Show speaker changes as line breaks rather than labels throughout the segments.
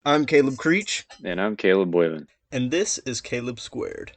I'm Caleb Creech,
And I'm Caleb Boylan.
and this is Caleb Squared.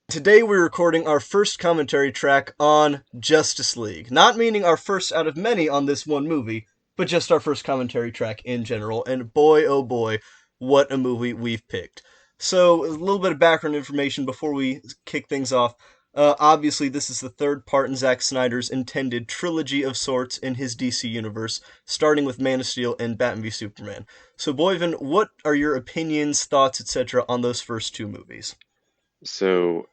Today we're recording our first commentary track on Justice League. Not meaning our first out of many on this one movie, but just our first commentary track in general. And boy, oh boy, what a movie we've picked. So, a little bit of background information before we kick things off. Obviously, this is the third part in Zack Snyder's intended trilogy of sorts in his DC universe, starting with Man of Steel and Batman v Superman. So, Boyven, what are your opinions, thoughts, etc. on those first two movies?
So,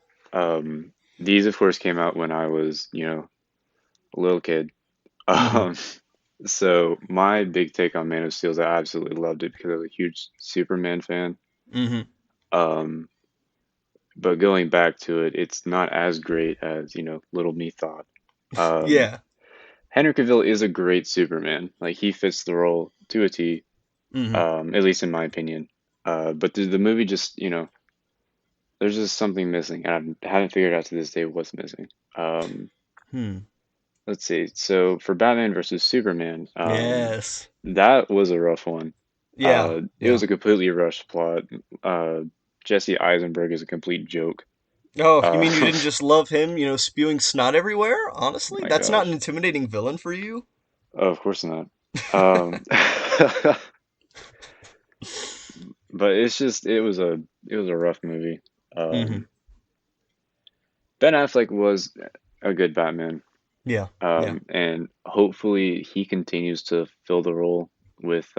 these of course came out when I was, a little kid.
Mm-hmm.
Um, so my big take on Man of Steel is I absolutely loved it because I was a huge Superman fan.
Mm-hmm.
Um, but going back to it, it's not as great as, little me thought. Um,
Yeah.
Henry Cavill is a great Superman. Like he fits the role to a T,
Mm-hmm.
at least in my opinion. But the movie just, there's just something missing, and I haven't figured out to this day what's missing. Um,
Hmm.
let's see. So for Batman versus Superman,
Yes.
that was a rough one.
Yeah.
It
Yeah.
was a completely rushed plot. Uh, Jesse Eisenberg is a complete joke.
Oh, you mean you
Oh
didn't just love him, spewing snot everywhere? Honestly,
my
that's not an
gosh.
intimidating villain for you.
Oh, of course not. Um, but it was a rough movie.
Mm-hmm.
Um, Ben Affleck was a good Batman.
Yeah. Yeah.
And hopefully he continues to fill the role with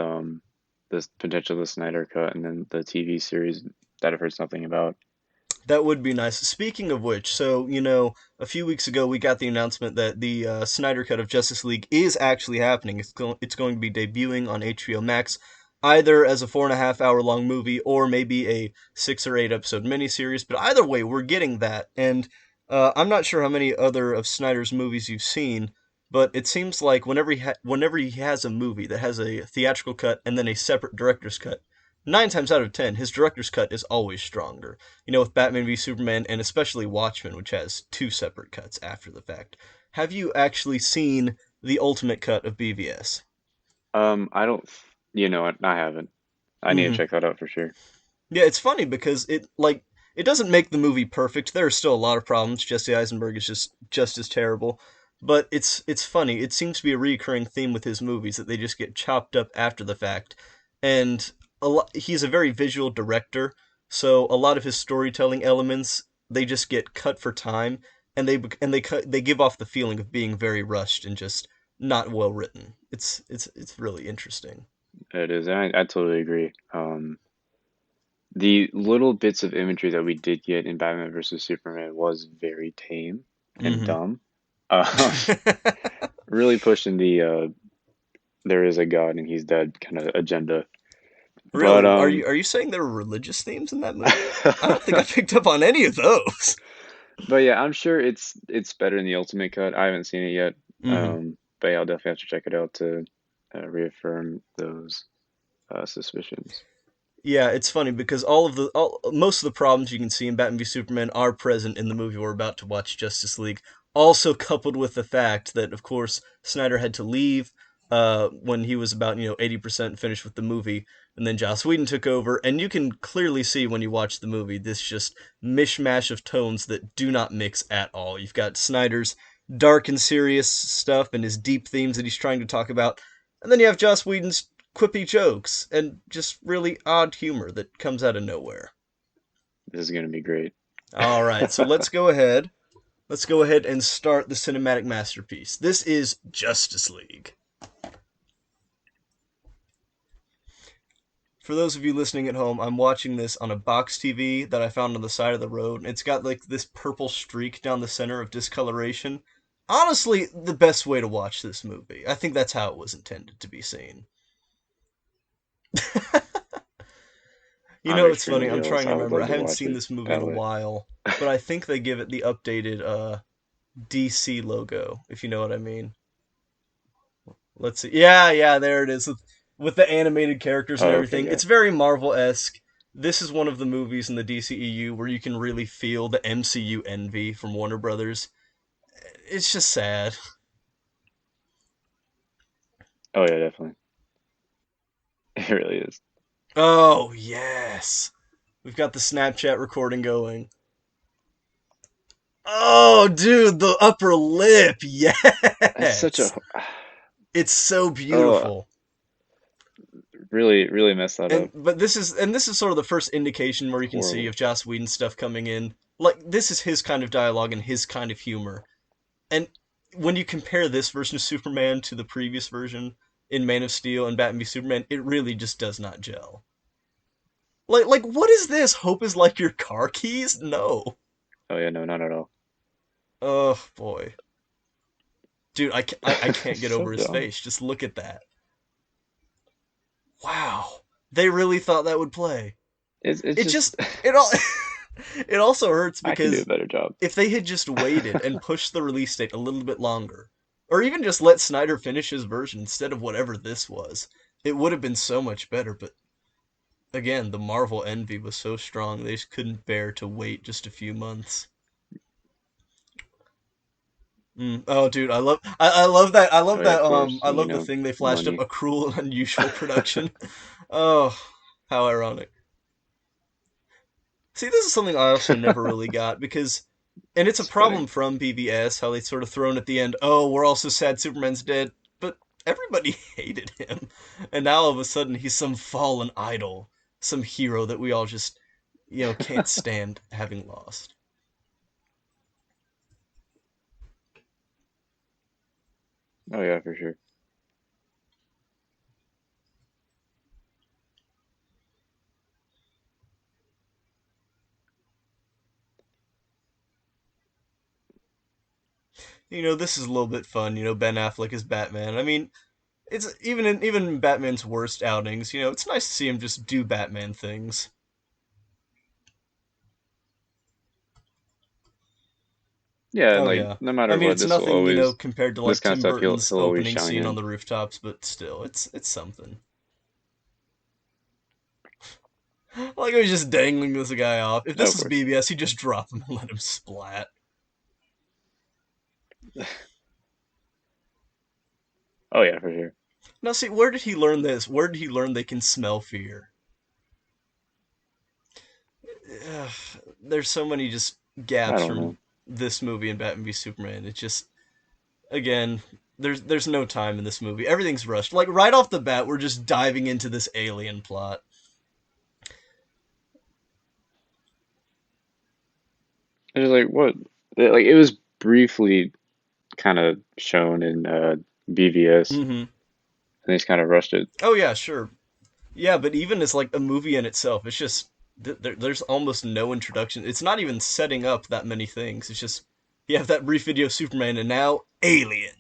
this potential the Snyder Cut and then the TV series that I've heard something about.
That would be nice. Speaking of which, so, a few weeks ago we got the announcement that the Snyder Cut of Justice League is actually happening. It's going to be debuting on HBO Max, either as a 4.5 hour long movie or maybe a 6 or 8 episode miniseries. But either way, we're getting that. And I'm not sure how many other of Snyder's movies you've seen, but it seems like whenever he has a movie that has a theatrical cut and then a separate director's cut, 9 times out of 10, his director's cut is always stronger. With Batman v Superman and especially Watchmen, which has two separate cuts after the fact. Have you actually seen the ultimate cut of BVS?
I don't, you know what? I haven't. I need to
Hmm.
check that out for sure.
Yeah, it's funny because it doesn't make the movie perfect. There are still a lot of problems. Jesse Eisenberg is just as terrible, but it's funny. It seems to be a recurring theme with his movies that they just get chopped up after the fact, and he's a very visual director, so a lot of his storytelling elements they just get cut for time, and they give off the feeling of being very rushed and just not well written. It's really interesting.
It is. I totally agree. The little bits of imagery that we did get in Batman versus Superman was very tame and
Hmm.
dumb. Um, really pushing the there is a God and he's dead kind of agenda. But
Really? Are you saying there were religious themes in that movie? I don't think I picked up on any of those.
But yeah, I'm sure it's better in the Ultimate Cut. I haven't seen it yet.
Hmm.
But yeah, I'll definitely have to check it out to reaffirm those suspicions.
Yeah, it's funny because most of the problems you can see in Batman v Superman are present in the movie we're about to watch, Justice League. Also coupled with the fact that, of course, Snyder had to leave when he was about 80% finished with the movie, and then Joss Whedon took over, and you can clearly see when you watch the movie this just mishmash of tones that do not mix at all. You've got Snyder's dark and serious stuff and his deep themes that he's trying to talk about, and then you have Joss Whedon's quippy jokes and just really odd humor that comes out of nowhere.
This is gonna be great.
All right, so let's go ahead. Let's go ahead and start the cinematic masterpiece. This is Justice League. For those of you listening at home, I'm watching this on a box TV that I found on the side of the road. It's got like this purple streak down the center of discoloration. Honestly, the best way to watch this movie. I think that's how it was intended to be seen.
I'm
It's funny.
extremely
I'm
jealous.
trying to
I would
remember. I
love to
haven't
watch
seen
it
this movie in
that
a
way.
while, but I think they give it the updated DC logo, if you know what I mean. Let's see. Yeah, yeah, there it is with the animated characters and
Oh, okay,
everything.
yeah.
It's very Marvel-esque. this is one of the movies in the DCEU where you can really feel the MCU envy from Warner Brothers. It's just sad.
Oh yeah, definitely. It really is.
Oh, yes. We've got the Snapchat recording going. Oh, dude, the upper lip.
It's such
Yes.
a
It's so
oh,
beautiful.
really, really messed that
And
up.
but this is sort of the first indication where you can see
Horrible.
of Joss Whedon stuff coming in. Like this is his kind of dialogue and his kind of humor. And when you compare this version of Superman to the previous version in Man of Steel and Batman v Superman, it really just does not gel. Like what is this? Hope is like your car keys? No.
Oh yeah, no, not at all.
Oh boy. Dude, I can't get
So
over his
dumb.
face. Just look at that. Wow. They really thought that would play.
It's
It
just
just it all it also hurts
I can do a
because
better job.
if they had just waited and pushed the release date a little bit longer, or even just let Snyder finish his version instead of whatever this was, it would have been so much better. But again, the Marvel envy was so strong they just couldn't bear to wait just a few months. Oh, dude, I love that
Oh yeah, of
I
course.
love the thing they flashed up,
Money.
a cruel and unusual production. Oh, how ironic. See, this is something I also never really got because, and it's a
It's fitting.
problem from BVS how they sort of thrown at the end. Oh, we're also sad Superman's dead, but everybody hated him, and now all of a sudden he's some fallen idol, some hero that we all just, can't stand having lost.
Oh yeah, for sure.
This is a little bit fun. Ben Affleck is Batman. I mean, it's even in Batman's worst outings. It's nice to see him just do Batman things.
Yeah, and
Oh
like
yeah.
no
I
matter
mean,
what,
it's
this will
nothing,
always
compared to
this
like
kind of
Tim
stuff
Burton's
he'll always
opening
shine
scene on
in.
the rooftops, but still, it's something. Like I was just dangling this guy off. If
Oh,
this
of
was
course.
BBS, he'd just drop him and let him splat.
Oh yeah, for sure.
Now, see, where did he learn this? Where did he learn they can smell fear? Ugh, there's so many just
I
gaps
don't
from
know.
this movie and Batman v Superman. It's just, again, there's no time in this movie. Everything's rushed. Like right off the bat, we're just diving into this alien plot.
It's like what like it was briefly kind of shown in BVS,
Mm-hmm.
and they just kind of rushed it.
Oh yeah, sure. Yeah, but even as like a movie in itself, it's just there's almost no introduction. It's not even setting up that many things. It's just you have that brief video of Superman and now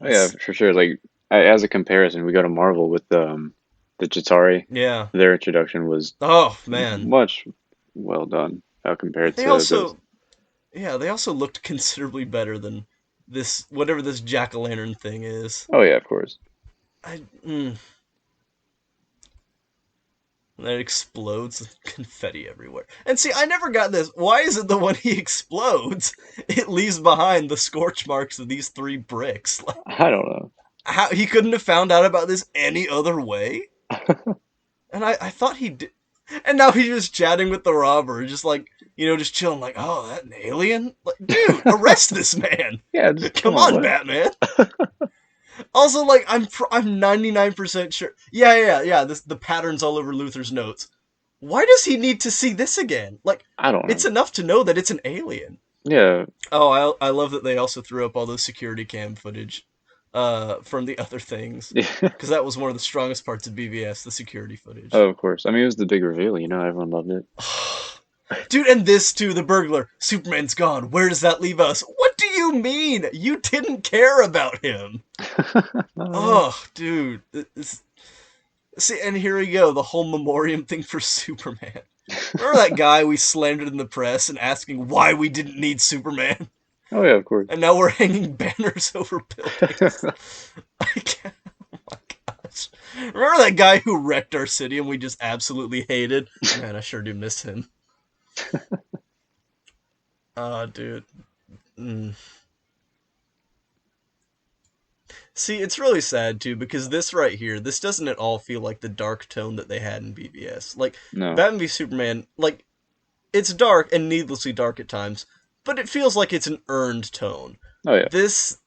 Oh yeah,
aliens.
for sure. Like as a comparison, we go to Marvel with the Chitauri.
Yeah.
Their introduction was
Oh man.
much well done compared
They
to this.
also they also looked considerably better than this whatever this jack o' lantern thing is.
Oh yeah, of course.
I mm, and then it explodes with confetti everywhere. And see, I never got this. Why is it that when he explodes, it leaves behind the scorch marks of these three bricks? Like
I don't know.
how he couldn't have found out about this any other way? And I thought he did. And now he's just chatting with the robber, just like, just chilling, like, oh, that an alien? Like, dude, arrest this man!
Yeah, just come
Come
on,
on,
what?
Batman! Also, like, I'm 99% sure. Yeah. The patterns all over Luther's notes. Why does he need to see this again? Like,
I don't
it's
know.
enough to know that it's an alien.
Yeah,
Oh, I love that they also threw up all those security cam footage from the other things.
yeah.
Because that was one of the strongest parts of BVS, the security
Oh,
footage.
of course. I mean, it was the big reveal. Everyone loved it.
Dude, and this too, the burglar. Superman's gone. Where does that leave us? What do you mean? You didn't care about him. Oh, dude. See, and here we go, the whole memoriam thing for Superman. Remember that guy we slandered in the press and asking why we didn't need Superman?
Oh yeah, of course.
And now we're hanging banners over buildings. I can't, oh my gosh. Remember that guy who wrecked our city and we just absolutely hated? Man, I sure do miss him. Dude. Mm. See, it's really sad too because this right here, this doesn't at all feel like the dark tone that they had in BVS. Like
No.
Batman v Superman, like it's dark and needlessly dark at times, but it feels like it's an earned tone.
Oh yeah.
This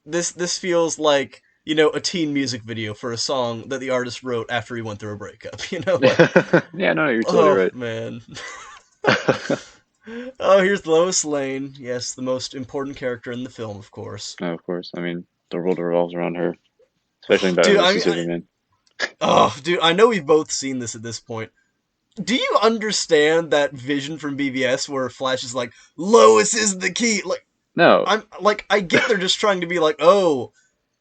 feels like a teen music video for a song that the artist wrote after he went through a breakup. Like
Yeah, no, you're totally
oh
right.
man. Oh, here's Lois Lane. Yes, the most important character in the film, of course.
No, of course. I mean, the world revolves around her, especially in Batman
Dude, I
vs
mean,
Superman.
I know we've both seen this at this point. Do you understand that vision from BVS where Flash is like, Lois is the key? Like,
No.
I get they're just trying to be like, oh,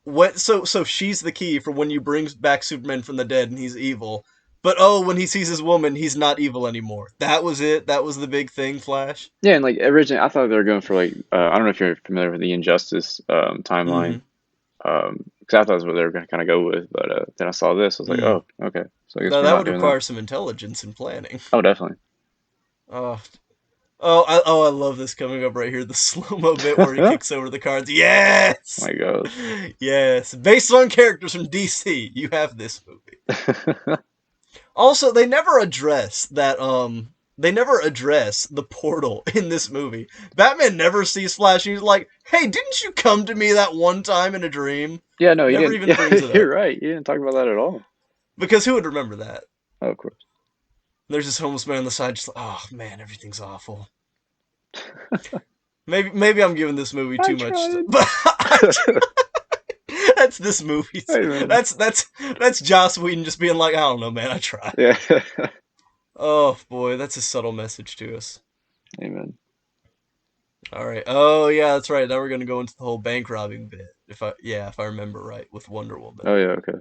what? So she's the key for when you bring back Superman from the dead and he's evil. But oh, when he sees his woman, he's not evil anymore. That was it. That was the big thing, Flash.
Yeah, and like originally, I thought they were going for like I don't know if you're familiar with the Injustice timeline,
Mm-hmm.
because I thought that's what they were going to kind of go with, but then I saw this, I was like,
Mm.
oh, okay, so I guess
Now
we're
that
not
would
doing that.
require some intelligence and planning.
Oh, definitely.
Oh, I love this coming up right here. The slow mo bit where he kicks over the cards. Yes,
My God.
yes. Based on characters from DC, you have this movie. Also, they never address that. They never address the portal in this movie. Batman never sees Flash. And he's like, "Hey, didn't you come to me that one time in a dream?"
Yeah, no, he
Never
didn't.
even
Yeah,
brings it
you're
up
right. He didn't talk about that at all.
because who would remember that?
Oh, of course.
There's this homeless man on the side, just like, "Oh man, everything's awful." Maybe I'm giving this movie
I
too much,
tried.
but that's this movie.
Hey, man.
That's Joss Whedon just being like, I don't know, man, I tried.
Yeah.
Oh boy, that's a subtle message to us.
Amen.
All right. Oh yeah, that's right. Now we're gonna go into the whole bank robbing bit. If I remember right, with Wonder Woman.
Oh, yeah, okay.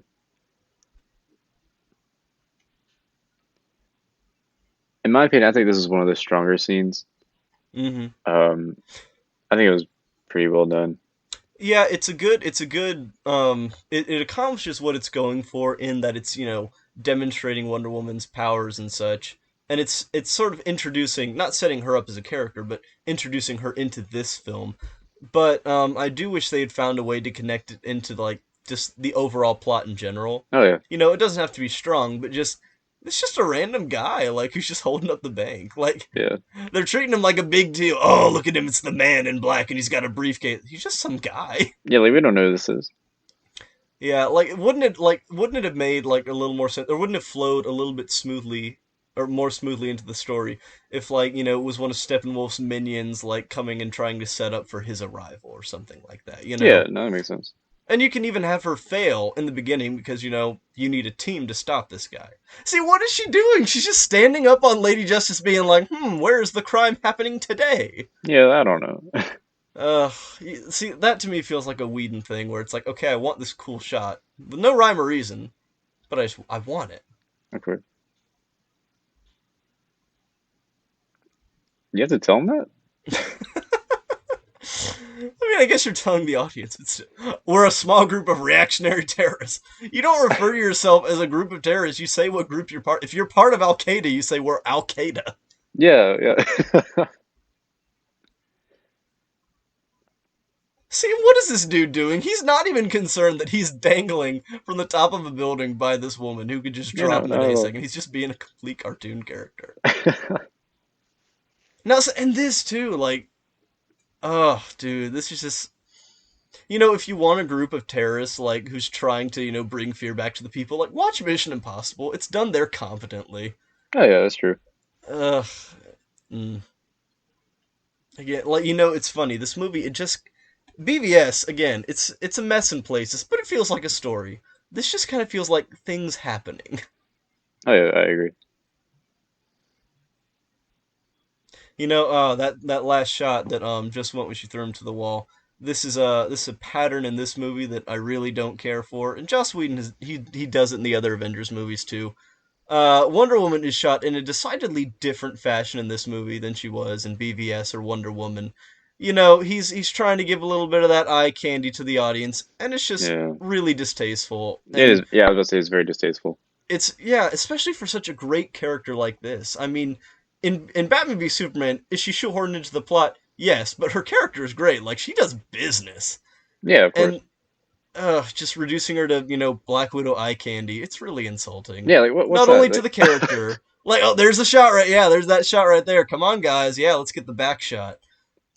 In my opinion, I think this is one of the stronger scenes.
Mm-hmm.
Um, I think it was pretty well done.
Yeah, it accomplishes what it's going for in that it's, demonstrating Wonder Woman's powers and such. And it's sort of introducing, not setting her up as a character, but introducing her into this film. But I do wish they had found a way to connect it into like just the overall plot in general.
Oh, yeah.
It doesn't have to be strong, but just it's just a random guy like who's just holding up the bank. Like
Yeah.
they're treating him like a big deal. Oh, look at him! It's the man in black, and he's got a briefcase. He's just some guy.
Yeah, like we don't know who this is.
Yeah, wouldn't it have made like a little more sense, or wouldn't it have flowed a little bit smoothly, or more smoothly into the story if like it was one of Steppenwolf's minions like coming and trying to set up for his arrival or something like that.
Yeah, no, that makes sense.
And you can even have her fail in the beginning because you need a team to stop this guy. See, what is she doing? She's just standing up on Lady Justice, being like, where is the crime happening today?
Yeah, I don't know.
Uh, see, that to me feels like a Whedon thing where it's like, okay, I want this cool shot with no rhyme or reason, but I want it.
Okay. You have to tell him that?
I mean, I guess you're telling the audience we're a small group of reactionary terrorists. You don't refer to yourself as a group of terrorists. You say what group you're part. If you're part of Al Qaeda, you say we're Al Qaeda.
Yeah, yeah.
See, what is this dude doing? He's not even concerned that he's dangling from the top of a building by this woman who could just
You know,
drop him at
not at
any
all.
second. He's just being a complete cartoon character. Now, and this too, like, oh, dude, this is just. If you want a group of terrorists, like, who's trying to, bring fear back to the people, like, watch Mission Impossible. It's done there competently.
Oh yeah, that's true.
Ugh. Mm. Again, like, it's funny. This movie, it just. BVS, again, it's a mess in places, but it feels like a story. This just kind of feels like things happening.
Oh yeah, I agree.
That last shot that just went when she threw him to the wall. This is a pattern in this movie that I really don't care for, and Joss Whedon he does it in the other Avengers movies too. Wonder Woman is shot in a decidedly different fashion in this movie than she was in BVS or Wonder Woman. he's trying to give a little bit of that eye candy to the audience, and it's just
Yeah,
really distasteful.
it
And
is. Yeah, I was about to say it's very distasteful.
it's yeah, especially for such a great character like this. I mean, in Batman v Superman, is she shoehorned into the plot? Yes, but her character is great. Like she does business,
Yeah, of course.
and just reducing her to Black Widow eye candy. It's really insulting.
Yeah, like what's
Not
that?
only to
Like,
the character, like oh, there's a shot right, yeah, there's that shot right there. Come on, guys, yeah, let's get the back shot.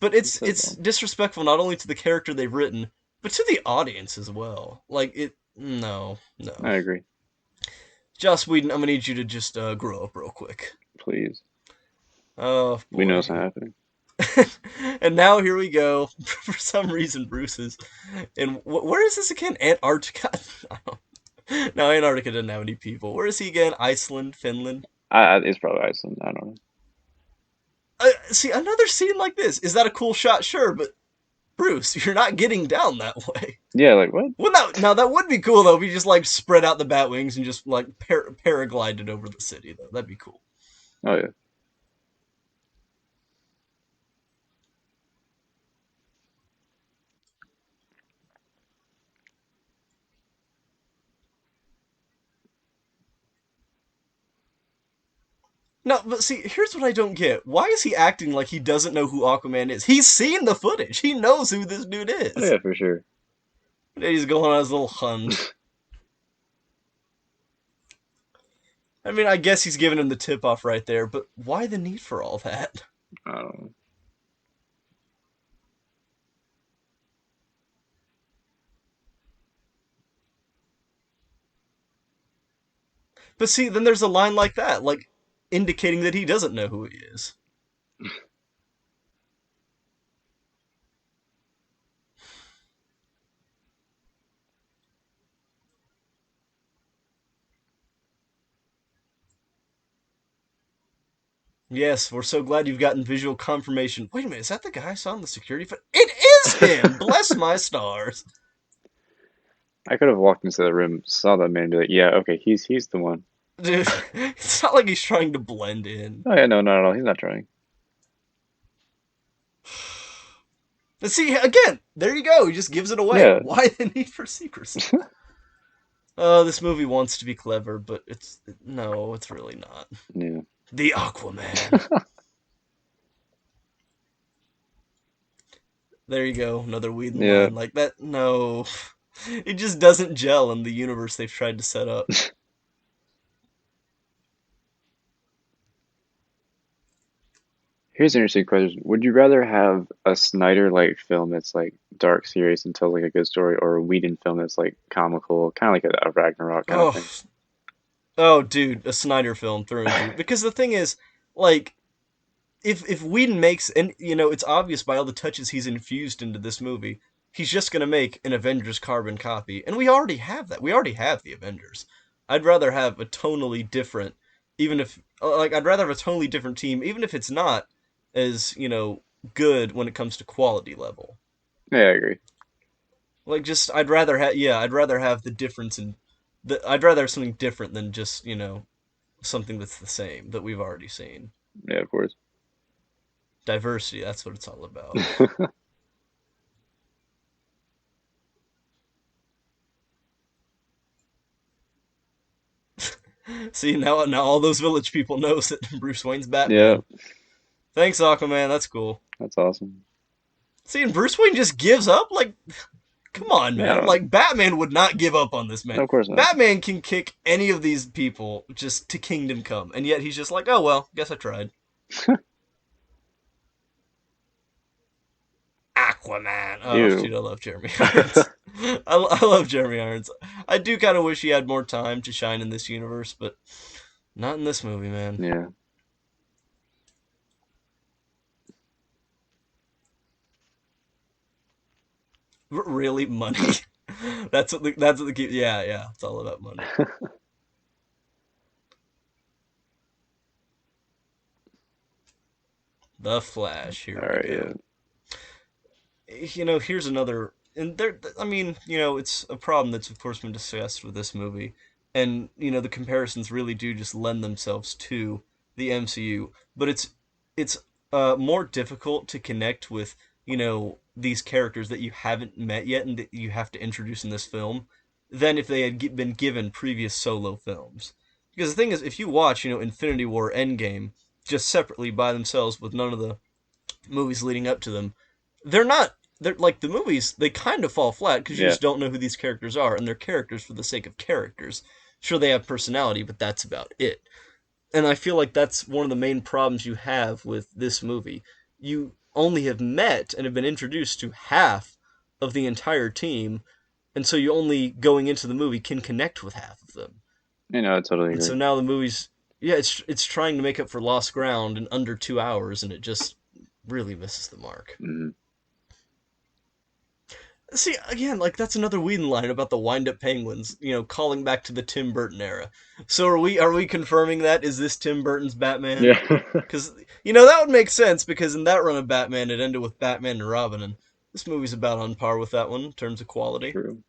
But
it's so
it's
dumb.
disrespectful not only to the character they've written, but to the audience as well. Like it, no, no.
I agree.
Joss Whedon, I'm gonna need you to just grow up real quick.
Please,
Oh
we know it's not
boy.
happening.
And now here we go. For some reason, Bruce is in. Where is this again? Antarctica? No, Antarctica doesn't have any people. Where is he again? Iceland, Finland.
It's probably Iceland. I don't know.
See, another scene like this. Is that a cool shot? Sure, but Bruce, you're not getting down that way.
Yeah, like what?
Well, now that would be cool though if you just like spread out the bat wings and just like paraglided over the city though. That'd be cool.
Oh yeah.
No, but see, here's what I don't get. Why is he acting like he doesn't know who Aquaman is? He's seen the footage. He knows who this dude
Oh
is.
yeah, for sure.
He's going on his little hunt. I mean, I guess he's giving him the tip off right there, but why the need for all that?
I don't know.
But see, then there's a line like that, like indicating that he doesn't know who he is. Yes, we're so glad you've gotten visual confirmation. Wait a minute, is that the guy I saw in the security? It is him! Bless my stars.
I could have walked into the room, saw that man, and be like, yeah, okay, he's the one.
Dude, it's not like he's trying to blend in.
Oh yeah, no, not at all. He's not trying.
But see, again, there you go. He just gives it away.
Yeah,
Why the need for secrecy? Oh, this movie wants to be clever, but it's no, it's really not.
yeah,
The Aquaman. There you go, another Whedon
yeah.
line like that. No, it just doesn't gel in the universe they've tried to set up.
Here's an interesting question: would you rather have a Snyder-like film that's like dark, serious, and tells like a good story, or a Whedon film that's like comical, kind of like a Ragnarok kind of
Oh,
thing?
oh, dude, a Snyder film through and through. Because the thing is, like, if Whedon makes, and it's obvious by all the touches he's infused into this movie, he's just gonna make an Avengers carbon copy, and we already have that. We already have the Avengers. I'd rather have a tonally different, even if like I'd rather have a tonally different team, even if it's not as good when it comes to quality level.
Yeah, I agree.
Like just I'd rather have the difference in I'd rather have something different than just something that's the same that we've already seen.
Yeah, of course.
Diversity, that's what it's all about. See, now all those village people knows that Bruce Wayne's
Yeah,
Batman. Thanks, Aquaman. That's cool.
that's awesome.
See, and Bruce Wayne just gives up. Like, come on,
Yeah, I
man.
don't.
Like, Batman would not give up on this man.
No, of course not.
Batman can kick any of these people just to kingdom come, and yet he's just like, oh well, guess I tried. Aquaman. Oh,
Ew.
dude, I love Jeremy Irons. I love Jeremy Irons. I do kind of wish he had more time to shine in this universe, but not in this movie, man.
Yeah.
Really, money. That's what the key. Yeah, yeah. It's all about money. The Flash. Here
All
we
right. Yeah.
go. Here's another, and there. I mean, it's a problem that's of course been discussed with this movie, and the comparisons really do just lend themselves to the MCU, but it's more difficult to connect with these characters that you haven't met yet and that you have to introduce in this film than if they had been given previous solo films. Because the thing is, if you watch, Infinity War, Endgame, just separately by themselves with none of the movies leading up to them, they're not. They're like the movies. They kind of fall flat because you
Yeah,
just don't know who these characters are, and they're characters for the sake of characters. Sure, they have personality, but that's about it. And I feel like that's one of the main problems you have with this movie. You only have met and have been introduced to half of the entire team, and so you only going into the movie can connect with half of them.
I totally
And
agree.
so now the movie's yeah, it's trying to make up for lost ground in under 2 hours, and it just really misses the mark.
Hmm.
See, again, like that's another Whedon line about the wind-up penguins, calling back to the Tim Burton era. So are we confirming that? Is this Tim Burton's Batman?
Yeah.
Because that would make sense because in that run of Batman, it ended with Batman and Robin, and this movie's about on par with that one in terms of quality.
True.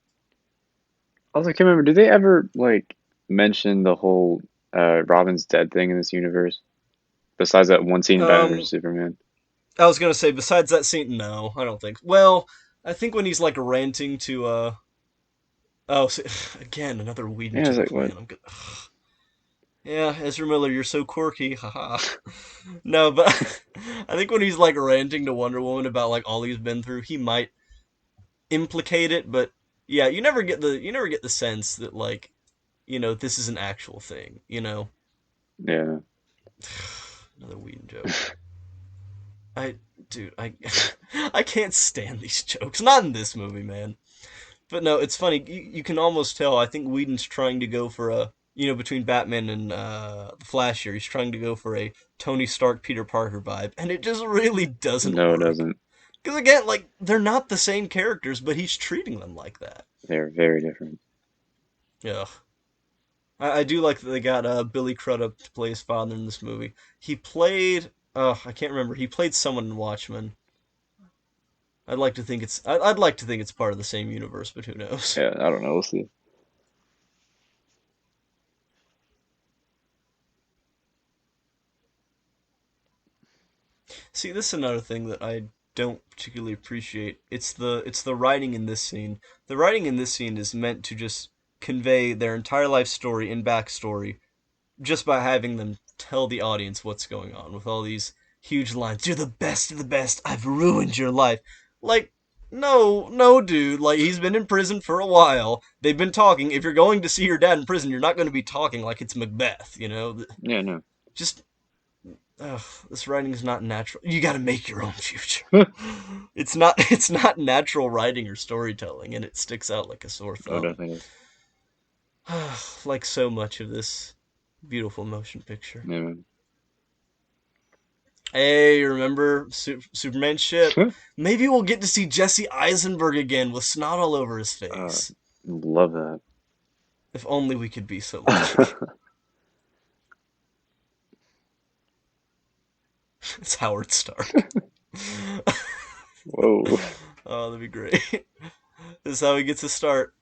Also, I can't remember. Did they ever like mention the whole Robin's dead thing in this universe? Besides that one scene in Batman
Um,
versus Superman.
I was gonna say besides that scene, no, I don't think. Well, I think when he's like ranting to oh, see, again another Whedon
Yeah, I was like,
joke,
what?
man. I'm good. Yeah, Ezra Miller, you're so quirky, haha. No, but I think when he's like ranting to Wonder Woman about like all he's been through, he might implicate it, but yeah, you never get the sense that like this is an actual thing.
Yeah.
Another Whedon joke. I dude, I I can't stand these jokes. Not in this movie, man. But no, it's funny. You can almost tell. I think Whedon's trying to go for a between Batman and the Flash here. He's trying to go for a Tony Stark, Peter Parker vibe, and it just really doesn't
No, it
work.
doesn't.
Because again, like they're not the same characters, but he's treating them like that.
They're very different.
Yeah, I do like that they got Billy Crudup to play his father in this movie. He played. I can't remember. He played someone in Watchmen. I'd like to think it's part of the same universe, but who knows?
Yeah, I don't know. We'll see.
See, this is another thing that I don't particularly appreciate. It's the writing in this scene. The writing in this scene is meant to just convey their entire life story and backstory just by having them tell the audience what's going on with all these huge lines. You're the best of the best. I've ruined your life. Like, no, no, dude. Like, he's been in prison for a while. They've been talking. If you're going to see your dad in prison, you're not going to be talking like it's Macbeth.
Yeah, no.
Just, ugh, this writing is not natural. You got to make your own future. It's not natural writing or storytelling, and it sticks out like a sore
Oh,
thumb.
definitely.
Like so much of this beautiful motion picture.
Yeah, man.
Hey, remember Superman ship? Maybe we'll get to see Jesse Eisenberg again with snot all over his
uh,
face.
love that.
If only we could be so lucky. It's Howard Stark.
Whoa.
Oh, that'd be great. This is how he gets his start.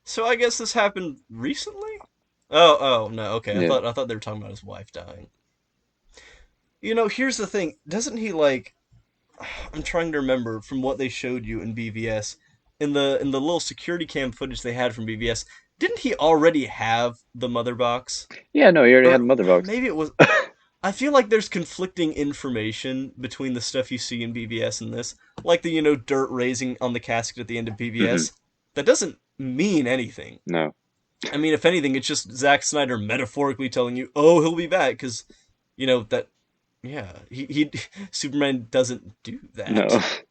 So I guess this happened recently? Oh, no, okay. I
Yeah.
thought I thought they were talking about his wife dying. Here's the thing. Doesn't he like I'm trying to remember from what they showed you in BVS. In the little security cam footage they had from BVS, didn't he already have the mother box?
Yeah, no, he already had the
Or
mother box.
maybe it was I feel like there's conflicting information between the stuff you see in BVS and this. Like the, dirt raising on the casket at the end of
Hmm.
BVS. That doesn't mean anything.
No.
I mean, if anything, it's just Zack Snyder metaphorically telling you, "Oh, he'll be back," because that. Yeah, he Superman doesn't do
No.
that.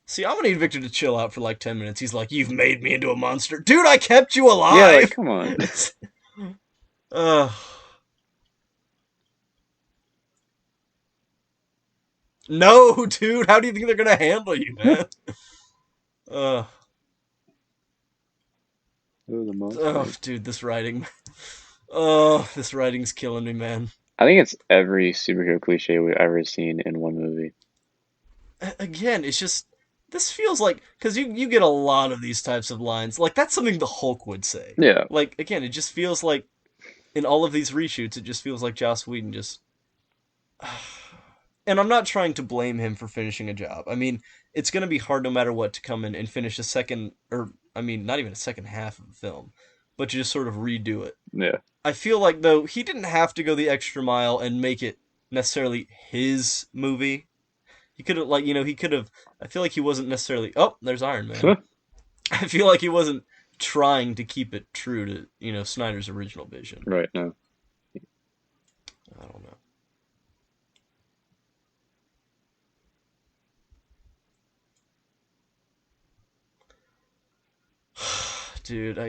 See, I'm gonna need Victor to chill out for like 10 minutes. He's like, "You've made me into a monster, dude. I kept you
Yeah, like,
alive."
come on.
It's, uh, no, dude. How do you think they're gonna handle you, man? Uh,
Oh, the monster.
dude, this writing. Oh, this writing's killing me, man.
I think it's every superhero cliche we've ever seen in one movie.
Again, it's just this feels like because you get a lot of these types of lines. Like that's something the Hulk would say.
Yeah,
Like again, it just feels like in all of these reshoots, it just feels like Joss Whedon just. And I'm not trying to blame him for finishing a job. I mean, it's going to be hard no matter what to come in and finish a second, or I mean, not even a second half of a film, but to just sort of redo it.
yeah,
I feel like though he didn't have to go the extra mile and make it necessarily his movie. He could have he could have. I feel like he wasn't necessarily. Oh, there's Iron Man. I feel like he wasn't trying to keep it true to Snyder's original vision.
right. No,
I don't know, dude.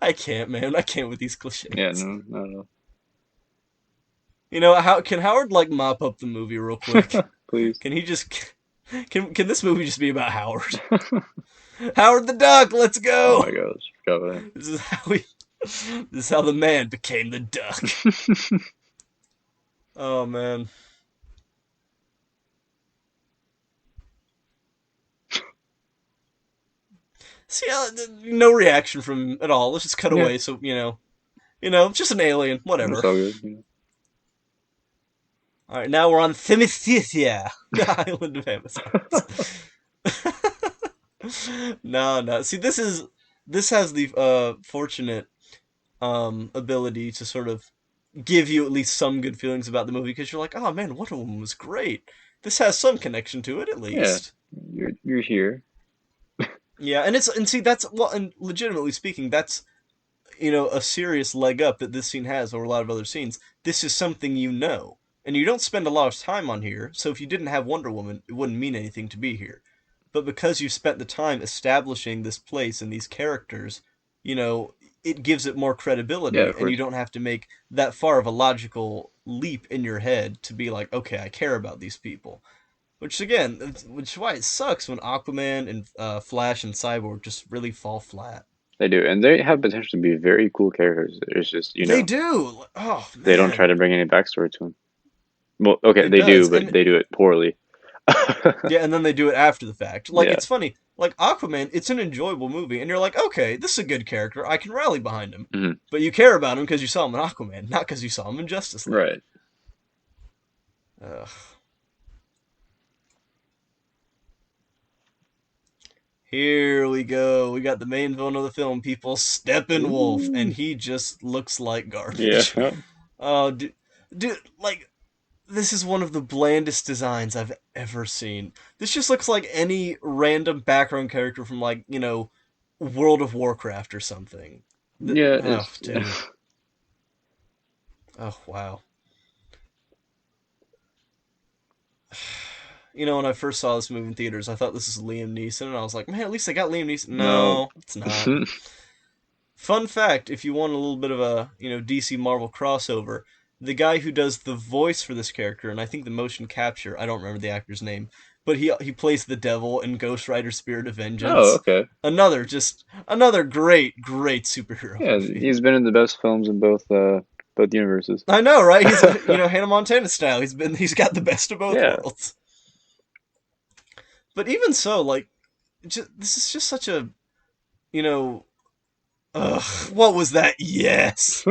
I can't, man. I can't with these
yeah,
cliches.
no, not at
How can Howard like mop up the movie real quick?
all. Please.
Can he just can this movie just be about Howard? Howard the Duck, let's
Oh
go.
my gosh, forgot about
This is how we. This is how the man became the duck.
that.
Oh man. See, no reaction from him at all. Let's just cut
Yeah,
away. So just an alien.
it's
Whatever.
all good. You
All right, now we're on Themyscira, the island of Amazons. No, no. See, this has the fortunate ability to sort of give you at least some good feelings about the movie because you're like, oh man, Wonder Woman was great. This has some connection to it at
yeah,
least.
you're here.
Yeah, and see that's well, and legitimately speaking, that's a serious leg up that this scene has over a lot of other scenes. This is something you know, and you don't spend a lot of time on here. So if you didn't have Wonder Woman, it wouldn't mean anything to be here. But because you spent the time establishing this place and these characters, you know, it gives it more
Yeah,
credibility,
of
and you
course.
don't have to make that far of a logical leap in your head to be like, okay, I care about these people. Which is why it sucks when Aquaman and Flash and Cyborg just really fall flat.
They do, and they have potential to be very cool characters. It's just,
They do. Oh
they don't try
man,
to bring any backstory to them. Well, okay,
it
they do,
does,
but
and
they do it poorly.
yeah, and then they do it after the fact. Like
Yeah.
it's funny. Like Aquaman, it's an enjoyable movie, and you're like, okay, this is a good character. I can rally behind him.
Hmm.
But you care about him because you saw him in Aquaman, not because you saw him in Justice League.
Right.
Ugh. Here we go. We got the main villain of the film, people, Steppenwolf, and
Ooh.
he just looks like
Yeah.
garbage. Oh, dude, like this is one of the blandest designs I've ever seen. This just looks like any random background character from World of Warcraft or something.
Yeah.
Oh,
It's
dude. Oh, wow. When I first saw this movie in theaters, I thought this was Liam Neeson, and I was like, man, at least I got Liam Neeson.
no.
No, it's not. Fun fact: if you want a little bit of a DC Marvel crossover, the guy who does the voice for this character, and I think the motion capture, I don't remember the actor's name, but he plays the devil in Ghost Rider: Spirit of
Oh,
Vengeance.
okay.
Another great superhero
Yeah,
movie.
he's been in the best films in both universes.
I know, right? He's Hannah Montana style. He's got the best of both
Yeah.
worlds. But even so, like, this is just such a you know ugh, what was that? Yes.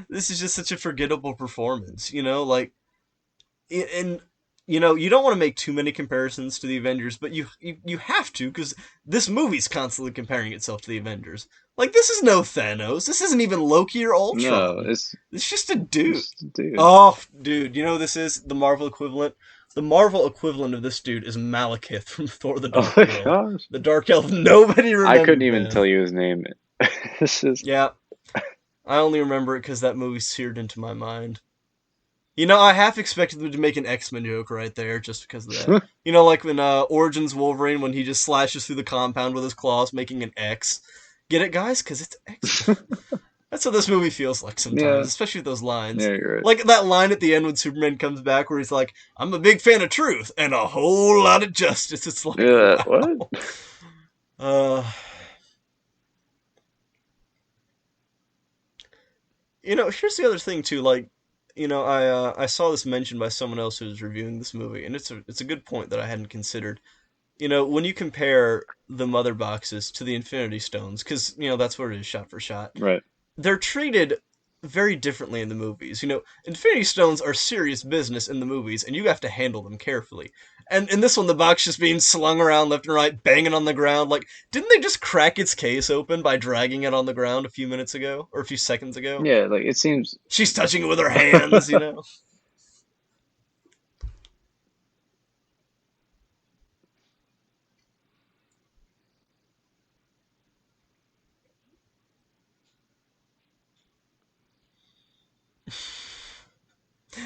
This is just such a forgettable performance, like and you don't want to make too many comparisons to the Avengers, but you have to because this movie's constantly comparing itself to the Avengers. Like this is no Thanos. This isn't even Loki or
No,
Ultron.
it's
It's just a dude.
just dude.
Oh, dude, this is the Marvel equivalent. The Marvel equivalent of this dude is Malekith from Thor: The
Oh
Dark
my
World.
gosh.
The Dark Elf nobody
I couldn't
remembered,
even
man.
tell you his name. It's just
Yeah, I only remember it because that movie seared into my mind. I half expected them to make an X-Men joke right there just because of that. Like when Origins Wolverine, when he just slashes through the compound with his claws, making an X. Get it, guys? Because it's X-Men. That's what this movie feels like sometimes,
yeah.
especially with those lines.
Yeah, you're right.
Like that line at the end when Superman comes back where he's like, I'm a big fan of truth and a whole lot of justice. It's like,
Yeah, what?
wow. Uh, here's the other thing too. Like, I saw this mentioned by someone else who was reviewing this movie, and it's a good point that I hadn't considered. when you compare the mother boxes to the Infinity Stones, because that's what it is, shot for shot.
Right.
They're treated very differently in the movies. Infinity Stones are serious business in the movies, and you have to handle them carefully. And in this one, the box just being slung around left and right, banging on the ground. Like, didn't they just crack its case open by dragging it on the ground a few minutes ago or a few seconds ago?
Yeah, like it seems.
She's touching it with her hands.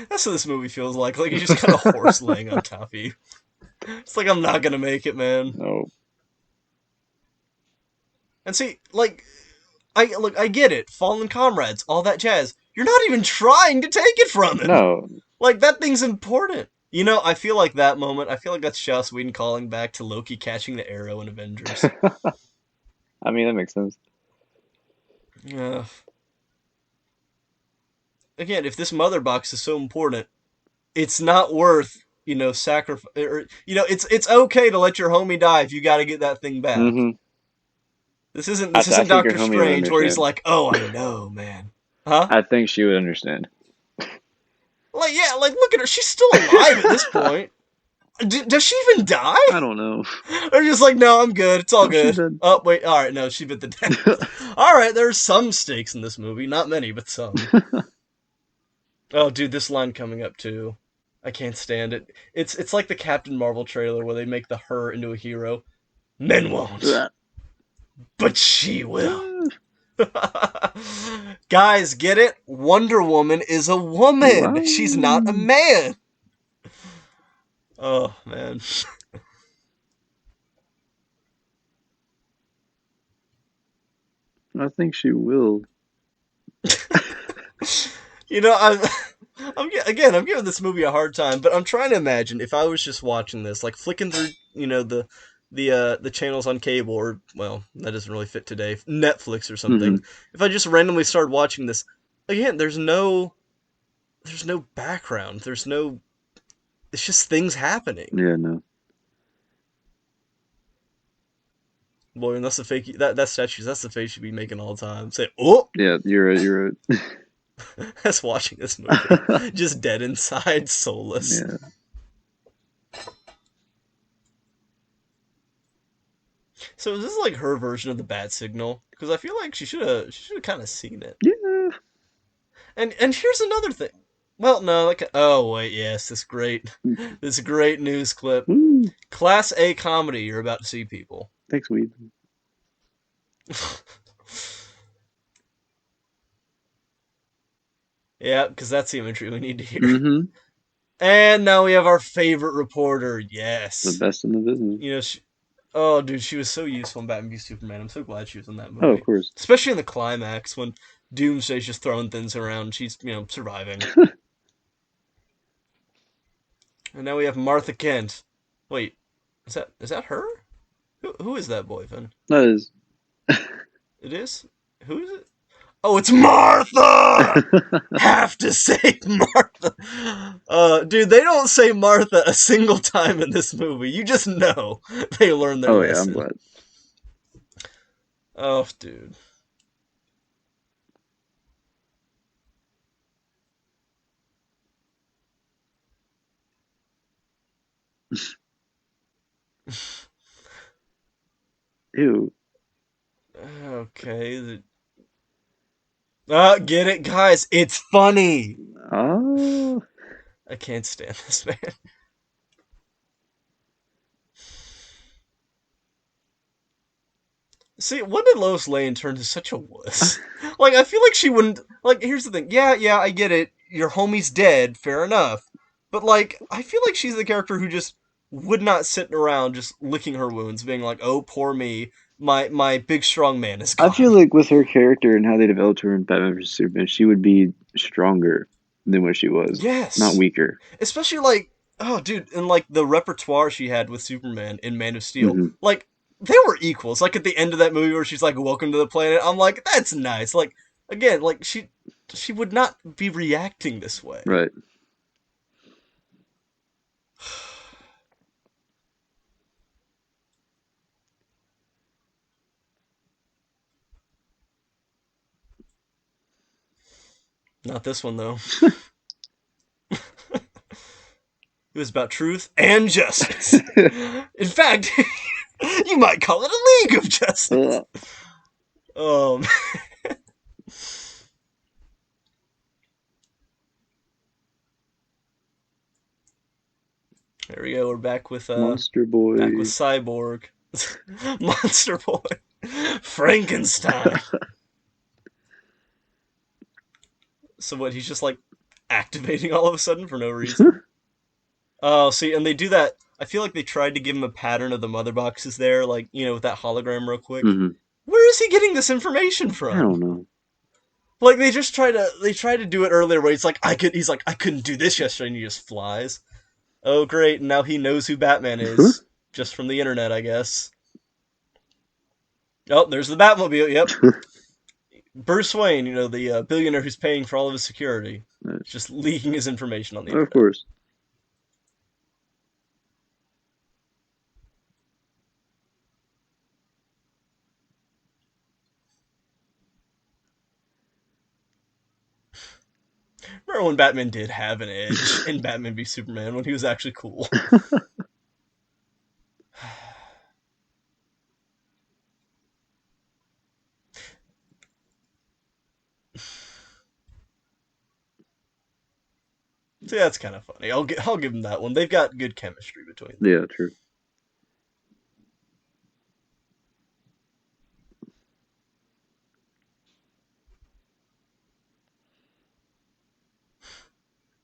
That's what this movie feels like. Like you just got a horse laying on top of you. It's like I'm not gonna make it, man.
No.
And see, like, I get it. Fallen comrades, all that jazz. You're not even trying to take it from him.
No.
Like that thing's important. I feel like that moment. I feel like that's Joss Whedon calling back to Loki catching the arrow in Avengers.
I mean, that makes sense.
Uh, Again, if this mother box is so important, it's not worth sacrifice. Or it's okay to let your homie die if you got to get that thing back.
Hmm.
This isn't
I,
this
I
isn't
think your
Doctor
homie would
Strange where he's
understand.
like, oh, I know, man. Huh?
I think she would understand.
Like, yeah, like, look at her. She's still alive at this point. Does she even die?
I don't know.
Or just like, no, I'm good. It's all
No, she's
good.
dead.
Oh, wait. All right, no, she bit the dead. All right, there's some stakes in this movie. Not many, but some. Oh, dude, this line coming up, too. I can't stand it. It's like the Captain Marvel trailer where they make the her into a hero. Men won't, but she will. Guys, get it? Wonder Woman is a woman. She's not a
Wow.
man. Oh, man.
I think she will.
I'm I'm giving this movie a hard time, but I'm trying to imagine if I was just watching this, like flicking through, the channels on cable, or well, that doesn't really fit today, Netflix or something.
Hmm.
If I just randomly started watching this, again, there's no background, it's just things happening.
Yeah, no.
Boy, and that's the fake that statues. That's the face you'd be making all the time. Say, oh,
Yeah, you're right. You're
that's watching this movie,
right.
just dead inside, soulless.
Yeah.
So is this like her version of the bat signal? Because I feel like she should have kind of seen it.
Yeah.
And here's another thing. Well, no, oh wait, yes, this great news clip.
Woo.
Class A comedy. You're about to see people.
Thanks, weed.
Yeah, because that's the imagery we need to hear.
Hmm.
And now we have our favorite reporter.
The
Yes,
best in the business.
she, oh dude, she was so useful in Batman v Superman. I'm so glad she was in that
Oh, of
movie,
course.
especially in the climax when Doomsday's just throwing things around. She's surviving. And now we have Martha Kent. Wait, is that her? Who is that boyfriend?
That is.
It is? Who is it? Oh, it's Martha! Have to say Martha. Dude, they don't say Martha a single time in this movie. You just know they learned their
Oh yeah, I'm
lesson.
glad.
Oh, dude.
Ew.
Okay. Get it, guys. It's funny.
Oh.
I can't stand this man. See, when did Lois Lane turn to such a wuss? Like, I feel like she wouldn't. Like, here's the thing. Yeah, yeah, I get it. Your homie's dead. Fair enough. But, like, I feel like she's the character who just would not sit around just licking her wounds, being like, oh, poor me. My big strong man is
I feel
gone.
like with her character and how they developed her in Batman vs Superman, she would be stronger than what she was, not
Yes.
weaker.
Especially, like, oh, dude, and, like, the repertoire she had with Superman in Man of Steel.
Hmm.
Like, they were equals. Like, at the end of that movie where she's like, welcome to the planet, I'm like, that's nice. Like, again, like, she would not be reacting this way.
Right.
Not this one though. It was about truth and justice. In fact, you might call it a League of Justice.
Uh,
Um, there we go. We're
Monster
back with
Boy.
Cyborg, Monster Boy, Frankenstein. So what? He's just like activating all of a sudden for no reason. Oh, see, and they do that. I feel like they tried to give him a pattern of the mother boxes there, like with that hologram real quick.
Hmm.
Where is he getting this information
I
from?
don't know.
Like they try to do it earlier where he's like I couldn't do this yesterday and he just flies. Oh great, and now he knows who Batman is just from the internet, I guess. Oh, there's the Batmobile. Yep, Bruce Wayne, the billionaire who's paying for all of his security, just leaking his information on the
Of
internet.
course.
Remember when Batman did have an edge in Batman v Superman when he was actually cool? See, that's kind of funny. I'll give him that one. They've got good chemistry between them.
Yeah, true.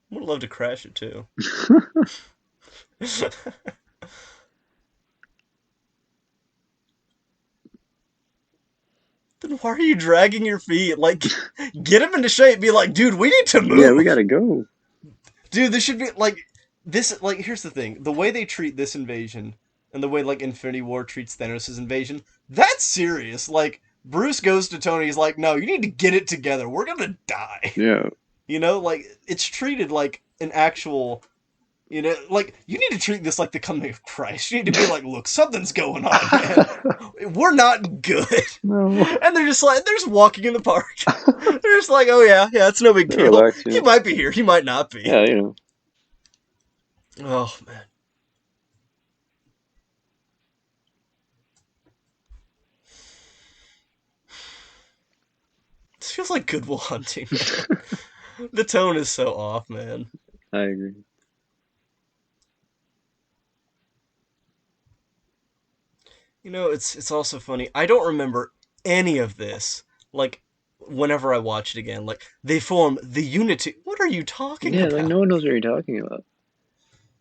Would love to crash it too. Then why are you dragging your feet? Like, get him into shape. Be like, dude, we need to
Yeah, we
move.
gotta go.
Dude, this should be like this. Like, here's the thing: the way they treat this invasion and the way like Infinity War treats Thanos' invasion, that's serious. Like, Bruce goes to Tony. He's like, no, you need to get it together. We're gonna die.
Yeah.
Like it's treated like an actual. Like you need to treat this like the coming of Christ. You need to be like, look, something's going on, man. We're not good.
No.
And they're just walking in the park. They're just like, oh yeah, yeah, it's no big
They're
deal.
relaxed,
He might be here, he might not be.
Yeah,
Oh man, this feels like Good Will Hunting, man. The tone is so off, man.
I agree.
It's also funny. I don't remember any of this. Like, whenever I watch it again, like they form the unity. What are you talking
Yeah, like
about?
no one knows what you're talking about.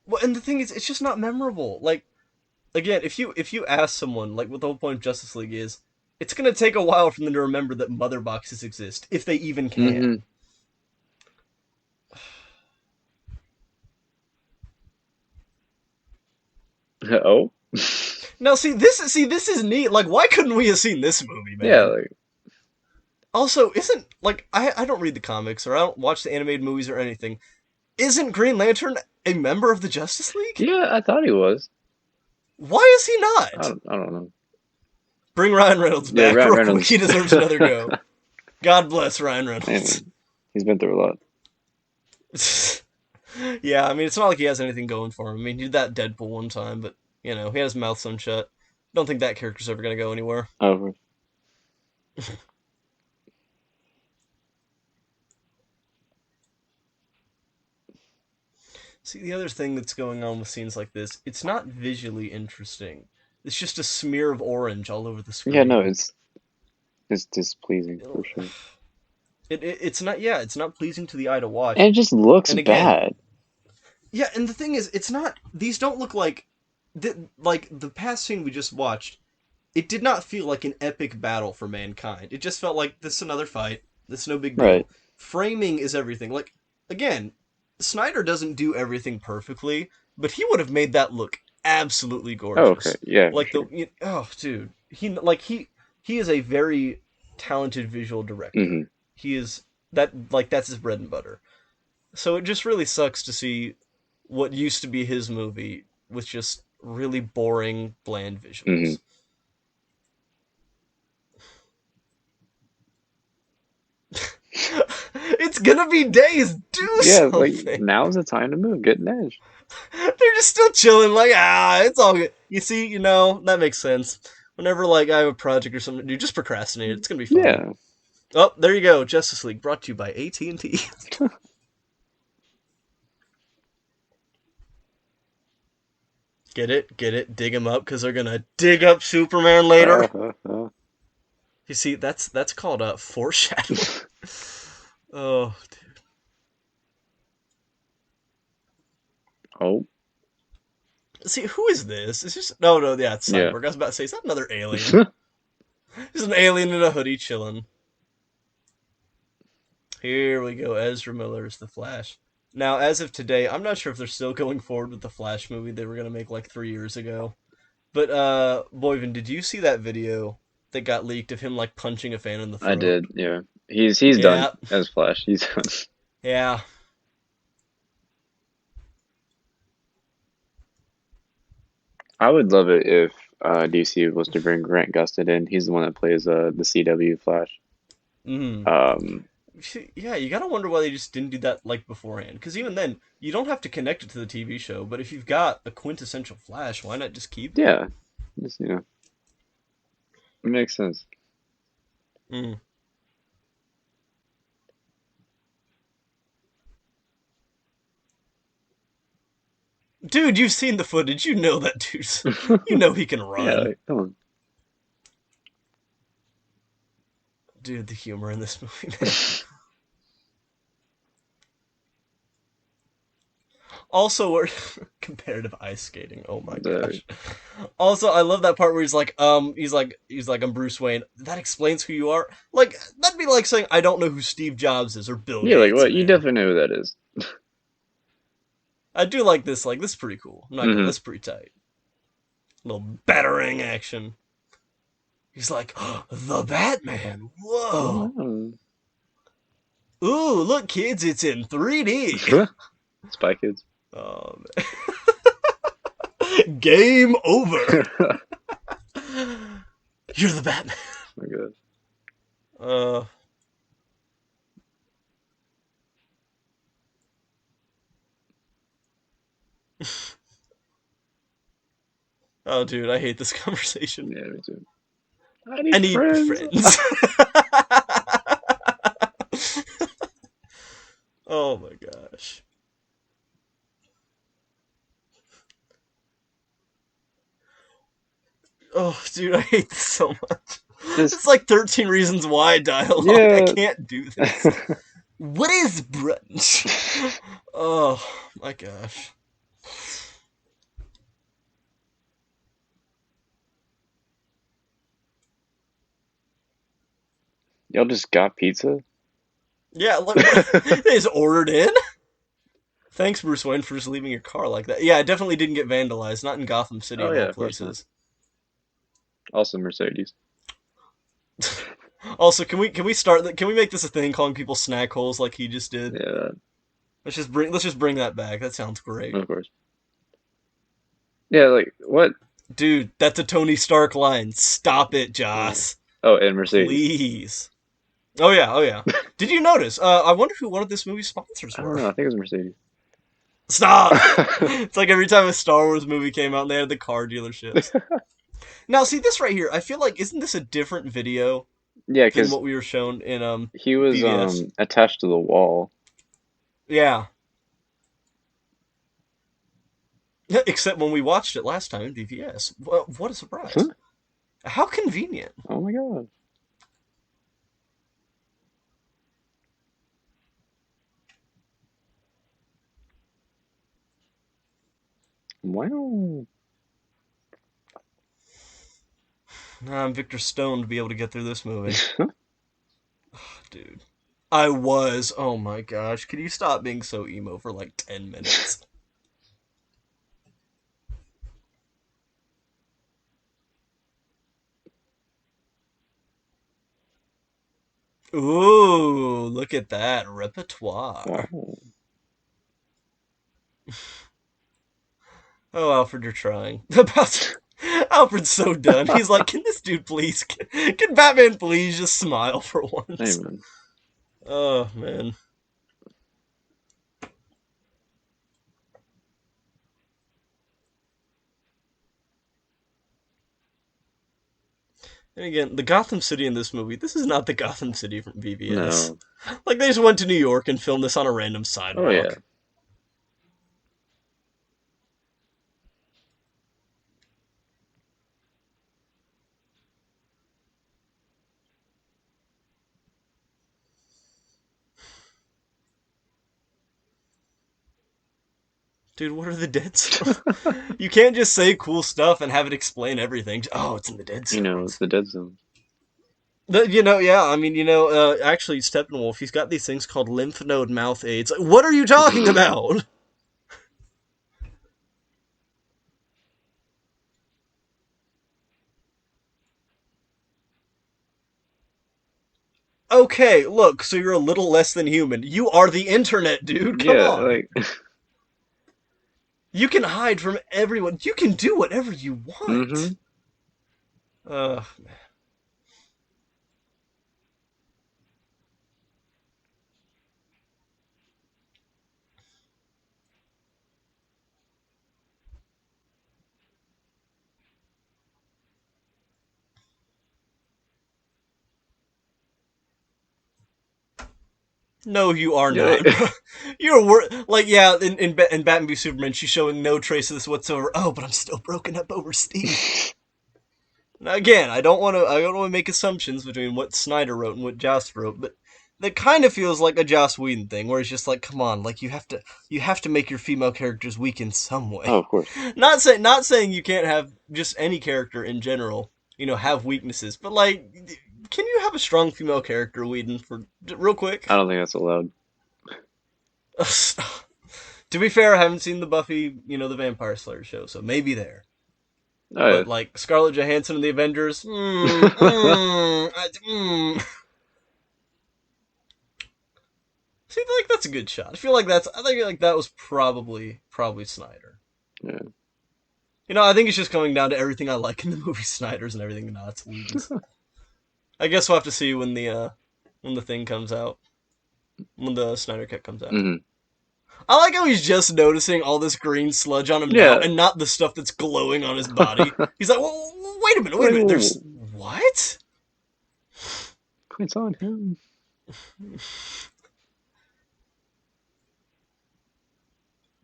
Well, and the thing is, it's just not memorable. Like, again, if you ask someone like what the whole point of Justice League is, it's gonna take a while for them to remember that mother boxes exist, if they even
Hmm.
can.
Oh?
Now, see, this is neat. Like, why couldn't we have seen this movie,
Yeah,
man?
like
Also, isn't like I don't read the comics or I don't watch the animated movies or anything. Isn't Green Lantern a member of the Justice League?
yeah, I thought he was.
Why is he not?
I don't know.
Bring Ryan Reynolds
Yeah,
back
Ryan
real quick.
Reynolds.
He deserves another go. God bless Ryan Reynolds.
Man, he's been through a lot.
Yeah, I mean, it's not like he has anything going for him. I mean, he did that Deadpool one time, but he had his mouth sewn shut. Don't think that character's ever gonna go anywhere.
Oh,
See, the other thing that's going on with scenes like this, it's not visually interesting. It's just a smear of orange all over the
yeah, no,
screen.
it's displeasing for
It'll,
sure.
it's not, yeah, it's not pleasing to the eye to
And
watch.
it just looks
And again,
bad.
yeah, and the thing is, it's not. These don't look like the past scene we just watched. It did not feel like an epic battle for mankind. It just felt like this is another fight. This is no big
Right.
deal. Framing is everything. Like again, Snyder doesn't do everything perfectly, but he would have made that look absolutely
Oh, okay.
gorgeous.
Yeah, for
Like
sure.
oh dude, he is a very talented visual director.
Hmm.
He is that's his bread and butter. So it just really sucks to see what used to be his movie with just really boring, bland
Hmm.
visuals. It's gonna be days. Do
Yeah, like
something.
now's the time to move. Get an edge.
They're just still chilling, like, it's all good. You see, that makes sense. Whenever, like, I have a project or something, dude, just procrastinate. It's gonna be fine.
Yeah.
Oh, there you go. Justice League, brought to you by AT&T. Get it? Get it? Dig him up, because they're gonna dig up Superman later.
Uh.
You see, that's called foreshadowing. Oh, dude.
Oh,
See, who is this? Is this? No, no, yeah, it's
yeah.
Cyborg. I was about to say, is that another alien? There's an alien in a hoodie chilling. Here we go. Ezra Miller's The Flash. Now, as of today, I'm not sure if they're still going forward with the Flash movie they were gonna make like 3 years ago. But Boyvin, did you see that video that got leaked of him like punching a fan in the
I
throat?
did. Yeah. He's done
Yeah,
as Flash. He's done.
yeah.
I would love it if DC was to bring Grant Gustin in. He's the one that plays the CW Flash.
Mm.
Um,
Yeah, you gotta wonder why they just didn't do that like beforehand. Because even then, you don't have to connect it to the TV show. But if you've got a quintessential Flash, why not just keep it?
yeah, just it makes sense.
Mm. Dude, you've seen the footage. You know that dude's. You know he can
Yeah,
run.
like, come on.
Dude, the humor in this movie, man. Also, we're comparative ice skating. Oh my
The
gosh. Also, I love that part where he's like, I'm Bruce Wayne. That explains who you are. Like, that'd be like saying I don't know who Steve Jobs is or Bill
Yeah, like
Gates,
what? You
man.
definitely know who that is.
I do like this. Like, this is pretty cool. I'm not gonna.
Mm-hmm.
This is pretty tight. Little battering action. He's like, the Batman. Whoa.
Oh.
Ooh, look, kids, it's in 3D.
Spy Kids.
Oh, man. Game over.
Oh
You're the Batman.
my god.
Uh. Oh, dude, I hate this conversation.
Yeah, me too. I
I
need
need
friends.
friends. Oh my gosh. Oh, dude, I hate this so much.
Just
It's like 13 Reasons Why dialogue. I
yeah.
can't do this. What is brunch? Oh my gosh.
Y'all just got pizza?
Yeah, look, they just ordered in. Thanks, Bruce Wayne, for just leaving your car like that. Yeah, it definitely didn't get vandalized. Not in Gotham City
Oh
of
yeah,
all
of course not.
places.
Also Mercedes.
Also, can we make this a thing, calling people snack holes like he just did?
Yeah,
Let's just bring that back. That sounds great.
of course. Yeah, like what?
Dude, that's a Tony Stark line. Stop it,
Yeah.
Joss.
Oh, and Mercedes.
Please. Oh yeah, oh yeah. Did you notice? I wonder who one of this movie's sponsors
I don't
were.
know. I think it was Mercedes.
Stop! It's like every time a Star Wars movie came out, they had the car dealerships. Now, see this right here. I feel like isn't this a different video
Yeah,
than
because
what we were shown in
he was
BVS?
attached to the wall.
Yeah. Except when we watched it last time in BVS. What a
Huh?
surprise! How convenient.
Oh my god. Wow.
I'm Victor Stone to be able to get through this movie, dude. I was. Oh my gosh. Can you stop being so emo for like 10 minutes? Ooh, look at that repertoire.
Wow.
Oh, Alfred, you're trying. Alfred's so done. He's like, can this dude please, can Batman please just smile for
Hey
once?
man.
Oh, man. And again, the Gotham City in this movie, this is not the Gotham City from BVS.
No.
Like, they just went to New York and filmed this on a random
Oh yeah.
sidewalk. Dude, what are the dead zones? You can't just say cool stuff and have it explain everything. Oh, it's in the dead
It's
zones.
the dead zone.
Yeah, I mean, actually, Steppenwolf, he's got these things called lymph node mouth aids. Like, what are you talking about? Okay, look, so you're a little less than human. You are the internet, dude. Come
Yeah,
on.
like
You can hide from everyone. You can do whatever you want.
hmm.
Uh, no, you are
Yeah,
not. Like, yeah, in Batman v Superman, she's showing no trace of this whatsoever. Oh, but I'm still broken up over Steve. Now, again, I don't want to. I don't want to make assumptions between what Snyder wrote and what Joss wrote, but that kind of feels like a Joss Whedon thing, where it's just like, come on, like you have to make your female characters weak in some way.
oh, of course.
Not saying you can't have just any character in general, have weaknesses, but like, can you have a strong female character, Whedon, for real
I
quick?
don't think that's allowed.
To be fair, I haven't seen the Buffy, the Vampire Slayer show, so maybe there.
Oh
But like Scarlett Johansson and the Avengers,
yeah.
See, like that's a good shot. I think like that was probably Snyder.
Yeah.
I think it's just coming down to everything I like in the movie Snyder's and everything not it's Whedon's. I guess we'll have to see when the thing comes out, when the Snyder cut comes out.
Hmm.
I like how he's just noticing all this green sludge on him now,
Yeah.
and not the stuff that's glowing on his body. He's like, well, wait a minute, wait a
Like,
minute.
whoa,
There's what?
it's on him.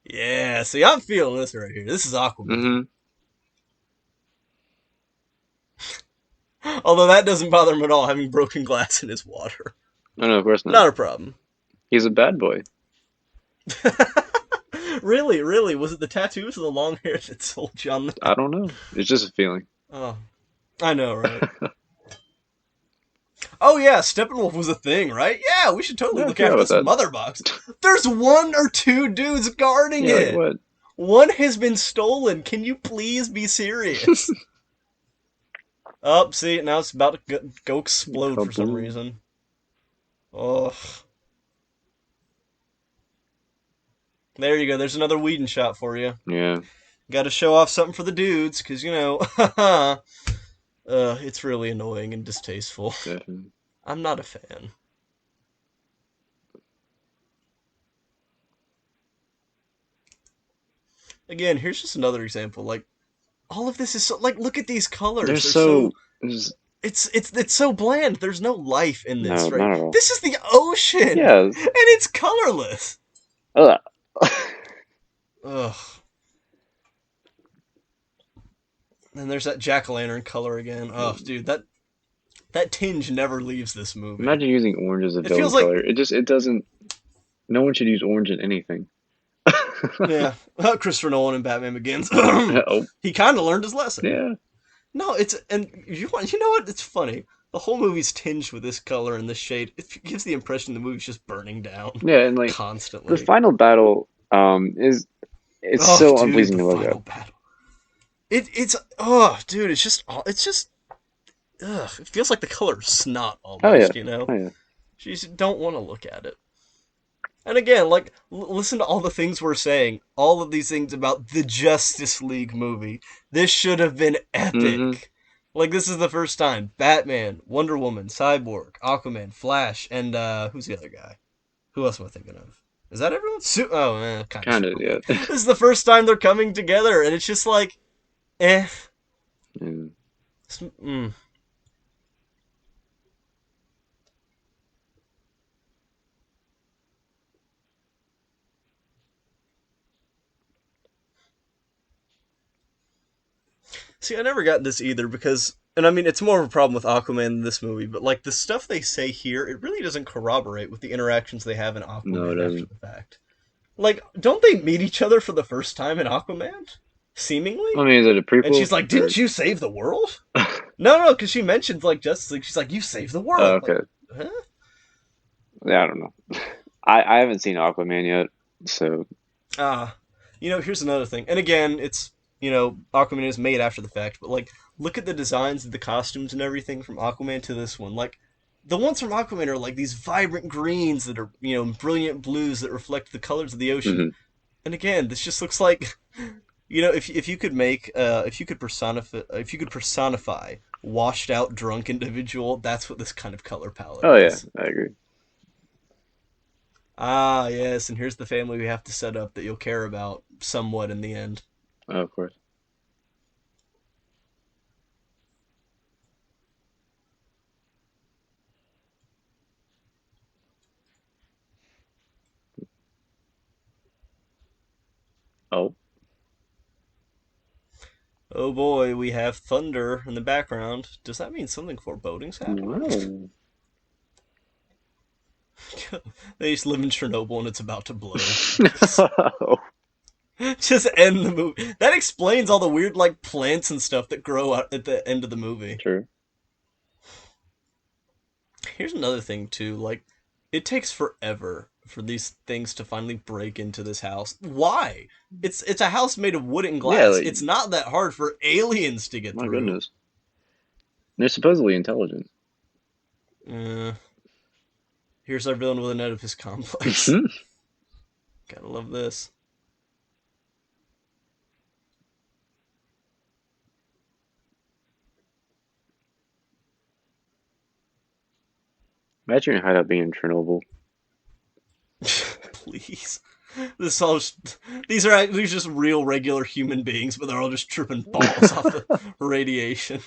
Yeah, see, I'm feeling this right here. This is Aquaman.
Hmm.
Although that doesn't bother him at all, having broken glass in his water.
Oh no, of course not.
Not a problem.
He's a bad boy.
Really, really, was it the tattoos or the long hair that sold you on
I
that?
don't know. It's just a feeling.
Oh, I know, right? Oh yeah, Steppenwolf was a thing, right? Yeah, we should totally
Yeah, I
look
forgot
after
about
this
that.
mother box. There's one or two dudes guarding
Yeah, like
it.
what?
One has been stolen. Can you please be serious? Oh, see, now it's about to go explode for some
Kaboom.
reason. Oh, there you go. There's another Whedon shot for you.
Yeah,
Got to show off something for the dudes, because, it's really annoying and distasteful.
definitely.
I'm not a fan. Again, here's just another example. Like, all of this is so, like, look at these
They're
colors. They're
so.
so, it's so bland. There's no life in
No,
this, right?
not at all.
This is the ocean, and
Yeah.
it's colorless.
Ugh.
Ugh. And there's that jack-o'-lantern color again. Oh, dude, that tinge never leaves this movie.
Imagine using orange as a
It
villain
feels like,
color. It doesn't. No one should use orange in anything.
yeah, Christopher Nolan and Batman Begins.
Oh,
He kind of learned his lesson.
yeah.
No, you know what? It's funny. The whole movie's tinged with this color and this shade. It gives the impression the movie's just burning down
Yeah, and like the
constantly.
final battle is it's
Oh,
so
dude,
unpleasing
the
to look at.
final battle. It's oh, dude, it's just ugh. It feels like the color of snot
Oh yeah.
almost.
Oh yeah.
You just don't want to look at it. And again, like, listen to all the things we're saying. All of these things about the Justice League movie. This should have been
Mm-hmm.
epic. Like, this is the first time. Batman, Wonder Woman, Cyborg, Aquaman, Flash, and, who's the other guy? Who else am I thinking of? Is that everyone? Kind of
Kind of,
Superboy.
yeah.
This is the first time they're coming together, and it's just like, eh.
Yeah.
Mm. See, I never got this either because, and I mean, it's more of a problem with Aquaman in this movie, but like the stuff they say here, it really doesn't corroborate with the interactions they have in
No, it
Aquaman after
doesn't.
the fact. Like, don't they meet each other for the first time in Aquaman?
I
Seemingly?
mean, is it a
And she's
prequel
like,
or?
"Didn't you save the world?" No, no, because she mentions like Justice League. She's like, "You saved the
Oh,
world." Like,
okay.
huh?
Yeah, I don't know. I haven't seen Aquaman yet, so
Ah, here's another thing. And again, it's Aquaman is made after the fact, but like, look at the designs of the costumes and everything from Aquaman to this one. Like, the ones from Aquaman are like these vibrant greens that are brilliant blues that reflect the colors of the ocean.
mhm.
And again, this just looks like if you could make if you could personify washed out drunk individual, that's what this kind of color palette
Oh yeah,
is.
I agree.
Ah, yes, and here's the family we have to set up that you'll care about somewhat in the end.
Oh, of course. Oh,
Oh boy, we have thunder in the background. Does that mean something foreboding's happening?
no.
They just live in Chernobyl and it's about to blow.
No.
Just end the movie. That explains all the weird like plants and stuff that grow out at the end of the movie.
True.
Here's another thing too, like it takes forever for these things to finally break into this house. Why? It's a house made of wood and
Yeah,
glass.
like
It's not that hard for aliens to get
my
through.
goodness. They're supposedly intelligent.
Uh, Here's our villain with an Oedipus complex.
Mhm.
Gotta love this.
Imagine your hideout being in Chernobyl.
Please. This all just, these are just real regular human beings, but they're all just tripping balls off the radiation.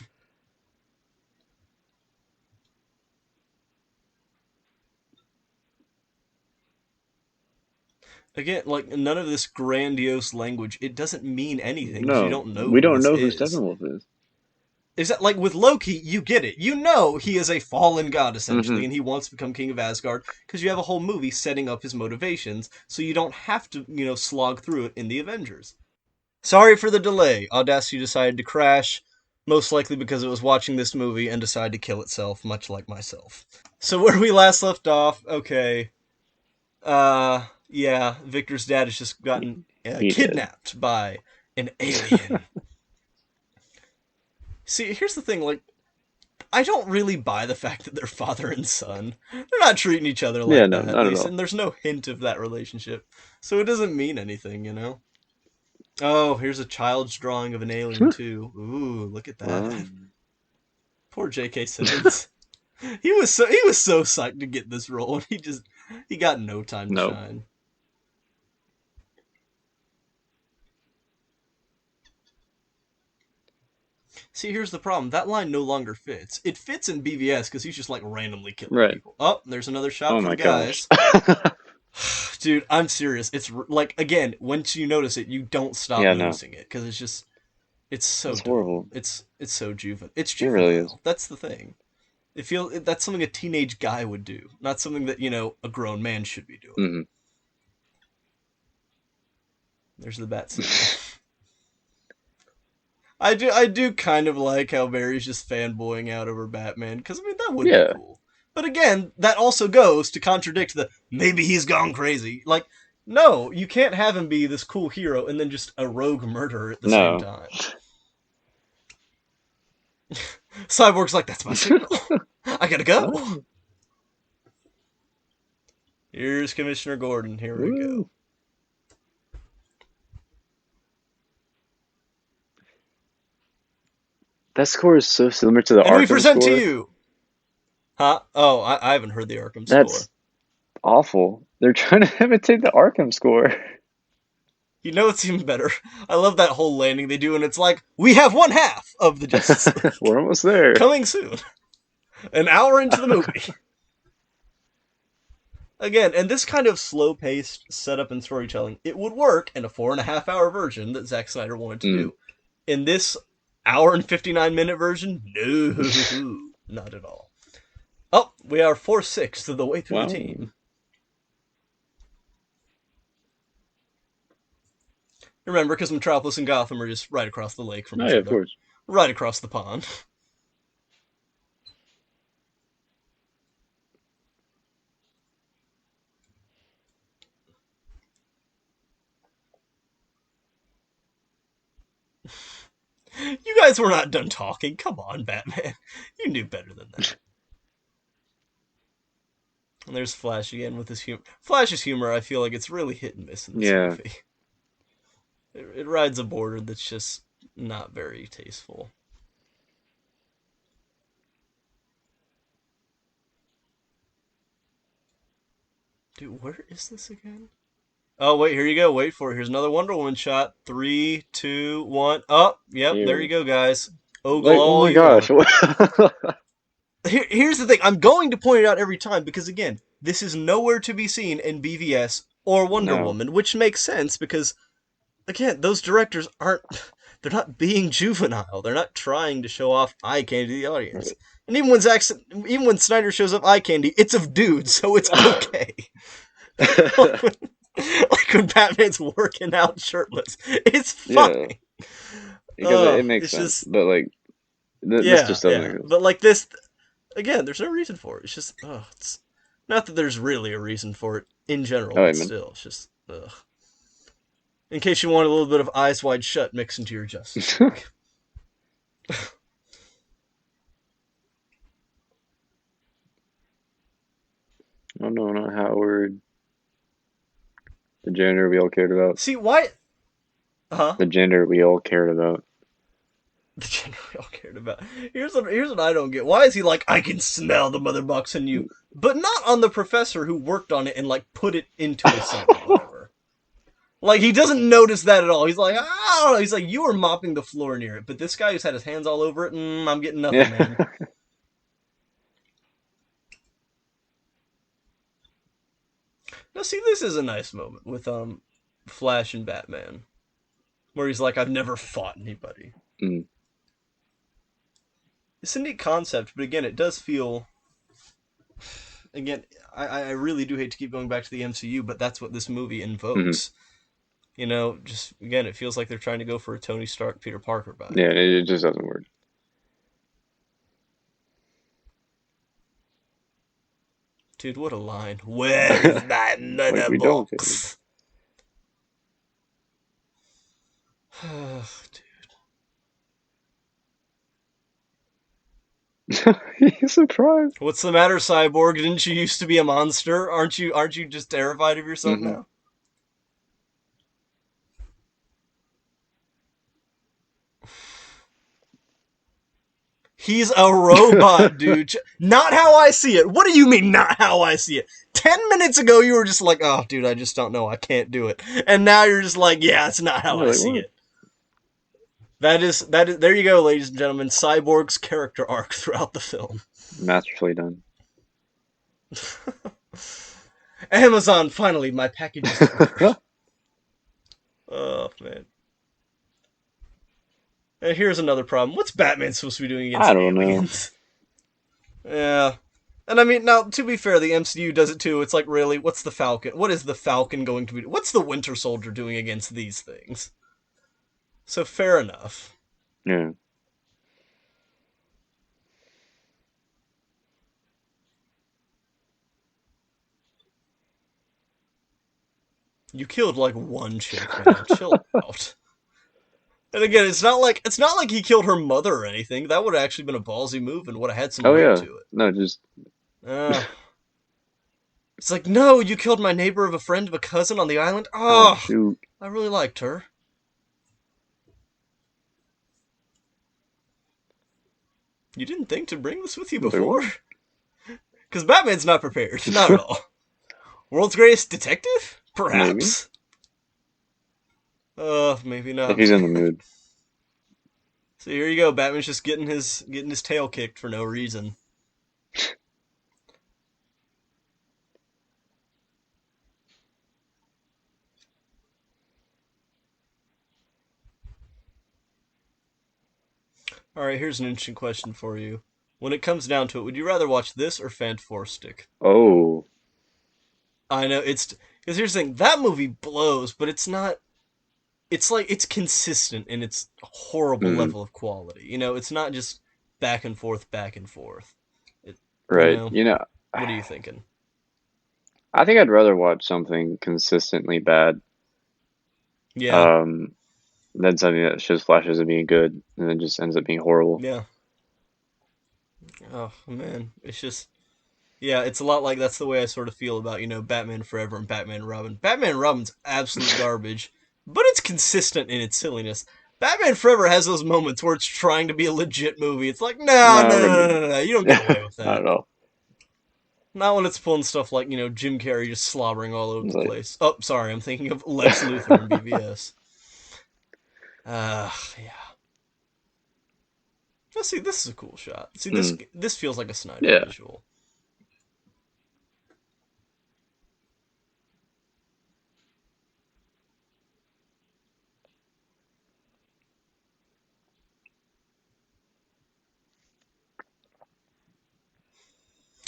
Again, like none of this grandiose language, it doesn't mean anything because you
No,
don't know
we
who
don't
this
know who
is.
Steppenwolf is.
Is that like with Loki, you get it. You know he is a fallen god
Hmm.
essentially, and he wants to become king of Asgard because you have a whole movie setting up his motivations, so you don't have to, slog through it in the Avengers. Sorry for the delay. Audacity decided to crash, most likely because it was watching this movie and decided to kill itself, much like myself. So where we last left off, okay. Yeah, Victor's dad has just gotten
He did.
kidnapped by an alien. See, here's the thing, like, I don't really buy the fact that they're father and son. They're not treating each other
Yeah,
like
no,
that, at
not at
least,
all.
and there's no hint of that relationship. So it doesn't mean anything. Oh, here's a child's drawing of an alien too. Ooh, look at
Well,
that. Poor J.K. Simmons. He was so psyched to get this role, and he got no time to
no.
shine. See, here's the problem. That line no longer fits. It fits in BVS because he's just like randomly killing
Right.
people. Oh, there's another shot
Oh
for the
my gosh.
guys. Dude, I'm serious. It's like again, once you notice it, you don't stop
Yeah, no.
noticing it because it's so
That's
dumb.
horrible.
It's so juvenile. It's
It really is.
juvenile. That's the thing. That's something a teenage guy would do, not something that a grown man should be doing.
Hmm.
There's the bat signal. I do kind of like how Barry's just fanboying out over Batman because I mean that would be
Yeah.
cool. But again, that also goes to contradict the maybe he's gone crazy. Like, no, you can't have him be this cool hero and then just a rogue murderer at the same
No.
time. Cyborg's like, that's my signal. I gotta go.
Oh.
Here's Commissioner Gordon. Here we
Woo.
go.
That score is so similar to the
And we
Arkham
present to
score.
you. Huh? Oh, I haven't heard the Arkham score.
That's awful. They're trying to imitate the Arkham score.
You know it's even better. I love that whole landing they do, and it's like, we have one half of the Justice League.
We're almost there.
Coming soon. An hour into the movie. Again, and this kind of slow-paced setup and storytelling, it would work in a 4.5-hour version that Zack Snyder wanted to
Mm.
do. In this hour and 59-minute version? No, not at all. Oh, we are 4/6 of the way through the
Wow.
team. Remember, because Metropolis and Gotham are just right across the lake from
Oh
each
yeah, of
other.
course.
Right across the pond. You guys were not done talking. Come on, Batman. You knew better than that. And there's Flash again with his humor. Flash's humor, I feel like it's really hit and miss in this
Yeah.
movie. It rides a border that's just not very tasteful. Dude, where is this again? Oh, wait, here you go. Wait for it. Here's another Wonder Woman shot. Three, two, one. Oh, yep, there you
Here.
go, guys. Ogle
Like, oh
all
my
you
gosh.
want. Here's the thing. I'm going to point it out every time because, again, this is nowhere to be seen in BVS or Wonder
No.
Woman, which makes sense because, again, those directors aren't. They're not being juvenile. They're not trying to show off eye candy to the audience.
Right.
And even when Snyder shows up eye candy, it's of dudes, so it's okay. Like when Batman's working out shirtless, it's
Yeah,
fine.
because it makes
It's
sense,
just
but like this
yeah,
just doesn't
yeah.
exist.
But like this, again, there's no reason for it. It's just it's not that there's really a reason for it in general,
Oh,
but
amen.
still, it's just in case you want a little bit of Eyes Wide Shut mixed into your Justice League.
Oh no, not Howard. The janitor we all cared about.
See why? Huh?
The janitor we all cared about.
The general we all cared about. Here's what I don't get. Why is he like I can smell the mother box in you, but not on the professor who worked on it and like put it into his son or whatever. Like he doesn't notice that at all. He's like, I don't know. He's like, you were mopping the floor near it, but this guy who's had his hands all over it, I'm getting nothing, man.
Yeah.
Now, see, this is a nice moment with Flash and Batman, where he's like, I've never fought anybody.
Mm,
It's a neat concept, but again, it does feel. Again, I really do hate to keep going back to the MCU, but that's what this movie
hmm.
invokes. You know, just again, it feels like they're trying to go for a Tony Stark, Peter Parker vibe.
Yeah, it just doesn't work.
Dude, what a line. Where is my
Like
mother
we don't care.
box? Dude.
He's surprised.
What's the matter, Cyborg? Didn't you used to be a monster? Aren't you just terrified of yourself
Hmm.
now? He's a robot, dude. Not how I see it. What do you mean, not how I see it? 10 minutes ago, you were just like, oh, dude, I just don't know. I can't do it. And now you're just like, yeah, it's not how
Yeah,
I
like
see
what?
it. That is. There you go, ladies and gentlemen. Cyborg's character arc throughout the film.
Masterfully done.
Amazon, finally, my package is delivered. Oh, man. And here's another problem. What's Batman supposed to be doing
I
against
don't know.
aliens? Yeah. And I mean, now, to be fair, the MCU does it too. It's like, really, what's the Falcon? What is the Falcon going to be? What's the Winter Soldier doing against these things? So, fair enough.
Yeah.
You killed like one chick, man. Chill out. And again, it's not like he killed her mother or anything. That would have actually been a ballsy move and would have had some
Oh
weight
yeah.
to it.
No, just
Uh, it's like, no, you killed my neighbor of a friend of a cousin on the island.
oh
Oh,
shoot.
I really liked her. You didn't think to bring this with you
Like
before?
what?
Because Batman's not prepared. Not at all. World's greatest detective?
Maybe.
Perhaps. Maybe
If
not.
he's in the mood.
So here you go. Batman's just getting his tail kicked for no reason. All right, here's an interesting question for you. When it comes down to it, would you rather watch this or Fantastic?
Oh,
I know it's because here's the thing: that movie blows, but it's not. It's like it's consistent in its horrible
mm,
level of quality. It's not just back and forth, back and forth. It, you
right.
know, what are you thinking?
I think I'd rather watch something consistently bad,
Yeah,
um, than something that shows flashes of being good and then just ends up being horrible.
yeah. Oh man, it's just yeah, it's a lot like that's the way I sort of feel about Batman Forever and Batman and Robin. Batman and Robin's absolute garbage, but it's consistent in its silliness. Batman Forever has those moments where it's trying to be a legit movie. It's like, no,
No,
no,
we're
no,
good.
no, no, no, you don't get away with
Not
that.
at all.
Not when it's pulling stuff like, Jim Carrey just slobbering all over
It's
the
like,
place. Oh, sorry, I'm thinking of Lex Luthor in BVS. Yeah. Let's see, this is a cool shot. See, this
mm,
this feels like a Snyder
yeah.
visual.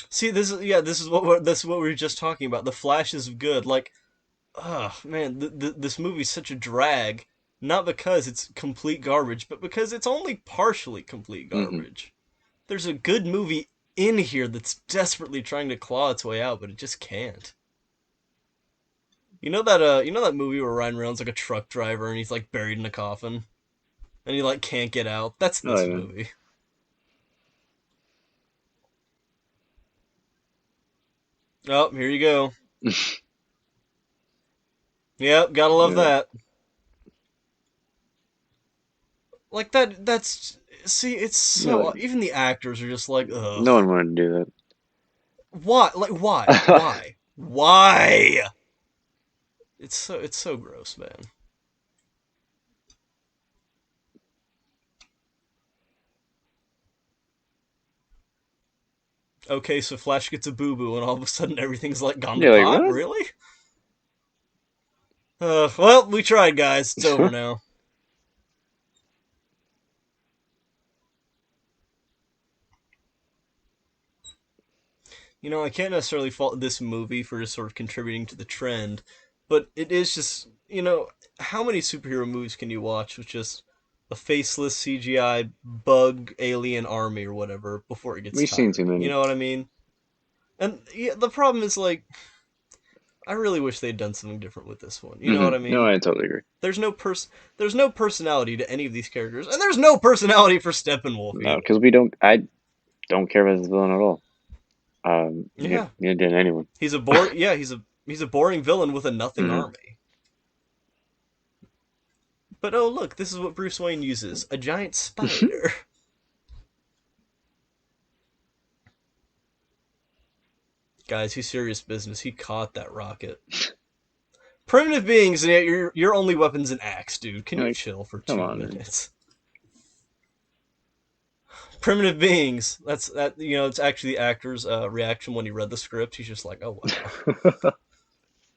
See, this is what we were just talking about. The flashes of good. Like, oh man, this movie's such a drag. Not because it's complete garbage, but because it's only partially complete
Hmm.
garbage. There's a good movie in here that's desperately trying to claw its way out, but it just can't. You know that movie where Ryan Reynolds like a truck driver and he's like buried in a coffin and he like can't get out. That's
Oh,
this
yeah.
movie. Oh, here you go. Yep, gotta love
Yeah.
that. Like that's see, it's
Yeah, like,
so even the actors are just like, ugh.
no one wanted to do
Why? Like why?
that.
Why? Why? It's so gross, man. Okay, so Flash gets a boo boo and all of a sudden everything's like gone to
Yeah, like,
pot?
what?
Really? Well, we tried, guys. It's over now. I can't necessarily fault this movie for just sort of contributing to the trend, but it is just, how many superhero movies can you watch with just a faceless CGI bug alien army or whatever before it gets
We've seen too
tiring? You
many.
know what I mean? And yeah, the problem is like I really wish they'd done something different with this one. You know
Hmm.
what I
No,
mean?
I totally agree.
There's no there's no personality to any of these characters, and there's no personality for Steppenwolf
No,
either.
because I don't care about this villain at all.
Yeah,
Neither did anyone.
he's a boring villain with a nothing
Hmm.
army. But oh look, this is what Bruce Wayne uses: a giant spider. Guys, he's serious business. He caught that rocket. Primitive beings, and yet your only weapon's an axe, dude. Can you
Like,
chill for
come
two
on, man.
minutes? Primitive beings. That's that. It's actually the actor's reaction when he read the script. He's just like, oh wow,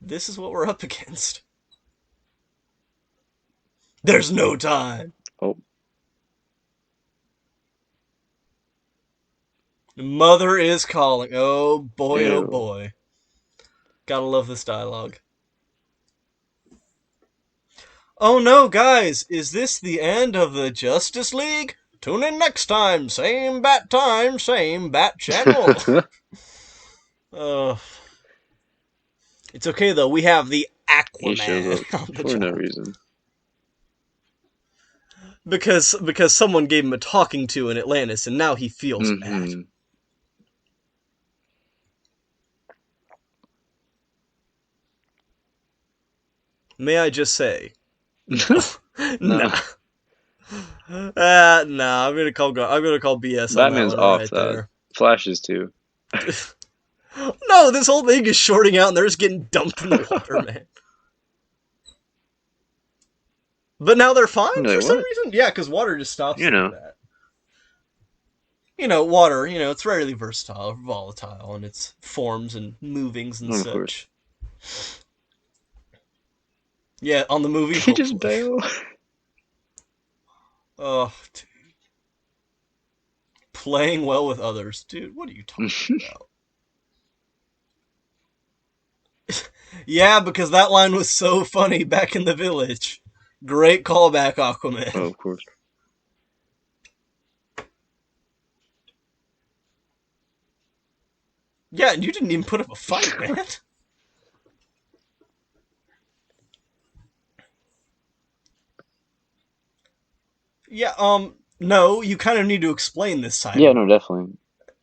this is what we're up against. There's no time.
Oh,
Mother is calling. Oh boy, oh
ew.
boy. Gotta love this dialogue. Oh no, guys, is this the end of the Justice League? Tune in next time, same bat channel. Uh, it's okay though. We have the
He shows
Aquaman
up
on the
for no
job
reason.
because someone gave him a talking to in Atlantis, and now he feels bad.
Hmm.
May I just say, no,
No,
nah, nah. I'm gonna call BS on that
Batman's
one
off
right
that.
there.
Flash is too.
No, this whole thing is shorting out, and they're just getting dumped in the water, man. But now they're fine
You're
for
like,
some
what?
reason. Yeah, because water just stops
You
like
know,
that. Water. It's rarely versatile, or volatile in its forms and movings and
of course.
such. Yeah, on the movie,
He just
hopefully.
bail.
Oh, dude. Playing well with others. Dude, what are you talking about? Yeah, because that line was so funny back in the village. Great callback,
Oh,
Aquaman.
of course.
Yeah, and you didn't even put up a fight, man. Yeah, no, you kind of need to explain this side
Yeah,
of
no,
it.
definitely.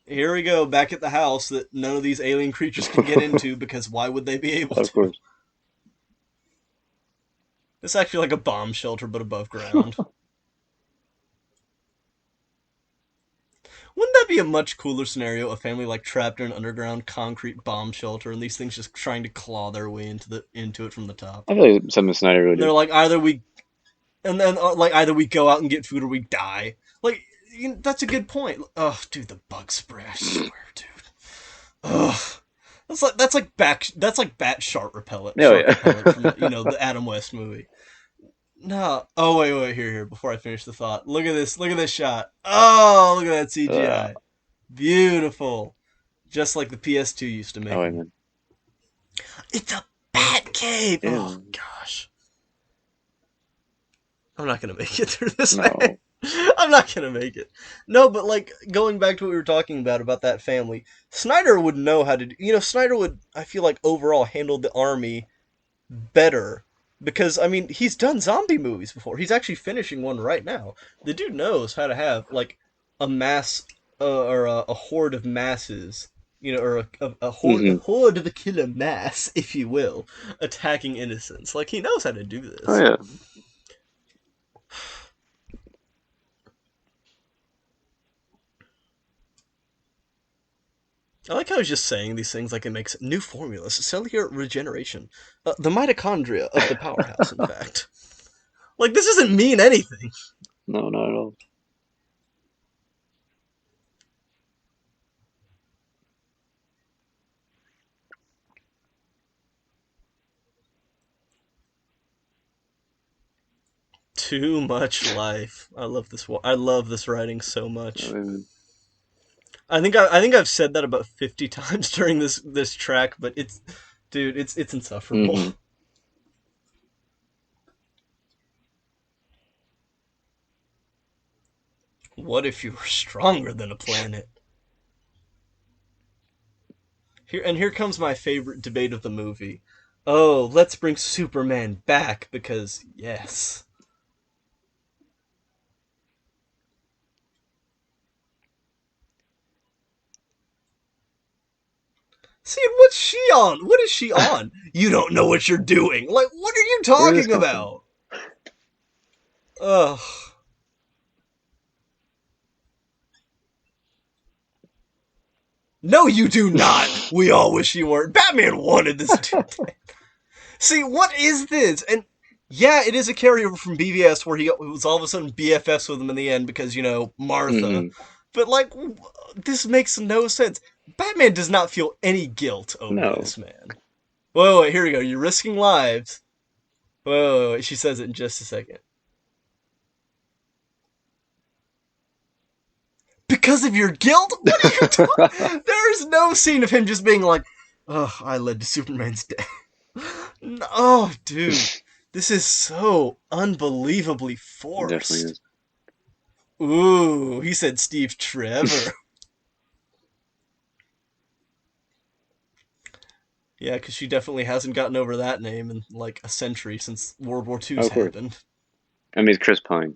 Here we go, back at the house that none of these alien creatures can get into because why would they be able
Of
to?
course.
It's actually like a bomb shelter, but above ground. Wouldn't that be a much cooler scenario? A family like trapped in an underground concrete bomb shelter, and these things just trying to claw their way into it from the top.
I feel like something Snyder really
And they're
do.
like, either we and then like either we go out and get food or we die. Like that's a good point. Oh, dude, the bug spray! I swear, dude. Ugh. That's like bat
Oh,
shark
yeah.
repellent from the Adam West movie. No. Oh wait, here. Before I finish the thought, look at this shot. Oh, look at that
uh,
CGI. Beautiful. Just like the PS2 used to
oh,
make
wait,
them.
man.
It's a bat cave. Oh
Yeah.
gosh, I'm not gonna make it through this, man.
No.
I'm not gonna make it. No, but like going back to what we were talking about that family, Snyder would know how to. Snyder would. I feel like overall handled the army better because I mean he's done zombie movies before. He's actually finishing one right now. The dude knows how to have like a mass or a horde of masses, or a
Hmm.
horde of a killer mass, if you will, attacking innocents. Like he knows how to do
Oh,
this.
yeah.
I like how he's just saying these things like it makes new formulas, cellular regeneration, the mitochondria of the powerhouse. In fact, like this doesn't mean anything.
No, not at all.
Too much life. I love this. I love this writing so
Oh,
much.
wait, man.
I think I've said that about 50 times during this track, but dude, it's insufferable.
Hmm.
What if you were stronger than a planet? Here comes my favorite debate of the movie. Oh, let's bring Superman back because yes. See, what's she on? What is she on? You don't know what you're doing. Like, what are you
Where did this
talking
come from?
about? Ugh. No, you do not. We all wish you weren't. Batman wanted this dude. See, what is this? And yeah, it is a carryover from BVS where he was all of a sudden BFFs with him in the end because, Martha.
Hmm.
But, like, this makes no sense. Batman does not feel any guilt over
No.
this, man. Whoa, wait, here we go. You're risking lives. Whoa, she says it in just a second. Because of your guilt? What are you talking? There is no scene of him just being like, "Oh, I led to Superman's death." No, oh, dude, this is so unbelievably
It definitely
forced.
is.
Ooh, he said Steve Trevor. Yeah, because she definitely hasn't gotten over that name in like a century since World War
Oh,
II's
of course.
happened.
I mean, it's Chris Pine.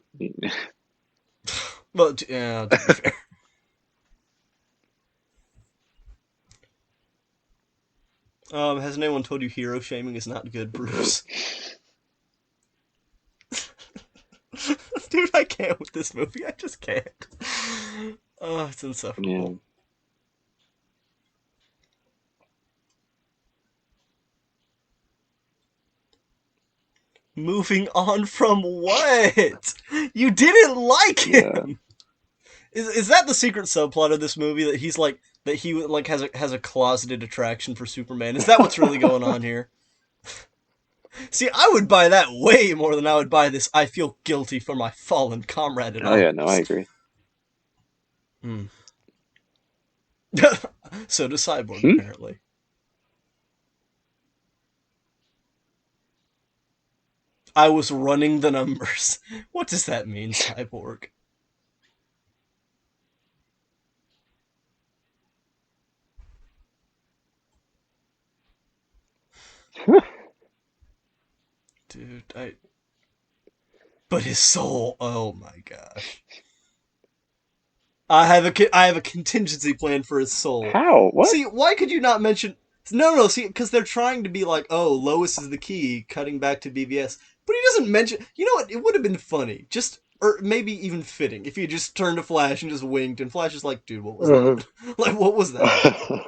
Well, yeah, to be fair. Has anyone told you hero shaming is not good, Bruce? Dude, I can't with this movie. I just can't. Oh, it's
Yeah.
insufferable. Moving on from what? You didn't like
Yeah.
him. Is that the secret subplot of this movie that he like has a closeted attraction for Superman? Is that what's really going on here? See, I would buy that way more than I would buy this. I feel guilty for my fallen comrade in
Oh, yeah. No, I
arms.
agree.
Hmm. So does Cyborg,
Hmm?
apparently. I was running the numbers. What does that mean, Cyborg? Dude, I. But his soul. Oh my gosh. I have a contingency plan for his soul.
How? What?
See, why could you not mention? No, no. See, because they're trying to be like, oh, Lois is the key, cutting back to BVS. But he doesn't mention. You know what? It would have been funny, just or maybe even fitting, if he had just turned to Flash and just winked, and Flash is like, dude, what was that? Like, what was that?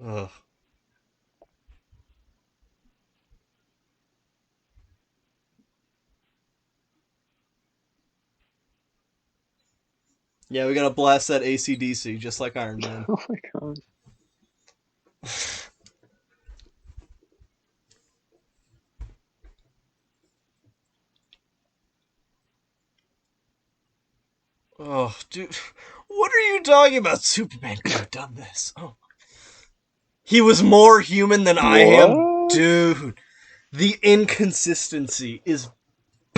Ugh. Yeah, we gotta blast that ACDC just like Iron Man.
Oh my god.
Oh, dude, what are you talking about? Superman could have done this. Oh, he was more human than I am,
What?
dude. The inconsistency is
Oh,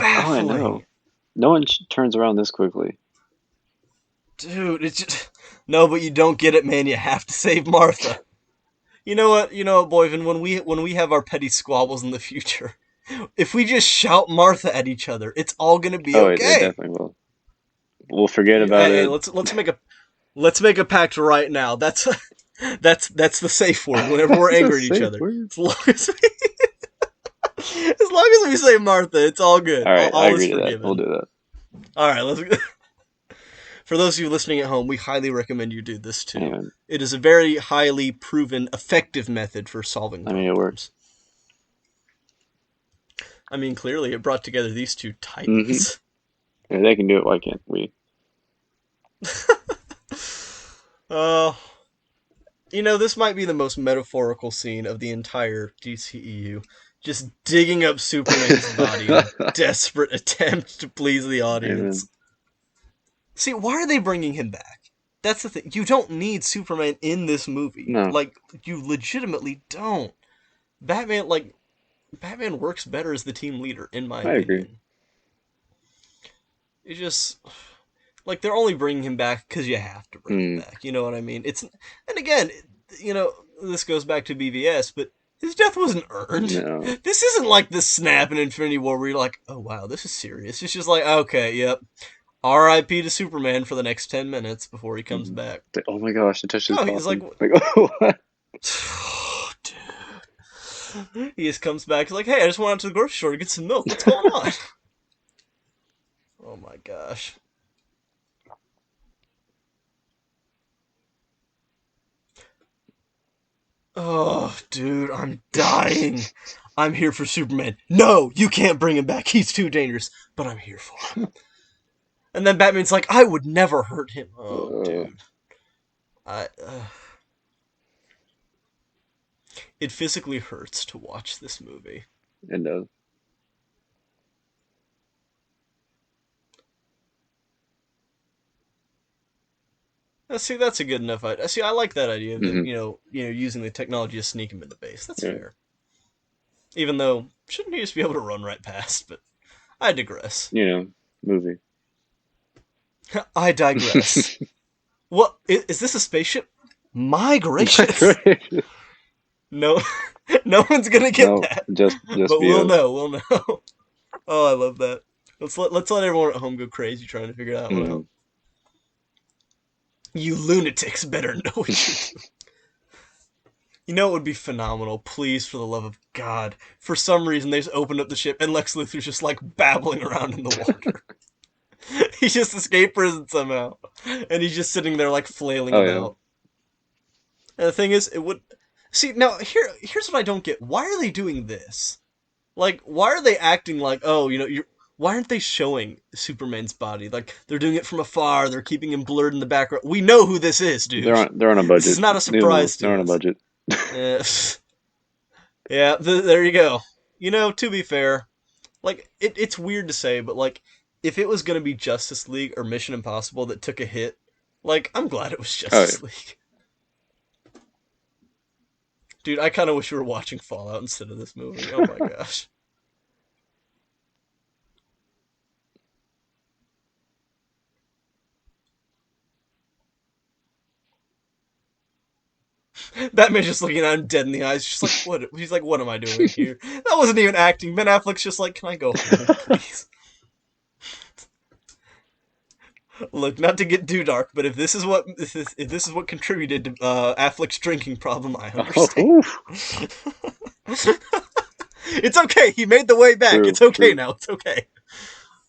I know.
baffling,
No one turns around this quickly.
dude. It's just no, but you don't get it, man. You have to save Martha. You know what? You know what, Boyvin? When we have our petty squabbles in the future, if we just shout Martha at each other, it's all gonna be
Oh, it
okay.
definitely will. We'll forget
Hey,
about
hey,
it.
let's make a pact right now. That's the safe word. Whenever we're
That's a
angry at each
safe
other,
word.
as long as as long as we say Martha, it's all good.
All right, I
All is
agree to that. We'll
forgiven.
do that.
All right, let's. For those of you listening at home, we highly recommend you do this too.
Anyway,
It is a very highly proven, effective method for solving
I mean, it works.
problems. I mean, clearly it brought together these two
Mm-hmm.
titans.
If they can do it, why can't we?
Uh, this might be the most metaphorical scene of the entire DCEU. Just digging up Superman's body in a desperate attempt to please the
Amen.
audience. See, why are they bringing him back? That's the thing. You don't need Superman in this movie.
No,
Like, you legitimately don't. Batman, like, Batman works better as the team leader, in my
I agree.
opinion. It just like they're only bringing him back because you have to bring him
Mm,
back. You know what I mean? And again, this goes back to BVS, but his death wasn't earned.
no.
This isn't like the snap in Infinity War where you're like, oh wow, this is serious. It's just like, okay, yep, R.I.P. to Superman for the next 10 minutes before he comes
Mm.
back.
Oh my gosh, it touched his
No, he's like,
coffin. Like, oh, what?
dude. He just comes back. He's like, hey, I just went out to the grocery store to get some milk. What's going on? Oh my gosh. Oh, dude, I'm dying. I'm here for Superman. No, you can't bring him back. He's too dangerous. But I'm here for him. And then Batman's like, I would never hurt him. Oh,
Uh,
dude. I. It physically hurts to watch this movie.
it does.
See, that's a good enough idea. See, I like that idea of them,
Hmm.
using the technology to sneak him into base. That's
Yeah.
fair. Even though, shouldn't he just be able to run right past? But I digress.
Movie.
I digress. What? Is this a spaceship? My gracious.
Great.
No, no one's gonna get
No,
that,
just
but we'll
view.
know. We'll know. Oh, I love that. Let's let everyone at home go crazy trying to figure that one
Mm.
out. You lunatics better know what you're doing. You know it would be phenomenal. Please, for the love of God, for some reason they just opened up the ship and Lex Luthor's just like babbling around in the water. He just escaped prison somehow, and he's just sitting there like flailing
Oh yeah.
about. And the thing is, it would see now. Here's what I don't get. Why are they doing this? Like, why are they acting like, oh, you're. Why aren't they showing Superman's body? Like, they're doing it from afar. They're keeping him blurred in the background. We know who this is,
They're
dude.
on they're on a
This is
budget.
not a
Leave them alone.
surprise
They're
to
on a
us.
budget.
Eh, yeah, there you go. To be fair, like, it's weird to say, but, like, if it was going to be Justice League or Mission Impossible that took a hit, Like, I'm glad it was
Oh, yeah.
Justice League. Dude, I kind of wish we were watching Fallout instead of this movie. Oh my gosh. Batman's just looking at him dead in the eyes, just like, what? He's like, what am I doing here? That wasn't even acting. Ben Affleck's just like, can I go home, please? Look, not to get too dark, but if this is what contributed to Affleck's drinking problem, I understand.
Oh,
It's okay. He made the way back.
true,
It's okay
true.
now. It's okay.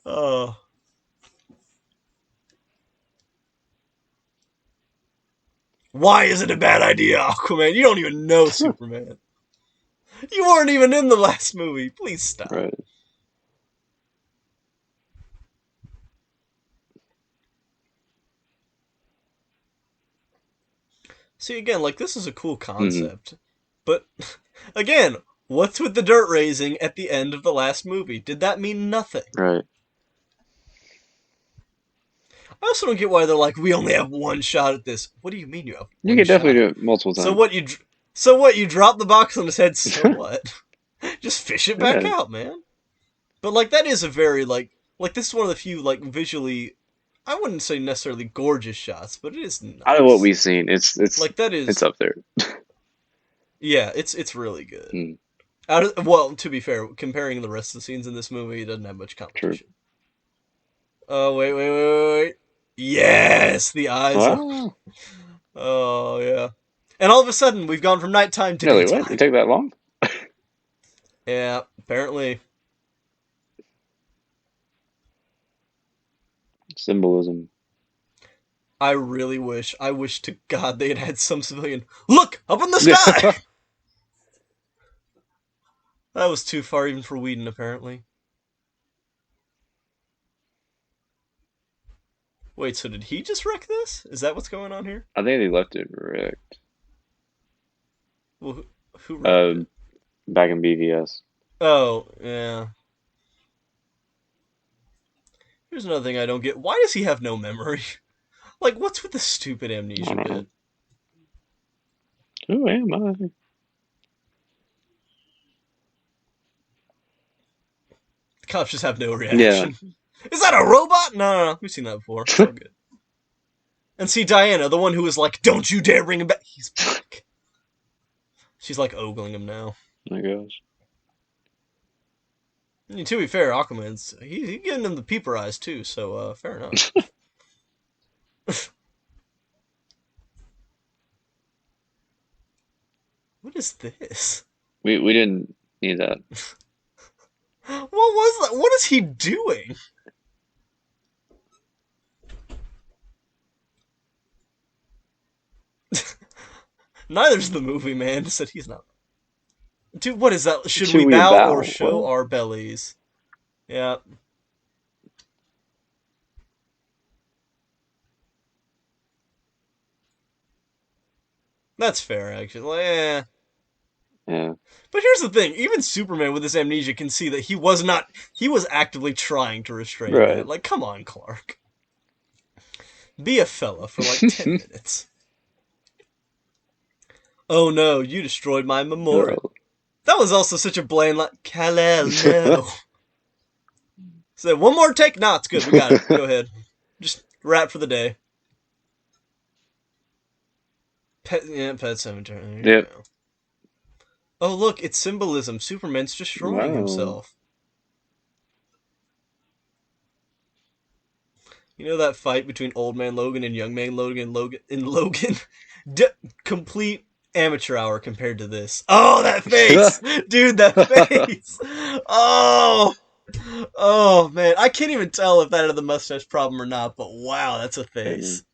Uh, why is it a bad idea, Aquaman? You don't even know Superman. You weren't even in the last movie. Please stop.
Right.
See, again, like, this is a cool
Hmm.
concept. But, again, what's with the dirt raising at the end of the last movie? Did that mean nothing?
Right.
I also don't get why they're like, we only have one shot at this. What do you mean you have
You
one
could definitely
shot?
do it multiple
So
times.
what you, so what you drop the box on his head? So what? Just fish it back
Yeah.
out, man. But like that is a very like this is one of the few like visually, I wouldn't say necessarily gorgeous shots, but it is
Out of what
nice.
we've seen,
Like that
it's
is
up there.
yeah, it's really good.
Mm,
Out of, well, to be fair, comparing the rest of the scenes in this movie, it doesn't have much
true.
competition. Oh wait. Yes, the eyes are.
Wow.
Oh yeah. And all of a sudden, we've gone from nighttime to
Really, what? It
daytime.
took that long?
Yeah, apparently.
Symbolism.
I wish to God they had had some civilian. Look! Up in the sky! That was too far even for Whedon, apparently. Wait, so did he just wreck this? Is that what's going on here?
I think they left it wrecked.
Well, who wrecked
Uh,
it?
back in BVS.
Oh, yeah. Here's another thing I don't get. Why does he have no memory? Like, what's with the stupid
I
amnesia
don't know.
bit?
Who am I?
The cops just have no
Yeah.
reaction. Is that a robot? No. We've seen that before. It's all good. And see Diana, the one who was like, "Don't you dare bring him back." He's back. She's like ogling him now.
My gosh.
I mean, to be fair, Aquaman's he getting him the peeper eyes too, so fair enough. What is this?
We didn't need that.
What was that? What is he doing? Neither's the movie man. Said he's not. Dude, what is that? Should
Should
we
we
bow or
bow?
show
What?
our bellies? Yeah, that's fair actually. Like,
Yeah.
But here's the thing: even Superman with his amnesia can see that he was not. He was actively trying to restrain that.
Right.
Like, come on, Clark. Be a fella for like 10 minutes. Oh no, you destroyed my memorial.
Oh.
That was also such a blatant like Kal-El, no. So one more take? Nah, it's good. We got it. Go ahead. Just wrap for the day. Pet Cemetery. There you
Yep.
go. Oh look, it's symbolism. Superman's destroying
Wow.
himself. You know that fight between Old Man Logan and Young Man Logan Logan? D- complete amateur hour compared to this. Oh, that face! Dude, that face! Oh! Oh, man. I can't even tell if that had the mustache problem or not, but wow, that's a
And
face.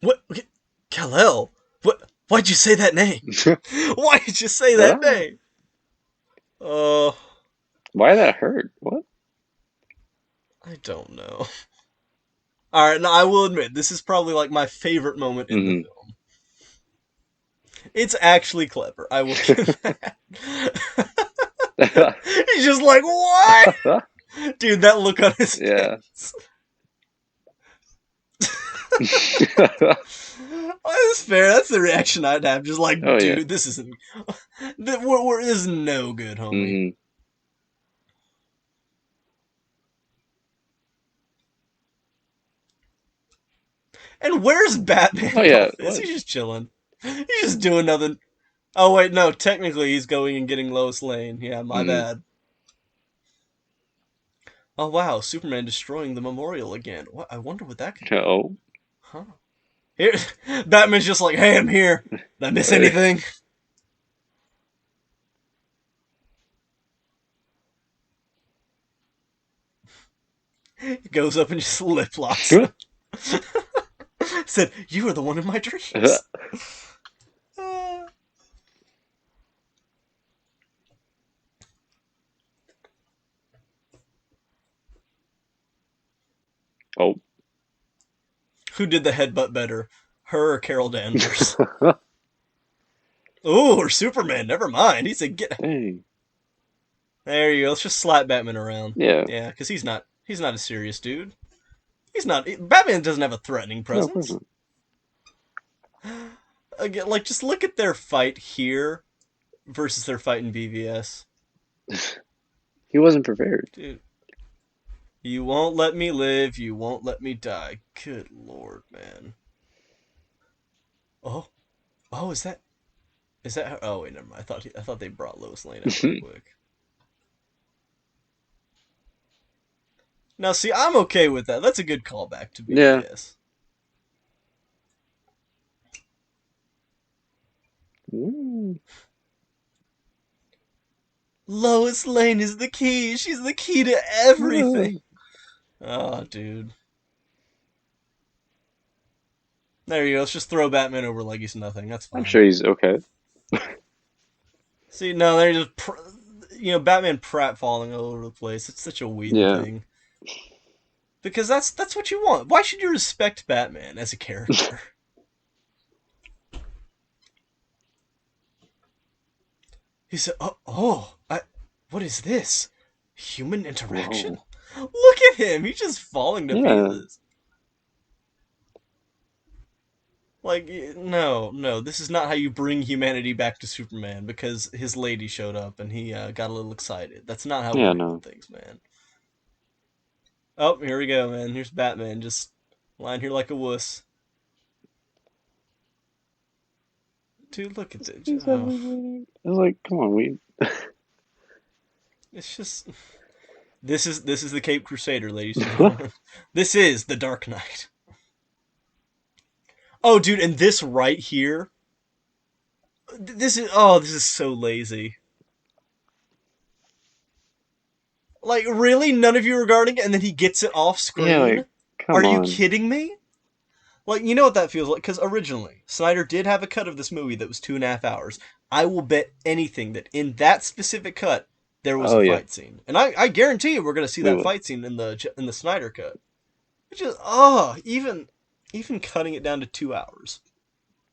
What? Kal-El? What? Why'd you say that name? Why did you say that
ah,
name? Oh,
why that hurt? What?
I don't know. Alright, now I will admit, this is probably like my favorite moment in the
Hmm.
film. It's actually clever. I will give that. He's just like, what? Dude, that look on his
Yeah.
face. Oh, that's fair. That's the reaction I'd have. Just
Oh
like,
yeah.
dude, this isn't. This is no good, homie.
Hmm.
And where's Batman
Oh
in
yeah.
all this?
What?
He's just chilling. He's just doing nothing. Oh wait, no. Technically, he's going and getting Lois Lane. Yeah, my
Hmm.
bad. Oh wow, Superman destroying the memorial again. What? I wonder what that could be.
Oh.
Huh? Here, Batman's just like, hey, I'm here. Did I miss anything? He goes up and just lip locks him. Said, you were the one in my dreams. Uh,
Oh.
who did the headbutt better? Her or Carol Danvers? Oh, or Superman. Never mind. He said, get.
Dang.
There you go. Let's just slap Batman around.
Yeah.
Yeah, because he's not a serious dude. He's not. Batman doesn't have a threatening
No, of course
presence.
not.
Again, like just look at their fight here versus their fight in BVS.
He wasn't prepared.
Dude, you won't let me live. You won't let me die. Good lord, man. Oh, oh, is that? Her? Oh wait, never mind. I thought they brought Lois Lane out real quick. Now, see, I'm okay with that. That's a good callback to
Yeah.
BVS.
Ooh.
Lois Lane is the key. She's the key to everything. Oh, dude. There you go. Let's just throw Batman over like he's nothing. That's
I'm
fine.
sure he's okay.
See, no, they're just, Batman Pratt falling all over the place. It's such a Whedon
Yeah.
thing. Because that's what you want. Why should you respect Batman as a character? He said, what is this? Human interaction?
Whoa.
Look at him. He's just falling to
Yeah.
pieces. Like, no, no, this is not how you bring humanity back to Superman because his lady showed up and he got a little excited. That's not how
Yeah.
we're doing
No.
things, man. Oh, here we go, man. Here's Batman just lying here like a wuss. Dude, look at this.
He's
Oh,
everything. I was like, come on, we.
it's just this is the Cape Crusader, ladies and gentlemen. This is the Dark Knight. Oh, dude, and this right here. This is so lazy. Like, really? None of you regarding it, and then he gets it off
Yeah. Like,
screen? Are
come
you
on.
kidding me? Like, you know what that feels like? Because originally, Snyder did have a cut of this movie that was 2.5 hours. I will bet anything that in that specific cut, there was
Oh
a
yeah.
fight scene. And I guarantee you we're going to see
We
that
will.
fight scene in the Snyder cut. Which is, even cutting it down to 2 hours.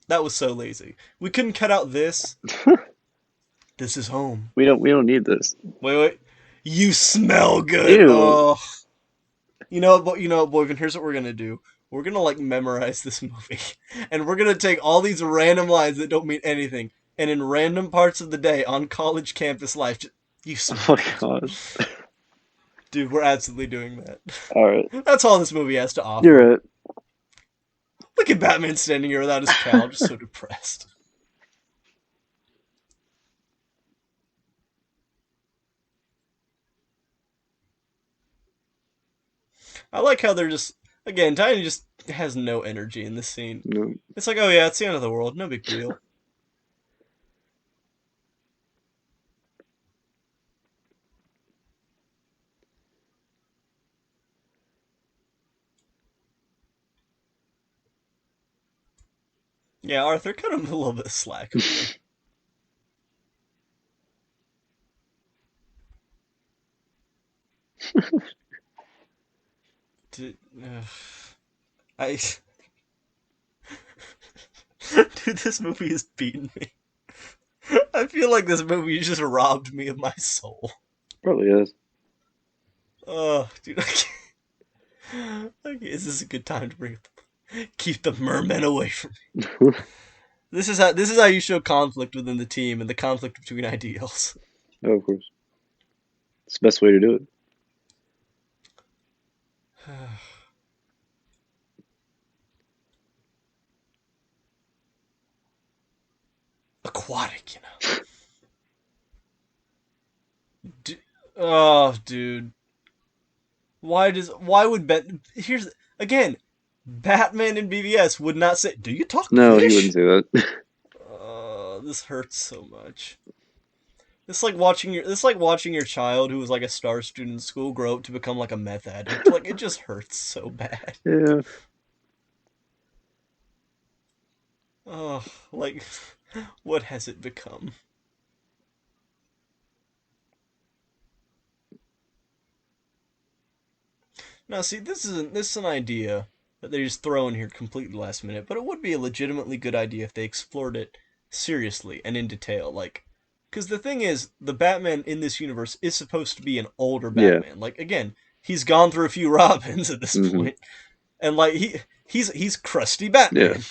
That was so lazy. We couldn't cut out this. This is home.
We don't. We don't need this.
Wait, wait. You smell good.
Ew.
Oh, you know what? You know what, Boyven? Here's what we're gonna do. We're gonna like memorize this movie, and we're gonna take all these random lines that don't mean anything, and in random parts of the day on college campus life, you
Oh
smell
my
good,
god.
dude. We're absolutely doing that.
All right.
That's all this movie has to offer.
You're right.
Look at Batman standing here without his cowl, just so depressed. I like how they're just again. Tiny just has no energy in this scene.
No.
It's like, oh yeah, it's the end of the world. No big deal. Yeah, Arthur, cut him a little bit of slack, okay? Dude, I Dude, this movie has beaten me. I feel like this movie just robbed me of my soul.
Probably is.
Oh, dude, I can't. Okay, is this a good time to bring up? Keep the mermen away from me. This is how you show conflict within the team and the conflict between ideals.
Oh, of course. It's the best way to do it.
Aquatic, you know. D- oh, dude. Here's again, Batman in BVS would not say, "Do you talk
No, he wouldn't
fish?"
say that.
This hurts so much. It's like watching your child who was like a star student in school grow up to become like a meth addict. Like it just hurts so bad.
Yeah.
Oh, like what has it become? Now, see, this is an idea that they just throw in here completely last minute, but it would be a legitimately good idea if they explored it seriously and in detail. Like, because the thing is, the Batman in this universe is supposed to be an older
Yeah.
Batman. Like, again, he's gone through a few Robins at this
Hmm.
point, and like he's crusty
Yeah.
Batman.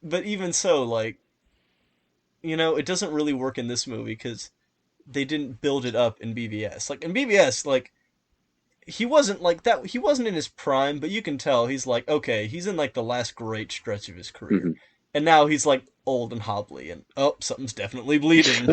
But even so, like it doesn't really work in this movie because they didn't build it up in BVS. Like in BVS, like he wasn't like that. He wasn't in his prime, but you can tell he's like okay. He's in like the last great stretch of his career,
Hmm.
and now he's like old and hobbly, and oh, something's definitely bleeding.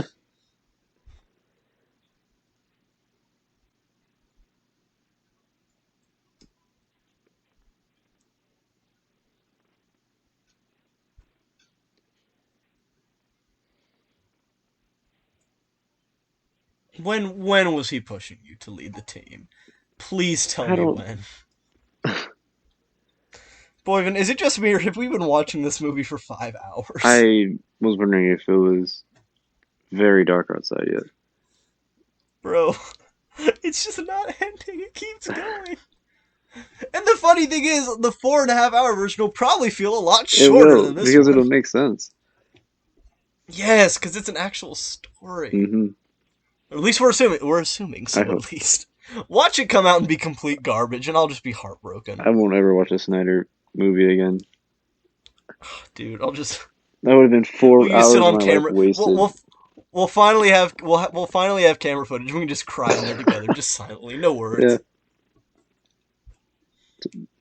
When was he pushing you to lead the team? Please tell
I
me
don't.
when. Boyven, is it just me, or have we been watching this movie for 5 hours?
I was wondering if it was very dark outside
Bro, it's just not ending. It keeps going. And the funny thing is, the 4.5 hour version will probably feel a lot
yet. It
shorter
will
than this
because
one.
it'll make sense.
Yes, because it's an actual story.
Hmm.
Or at least we're assuming. We're assuming
I
so.
hope.
At least watch it come out and be complete garbage, and I'll just be heartbroken,
I won't ever watch a Snyder movie again.
dude. I'll just
That would have been
we
four
can just sit
hours of
on
my life
camera.
wasted.
We'll finally have we'll finally have camera footage. We can just cry in there together, just silently, no
Yeah.
words.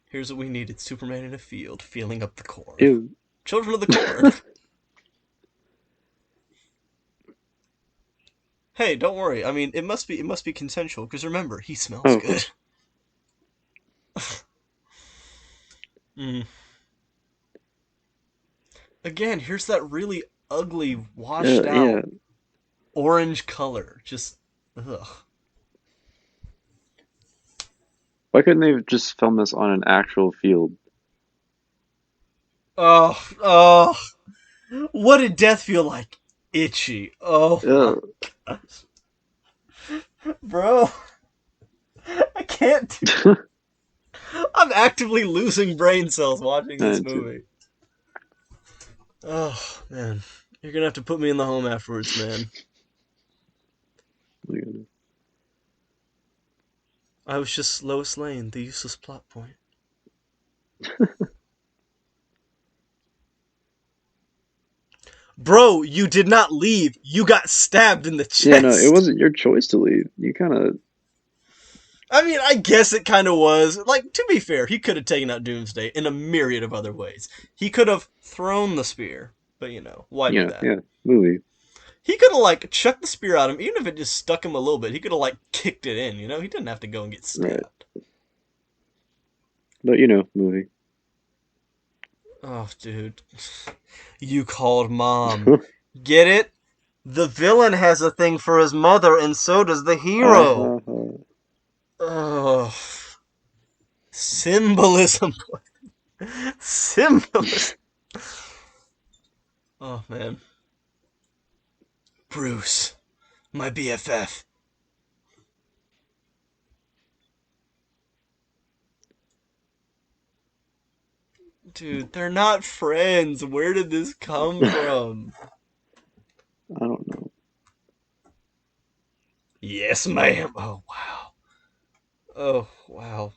Here's what we needed: Superman in a field, feeling up the corn.
Ew.
Children of the Corn. Hey, don't worry. I mean, it must be consensual because remember, he
Oh,
smells
of
good.
course.
Mm. Again, here's that really ugly, washed
Yeah.
out orange color. Just ugh.
Why couldn't they have just filmed this on an actual field?
Oh, oh. What did death feel like? Itchy. Oh my
Ugh.
gosh, bro. I can't do. I'm actively losing brain cells watching this
And too.
movie. Oh man, you're gonna have to put me in the home afterwards, man. I was just Lois Lane, the useless plot point. Bro, you did not leave. You got stabbed in the
Yeah, no, it
chest.
wasn't your choice to leave. You kind of,
I mean, I guess it kind of was. Like, to be fair, he could have taken out Doomsday in a myriad of other ways. He could have thrown the spear, but why do that?
yeah, movie.
He could have, like, chucked the spear at him, even if it just stuck him a little bit. He could have, like, kicked it in. He didn't have to go and get
Right.
stabbed.
But, movie.
Oh, dude. You called mom. Get it? The villain has a thing for his mother, and so does the hero.
Uh-huh.
Oh, symbolism. Symbolism. Oh, man. Bruce, my BFF. Dude, they're not friends. Where did this come
I
from?
don't know.
Yes, ma'am. Oh, wow. Oh, wow.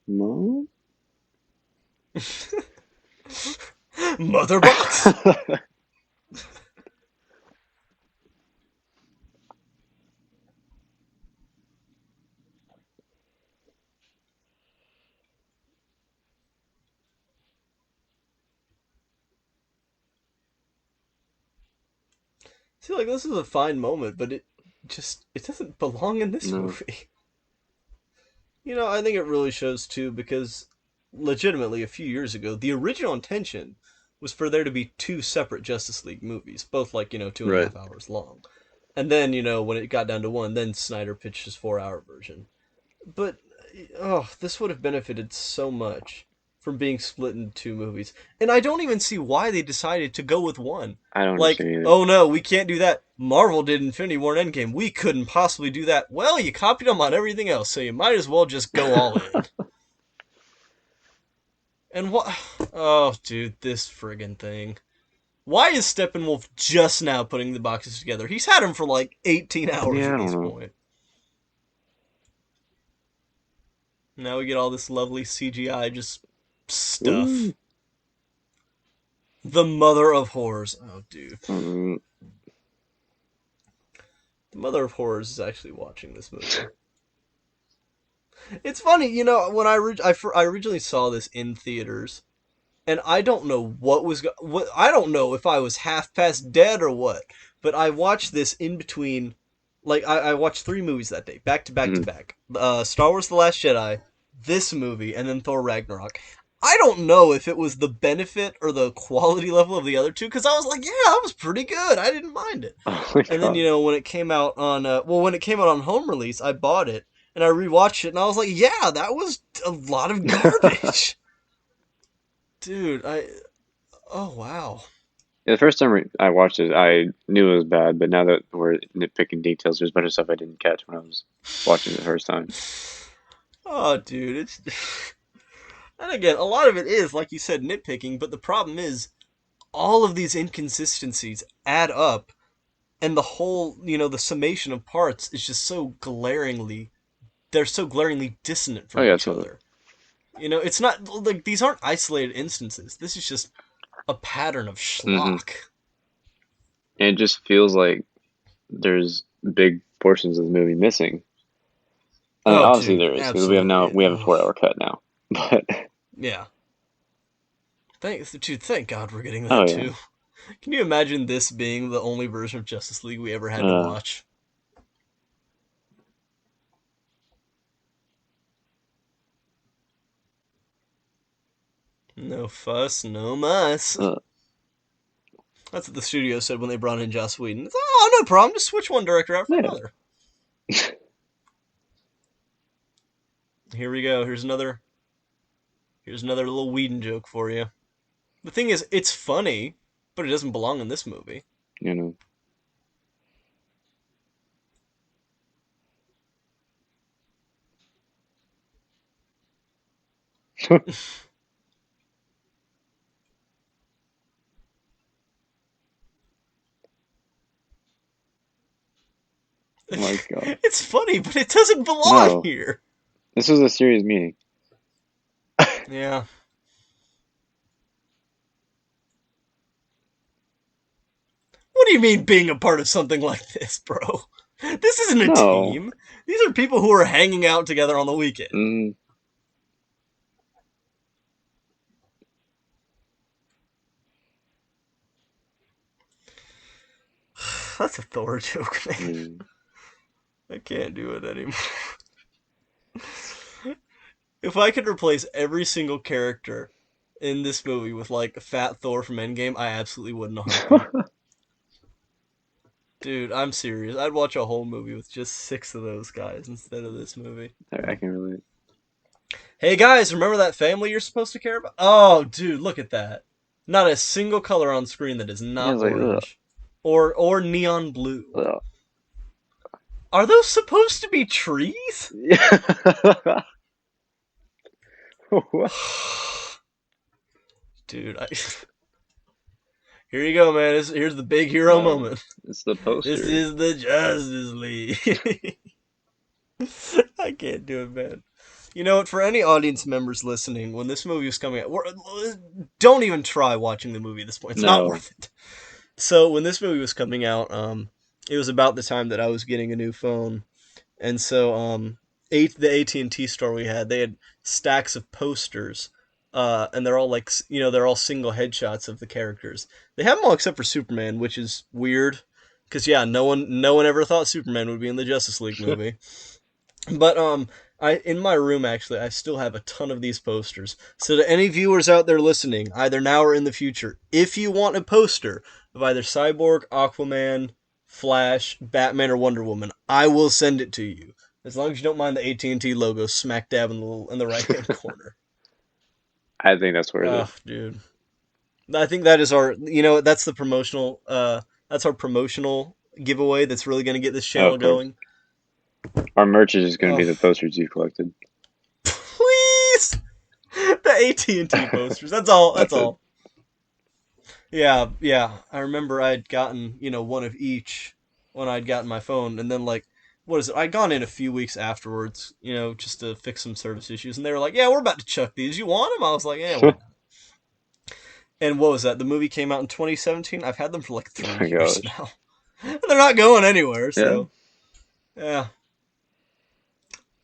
Mom?
Mother box?
I
See, like, this is a fine moment, but it doesn't belong in this
No.
movie. I think it really shows too because legitimately a few years ago, the original intention was for there to be two separate Justice League movies, both like, 2.5 hours long. And then, when it got down to one, then Snyder pitched his 4 hour version. But, oh, this would have benefited so much from being split into two movies. And I don't even see why they decided to go with one.
I don't
Like,
understand either.
oh no, we can't do that. Marvel did Infinity War and Endgame. We couldn't possibly do that. Well, you copied them on everything else, so you might as well just go all in. And what? Oh, dude, this friggin' thing. Why is Steppenwolf just now putting the boxes together? He's had them for like 18 hours
Yeah, I
at
don't
this
know.
point. Now we get all this lovely CGI just
Ooh.
stuff. The mother of horrors. Oh, dude.
Mm,
The mother of horrors is actually watching this movie. It's funny, when I originally saw this in theaters, and I don't know what I don't know if I was half past dead or what, but I watched this in between. Like I watched three movies that day, back to back to
mm.
back. Star Wars: The Last Jedi, this movie, and then Thor: Ragnarok. I don't know if it was the benefit or the quality level of the other two, because I was like, yeah, that was pretty good. I didn't mind it.
Oh my
And then
God.
when it came out on when it came out on home release, I bought it and I rewatched it, and I was like, yeah, that was a lot of garbage, dude. Oh wow.
Yeah, the first time I watched it, I knew it was bad, but now that we're nitpicking details, there's a bunch of stuff I didn't catch when I was watching it the first time.
Oh, dude, it's and again, a lot of it is like you said, nitpicking. But the problem is, all of these inconsistencies add up, and the whole, the summation of parts is just they're so glaringly dissonant
Oh
from
yeah,
each
totally.
other. It's not like these aren't isolated instances. This is just a pattern of
Hmm.
schlock.
And it just feels like there's big portions of the movie missing. I mean,
Oh,
obviously
dude,
there is because
absolutely.
we have a
Oh,
4 hour cut now. But
yeah. Thank God we're getting
oh
that
yeah,
too. Can you imagine this being the only version of Justice League we ever had to
uh,
watch? No fuss, no muss.
uh,
That's what the studio said when they brought in Joss Whedon. Oh, no problem. Just switch one director out for
yeah,
another. Here we go. Here's another little Whedon joke for you. The thing is, it's funny, but it doesn't belong in this movie.
you know. Oh my God.
It's funny, but it doesn't belong
No,
here.
this was a serious meeting.
Yeah. What do you mean being a part of something like this, bro? This isn't a
No.
team. These are people who are hanging out together on the weekend.
Mm,
That's a Thor joke, man.
mm.
I can't do it anymore. If I could replace every single character in this movie with like Fat Thor from Endgame, I absolutely would in a heartbeat. Dude, I'm serious. I'd watch a whole movie with just six of those guys instead of this movie.
I can relate.
Hey guys, remember that family you're supposed to care about? Oh, dude, look at that. Not a single color on screen that is
Yeah,
not
it's like, ugh,
orange or neon blue.
ugh.
Are those supposed to be trees?
Yeah. What?
Dude, here you go, man. Here's the big hero
No,
moment.
it's the
This
poster.
is the Justice League. I can't do it, man. You know what? For any audience members listening, when this movie was coming out, don't even try watching the movie at this point. It's not
No.
worth it. So when this movie was coming out, it was about the time that I was getting a new phone, and so the AT&T store we had, they had stacks of posters, and they're all like they're all single headshots of the characters. They have them all except for Superman, which is weird, because yeah, no one ever thought Superman would be in the Justice League movie. But I in my room actually I still have a ton of these posters. So to any viewers out there listening, either now or in the future, if you want a poster of either Cyborg, Aquaman, Flash, Batman, or Wonder Woman, I will send it to you. As long as you don't mind the AT&T logo smack dab in the right hand corner.
I think that's worth it.
Oh, dude. I think that is our that's the promotional that's our promotional giveaway that's really going to get this
Oh,
channel
of course.
going.
Our merch is just going to be
Oh,
the posters you collected.
please. The AT&T posters. That's all. That's
That's it.
all. Yeah, yeah. I remember I'd gotten, one of each when I'd gotten my phone, and then like, what is it? I'd gone in a few weeks afterwards, just to fix some service issues, and they were like, "Yeah, we're about to chuck these. You want them?" I was like, "Yeah, why
Oh
not?" And what was that? The movie came out in 2017. I've had them for like
my
3 years
gosh.
now. They're not going anywhere.
Yeah.
So yeah,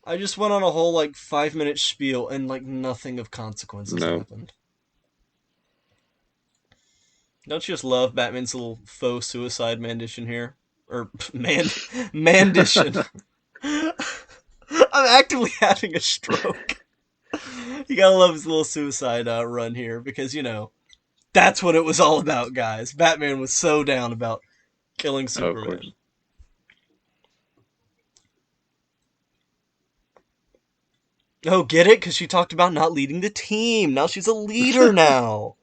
I just went on a whole like 5 minute spiel, and like nothing of consequence has
No.
happened. Don't you just love Batman's little faux suicide mandition here? Or mandition. I'm actively having a stroke. You gotta love his little suicide run here because that's what it was all about, guys. Batman was so down about killing
Oh, of course.
Superman. Oh, get it? Because she talked about not leading the team. Now she's a leader now.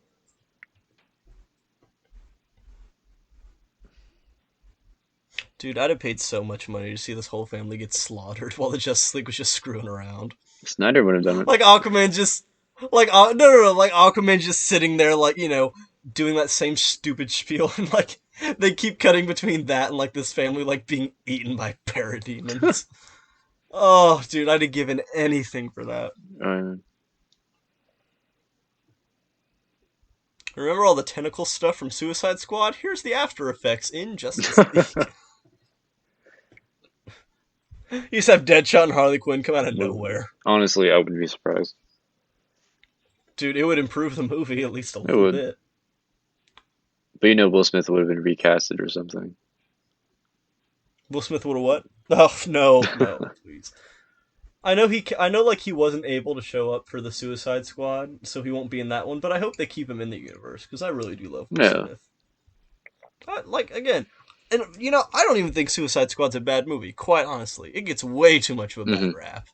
Dude, I'd have paid so much money to see this whole family get slaughtered while the Justice League was just screwing around.
Snyder would have done it.
Like Aquaman just like no, like Aquaman just sitting there like doing that same stupid spiel and like they keep cutting between that and like this family like being eaten by parademons. Oh, dude, I'd have given anything for that.
Uh,
Remember all the tentacle stuff from Suicide Squad? Here's the after effects in Justice League. You just have Deadshot and Harley Quinn come out of nowhere.
honestly, I wouldn't be surprised.
Dude, it would improve the movie at least a
It
little
would.
bit.
But Will Smith would have been recasted or something.
Will Smith would have what? Oh no, no, please. I know like he wasn't able to show up for the Suicide Squad, so he won't be in that one. But I hope they keep him in the universe because I really do love Will
Yeah.
Smith. Like again, and I don't even think Suicide Squad's a bad movie. Quite honestly, it gets way too much of a bad
Hmm.
rap.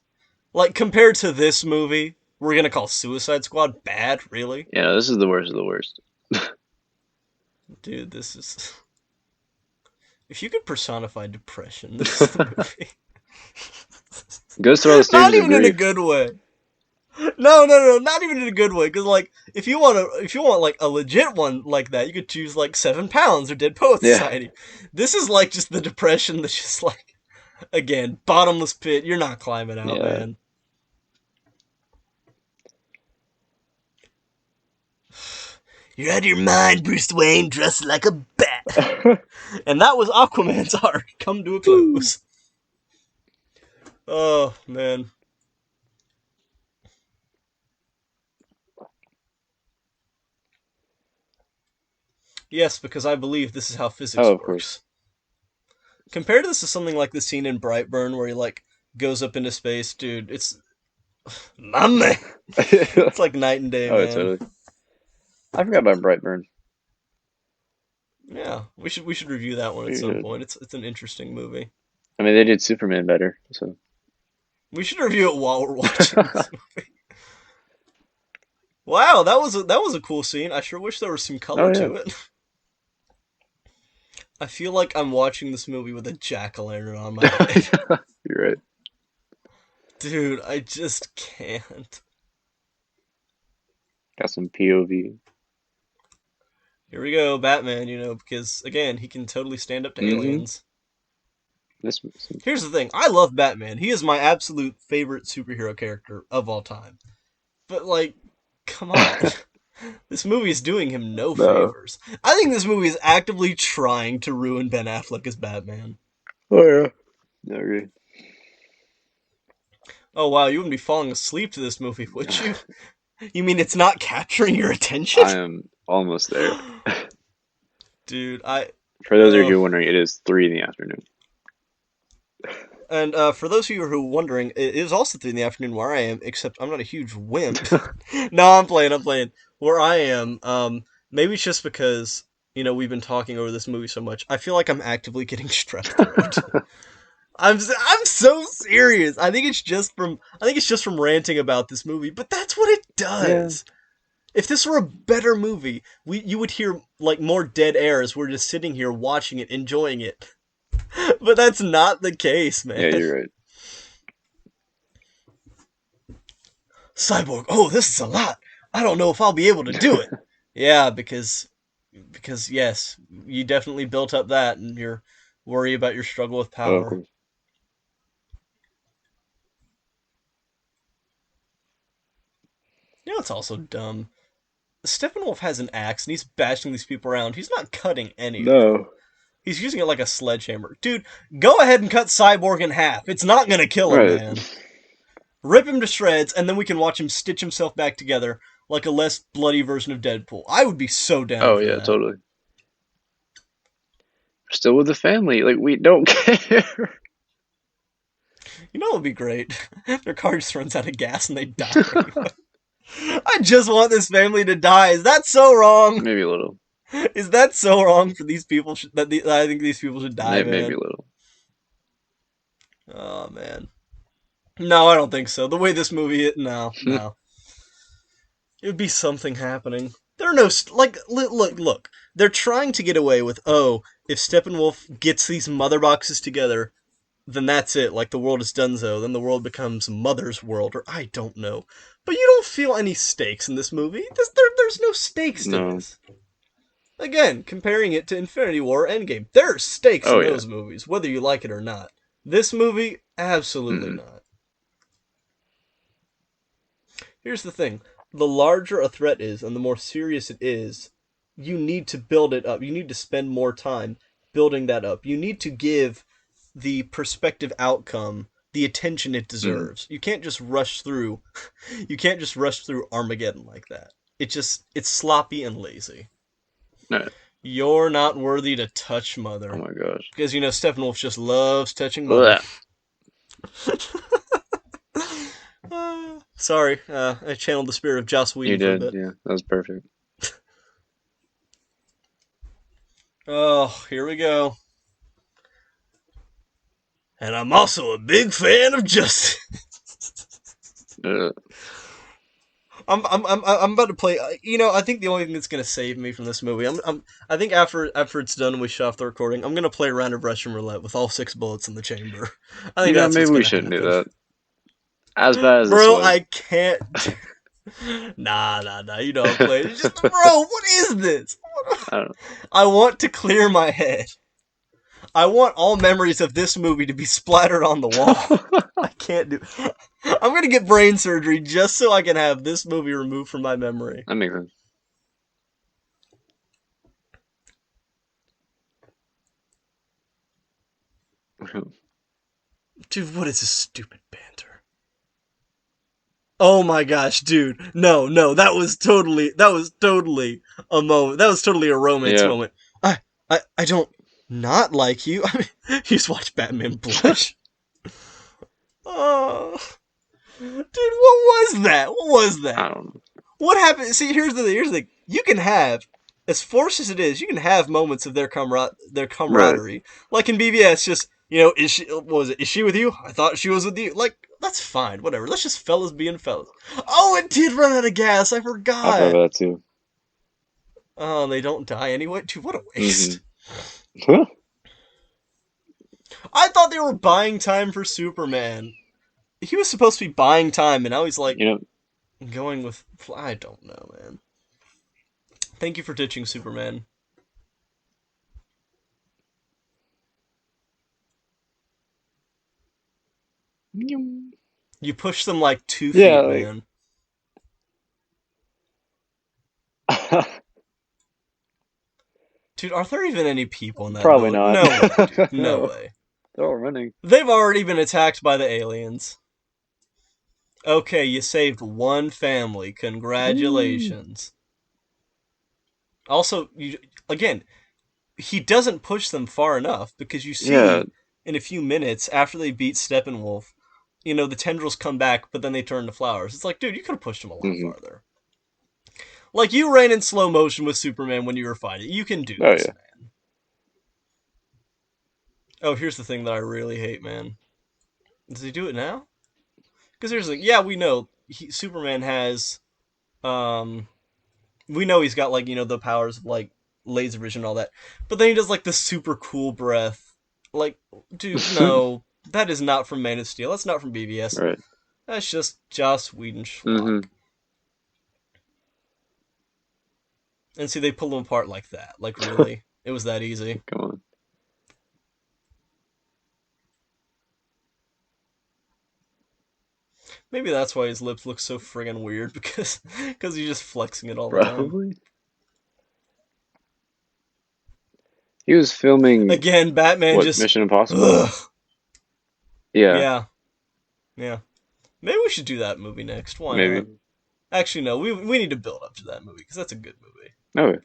Like compared to this movie, we're gonna call Suicide Squad bad, really?
Yeah, this is the worst of the worst.
Dude, this is. If you could personify depression, this is the movie.
Goes through all the
Not
stages of
even in a
grief.
good way. No, not even in a good way. Because like, if you want like a legit one like that, you could choose like 7 pounds or Dead Poet
Yeah.
Society. This is like just the depression that's just like, again, bottomless pit. You're not climbing out,
Yeah.
man. You're out of your mind, Bruce Wayne, dressed like a bat. And that was Aquaman's arc come to a close. Oh man. Yes, because I believe this is how
Oh,
physics
of course.
works. Compare this to something like the scene in Brightburn where he like goes up into space, dude. It's my man. It's like night and day,
Oh,
man.
totally. I forgot about Brightburn.
Yeah, we should review that one at
You
some
should.
point. It's an interesting movie.
I mean, they did Superman better, so.
We should review it while we're watching this movie. Wow, that was a cool scene. I sure wish there was some
Oh
color
yeah.
to it. I feel like I'm watching this movie with a jack-o'-lantern on my head.
You're right.
Dude, I just can't.
Got some POV.
Here we go, Batman, because, again, he can totally stand up to
Mm-hmm.
aliens.
This,
Here's the thing, I love Batman. He is my absolute favorite superhero character of all time. But, like, come on. This movie is doing him no
no.
favors. I think this movie is actively trying to ruin Ben Affleck as Batman.
Oh yeah. I agree.
Oh wow, you wouldn't be falling asleep to this movie, would you? You mean it's not capturing your attention?
I am almost there.
Dude,
For those of you
oh.
who are wondering, it is 3 in the afternoon.
And for those of you who are wondering, it is also 3 in the afternoon where I am, except I'm not a huge wimp. No, I'm playing. Where I am, maybe it's just because, we've been talking over this movie so much. I feel like I'm actively getting strep throat. I'm so serious. I think it's just from ranting about this movie, but that's what it
yeah.
does. If this were a better movie, you would hear like more dead air as we're just sitting here watching it, enjoying it. But that's not the case, man.
Yeah, you're right.
Cyborg, oh, this is a lot. I don't know if I'll be able to do it. Yeah, because yes, you definitely built up that and you're worried about your struggle with
Oh, of
power.
course.
It's also dumb. Steppenwolf has an axe and he's bashing these people around. He's not cutting any of them.
No.
He's using it like a sledgehammer. Dude, go ahead and cut Cyborg in half. It's not gonna kill him,
Right.
man. Rip him to shreds, and then we can watch him stitch himself back together like a less bloody version of Deadpool. I would be so down
Oh
for
yeah,
that.
totally. Still with the family. Like we don't care.
What would be great? Their car just runs out of gas and they die anyway. I just want this family to die. Is that so wrong?
Maybe a little.
Is that so wrong for these people I think these people should die,
Maybe
man?
a little.
Oh, man. No, I don't think so. The way this movie is, no. It would be something happening. There are no like look. They're trying to get away with if Steppenwolf gets these mother boxes together, then that's it. Like the world is done so. Then the world becomes Mother's world, or I don't know. But you don't feel any stakes in this movie. There's no stakes to
No.
this. Again, comparing it to Infinity War or Endgame, there are stakes
Oh
in
yeah.
those movies, whether you like it or not. This movie, absolutely
Mm-mm.
not. Here's the thing. The larger a threat is and the more serious it is, you need to build it up. You need to spend more time building that up. You need to give the prospective outcome the attention it
Mm.
deserves. You can't just rush through you can't just rush through Armageddon like that. It's sloppy and lazy.
No.
You're not worthy to touch
Oh
Mother.
my gosh.
Because Steppenwolf just loves touching Mother.
Blech.
Sorry, I channeled the spirit of Joss
You
Whedon for a
did.
bit.
Yeah, that was perfect.
Oh, here we go. And I'm also a big fan of Justice.
Uh,
I'm about to play. I think the only thing that's gonna save me from this movie, I think after it's done, and we shut off the recording. I'm gonna play a round of Russian roulette with all 6 bullets in the chamber. I think that's
maybe
what's
we
gonna
shouldn't do
happen,
that. As bad as this
bro.
was.
I can't. Nah. You know I'm playing. It's just, bro. What is this?
I don't
I want to clear my head. I want all memories of this movie to be splattered on the wall.
know.
I can't do. I'm gonna get brain surgery just so I can have this movie removed from my memory.
That makes sense.
Dude, what is this stupid banter? Oh my gosh, dude. No, that was totally a moment. That was totally a romance
Yeah.
moment. I don't not like you. I mean, you just watch Batman blush. Oh, dude, what was that? What was
I
that?
don't know.
What happened? See, here's the thing. You can have, as forced as it is, you can have moments of their
Right.
camaraderie. Like in BBS, just is she? What was it? Is she with you? I thought she was with you. Like that's fine. Whatever. Let's just fellas being fellas. Oh, it did run out of gas. I
I thought
forgot.
that too.
Oh, they don't die anyway. Dude, what a
Hmm.
waste.
Huh?
I thought they were buying time for Superman. He was supposed to be buying time, and now he's like
You know,
going with. I don't know, man. Thank you for ditching Superman. You pushed them like 2 feet,
yeah, like
man. Dude, are there even any people in that
probably
village?
not.
No way, dude. No
No,
way.
they're all running.
They've already been attacked by the aliens. Okay, you saved one family.
Woo!
Congratulations. Also, you again, he doesn't push them far enough because you
Yeah.
see in a few minutes after they beat Steppenwolf, the tendrils come back, but then they turn to flowers. It's like, dude, you could have pushed them a lot
Hmm.
farther. Like you ran in slow motion with Superman when you were fighting. You can do
Oh
this,
yeah.
man. Oh, here's the thing that I really hate, man. Does he do it now? Because here's the thing. Yeah, we know Superman has. Um, we know he's got like the powers of like laser vision and all that, but then he does like the super cool breath. Like, dude, no, that is not from Man of Steel. That's not from BVS.
Right.
That's just Joss Whedon schlock.
Hmm.
And see, they pull them apart like that. Like, really, it was that easy.
Come on.
Maybe that's why his lips look so friggin' weird because he's just flexing it all the time.
Probably. He was filming
Again, Batman
what,
just.
Mission Impossible?
Ugh.
Yeah,
Yeah, yeah. Maybe we should do that movie next. Why
maybe.
not? Actually, no. We need to build up to that movie because that's a good movie.
Oh, yeah.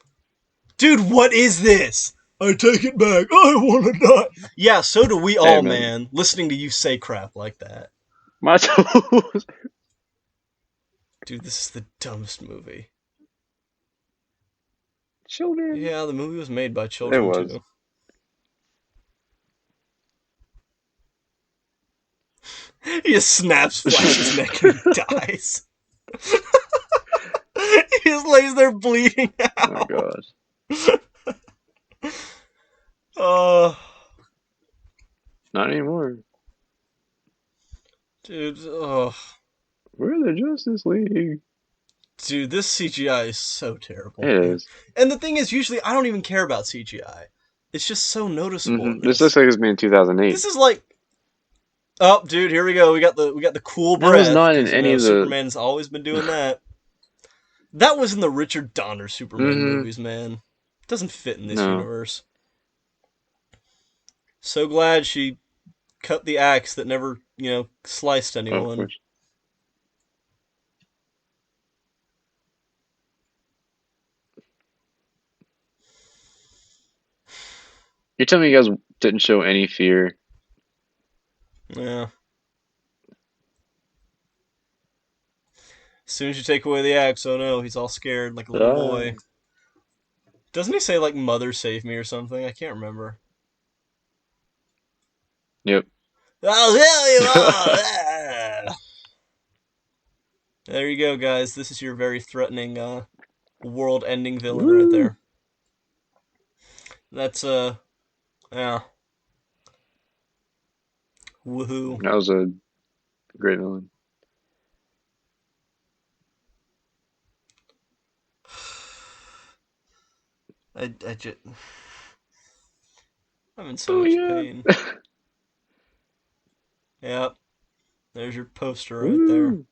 Dude, what is this? I take it back. I want to die. Yeah, so do we
Hey
all,
man,
man. Listening to you say crap like that,
my toes.
dude. This is the dumbest movie.
Children.
Yeah, the movie was made by
It
children
was.
too. He just snaps Flash's neck and he dies. He just lays there bleeding
Oh
out.
gosh.
Oh,
Not anymore.
dude. Oh,
We're the Justice League.
dude. This CGI is so terrible,
It
man.
is.
And the thing is, usually I don't even care about CGI. It's just so noticeable in
This looks
this.
like it's made in 2008.
This is like, oh, dude, here we go. We got the cool
That was
breath
not in
because
any of the.
Superman's always been doing that. That was in the Richard Donner Superman
Hmm.
movies, man. It doesn't fit in this
No.
universe. So glad she cut the axe that never, sliced
Oh, of
anyone.
course. You're telling me you guys didn't show any fear?
Yeah. As soon as you take away the axe, oh no, he's all scared like a little
Ah.
boy. Doesn't he say like "Mother, save me" or something? I can't remember.
Yep.
I'll tell you all. There you go, guys. This is your very threatening, world-ending villain right
Woo!
there. That's yeah, woohoo.
That was a great villain.
I just, I'm in so
Oh
much
yeah.
pain. Yep, there's your poster right there.
Woo!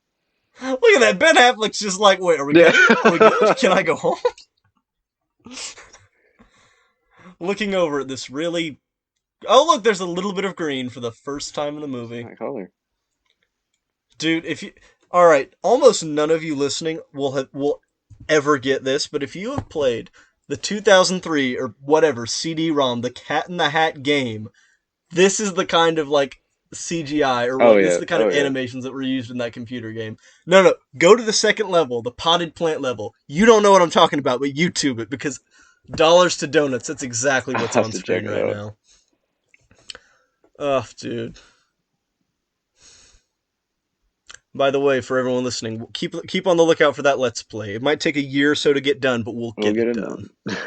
Look at that. Ben Affleck's just like, wait, are we
Yeah.
cutting now? Are we good? Can I go home? Looking over at this really. Oh, look, there's a little bit of green for the first time in the
What's
movie.
that color?
Dude, if you. Alright, almost none of you listening will ever get this, but if you have played the 2003 or whatever CD-ROM, the Cat in the Hat game, this is the kind of like CGI or
Oh
like this is
yeah.
the kind
Oh
of
yeah.
animations that were used in that computer game. No, no, go to the second level, the potted plant level. You don't know what I'm talking about, but YouTube it because dollars to donuts. That's exactly
I
what's
have
on
to check
screen
it
right
out.
now. Oh, dude. By the way, for everyone listening, keep on the lookout for that Let's Play. It might take a year or so to get done, but we'll
We'll
get
get
it
it
done.
done.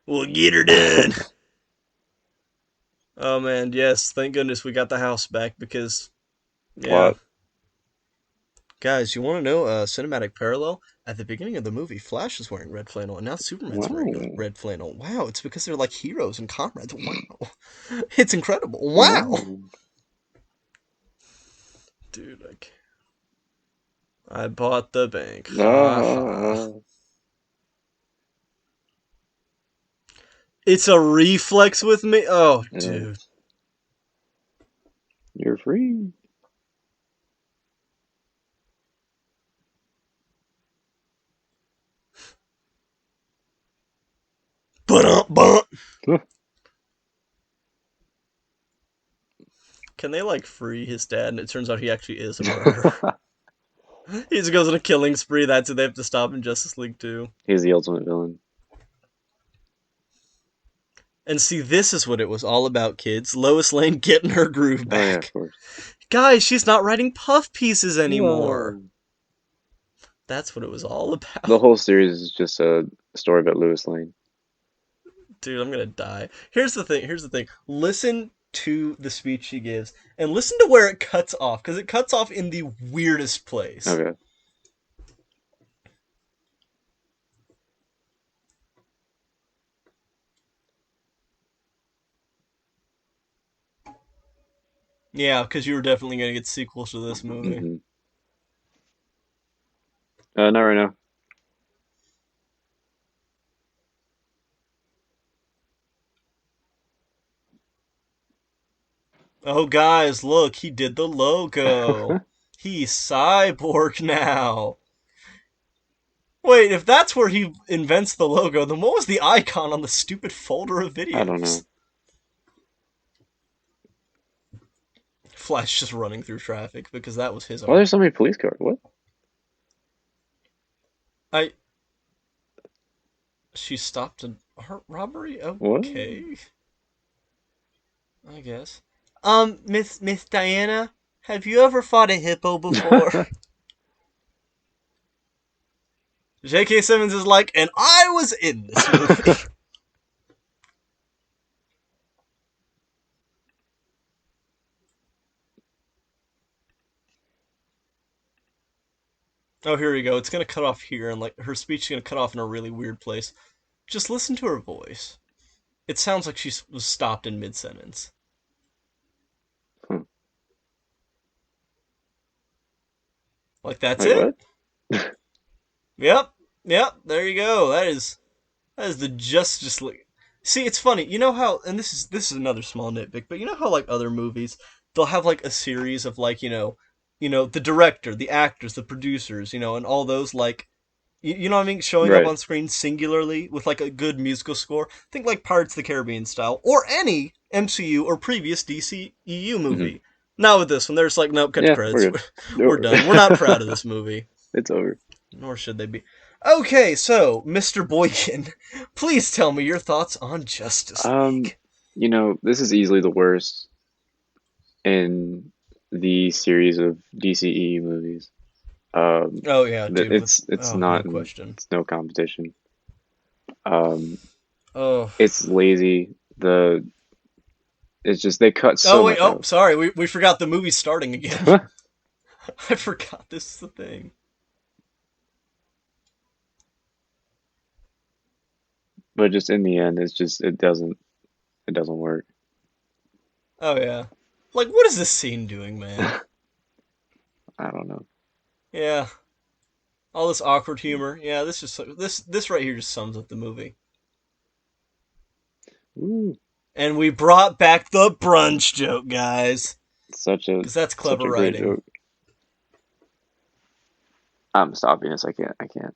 We'll get her done. Oh man, yes. Thank goodness we got the house back because yeah.
Plot.
Guys, you want to know a cinematic parallel? At the beginning of the movie, Flash is wearing red flannel, and now Superman's wearing
Wow.
red flannel. Wow, it's because they're like heroes and comrades. Wow. It's incredible. Wow.
Wow.
Dude, I bought the bank. Ha ha.
Ah,
It's a reflex with me? Oh,
yeah.
dude.
You're free.
But Can they like free his dad? And it turns out he actually is a murderer. He just goes on a killing spree. That's who they have to stop in Justice League 2.
He's the ultimate villain.
And see, this is what it was all about, kids. Lois Lane getting her groove
Oh yeah, of
back.
course.
Guys, she's not writing puff pieces anymore.
Whoa.
That's what it was all
The
about.
whole series is just a story about Lewis Lane.
Dude, I'm gonna die. Here's the thing. Here's the thing. Listen to the speech she gives, and listen to where it cuts off, because it cuts off in the weirdest place.
Okay.
Yeah, because you were definitely gonna get sequels to this movie.
Hmm. Not right now.
Oh, guys, look, he did the logo. He's Cyborg now. Wait, if that's where he invents the logo, then what was the icon on the stupid folder of
I don't
videos?
know.
Flash just running through traffic because that was his
Why are
arc.
there so many police cars? What?
I She stopped a heart robbery?
What?
Okay, I guess. Miss Diana, have you ever fought a hippo before? J.K. Simmons is like, and I was in this movie. Oh, here we go. It's gonna cut off here, and like her speech is gonna cut off in a really weird place. Just listen to her voice. It sounds like she was stopped in mid sentence.
Huh.
Like that's
Wait,
it.
what?
Yep, yep. There you go. That is the Justice League. See, it's funny. You know how, and this is another small nitpick, but you know how like other movies, they'll have like a series of like the director, the actors, the producers, and all those like you know what I mean, showing up
Right.
on screen singularly with like a good musical score. Think like Pirates of the Caribbean style, or any MCU or previous DCEU
Hmm.
movie. Not with this one. They're just like, nope, cut to
Yeah,
credits.
we're good.
We're done. We're not proud of this movie.
It's over.
Nor should they be. Okay, so, Mr. Boykin, please tell me your thoughts on Justice
Um,
League.
this is easily the worst in the series of DCE movies.
Oh, yeah,
That
dude,
it's
oh,
not
no question.
it's no competition. Um,
Oh.
it's lazy. It's just they cut
Oh,
so
wait,
much
oh,
out.
sorry, we forgot the movie's starting again. I forgot this is the thing.
But just in the end, it doesn't work.
Oh, yeah. Like, what is this scene doing, man?
I don't know.
Yeah, all this awkward humor. Yeah, this right here just sums up the movie.
Ooh,
And we brought back the brunch joke, guys.
such a
Because that's
such
clever
a great
writing.
joke. I'm stopping this. I can't. I can't.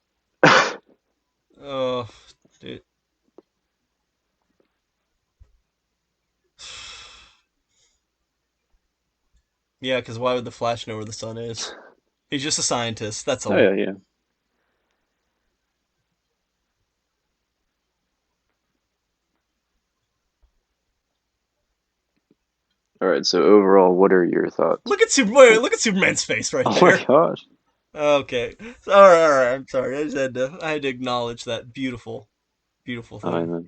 Oh, dude. Yeah, because why would the Flash know where the sun is? He's just a scientist. That's
Oh yeah,
all.
yeah. All right. So overall, what are your thoughts?
Look at Superman's face right
Oh my
there.
gosh.
Okay, all right. I'm sorry. I had to acknowledge that beautiful, beautiful
I
thing.
know.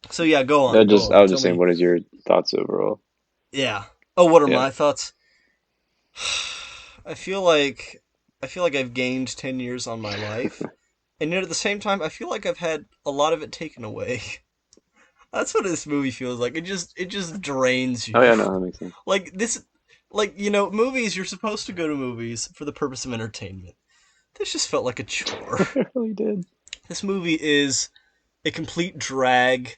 So yeah, go
I
on, go
just I
on.
was
Tell
just saying,
me.
what is your thoughts overall?
Yeah. Oh, what are
Yeah.
my thoughts? I feel like I've gained 10 years on my life, and yet at the same time I feel like I've had a lot of it taken away. That's what this movie feels like. It just drains
Oh
you.
yeah, no, that makes sense.
Like this like movies, you're supposed to go to movies for the purpose of entertainment. This just felt like a chore.
It really did.
This movie is a complete drag.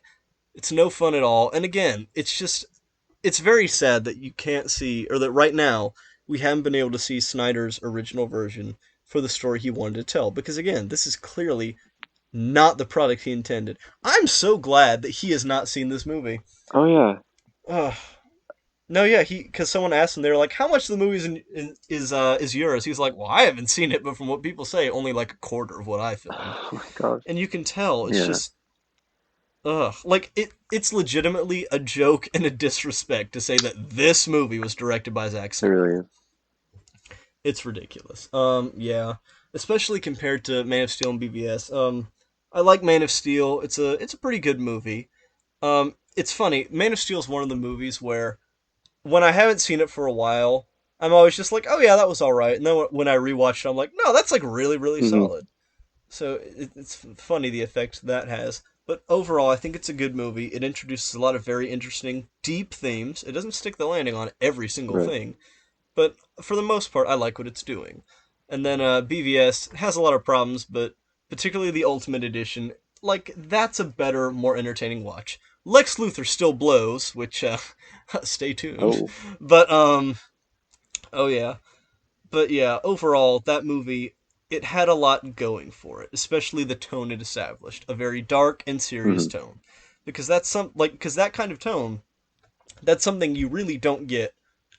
It's no fun at all. And again, it's very sad that you can't see, or that right now we haven't been able to see Snyder's original version for the story he wanted to tell. Because again, this is clearly not the product he intended. I'm so glad that he has not seen this movie.
Oh yeah,
Ugh. No, yeah, because someone asked him, they were like, "How much of the movie is yours?" He's like, "Well, I haven't seen it, but from what people say, only like a quarter of what I filmed."
oh my gosh.
And you can tell it's
Yeah,
just ugh, like it's legitimately a joke and a disrespect to say that this movie was directed by Zack
it
Snyder.
really is.
It's ridiculous. Yeah, especially compared to Man of Steel and BVS. I like Man of Steel. It's a pretty good movie. It's funny. Man of Steel is one of the movies where when I haven't seen it for a while, I'm always just like, oh yeah, that was all right. And then when I rewatch it, I'm like, no, that's like really really
Hmm.
solid. So it's funny the effect that has. But overall, I think it's a good movie. It introduces a lot of very interesting, deep themes. It doesn't stick the landing on every single
Right.
thing, but for the most part, I like what it's doing. And then BVS has a lot of problems, but particularly the Ultimate Edition, like that's a better, more entertaining watch. Lex Luthor still blows, which stay tuned.
Oh.
But oh yeah, but yeah, overall, that movie, it had a lot going for it, especially the tone it established, a very dark and serious
Hmm.
tone. Because that kind of tone, that's something you really don't get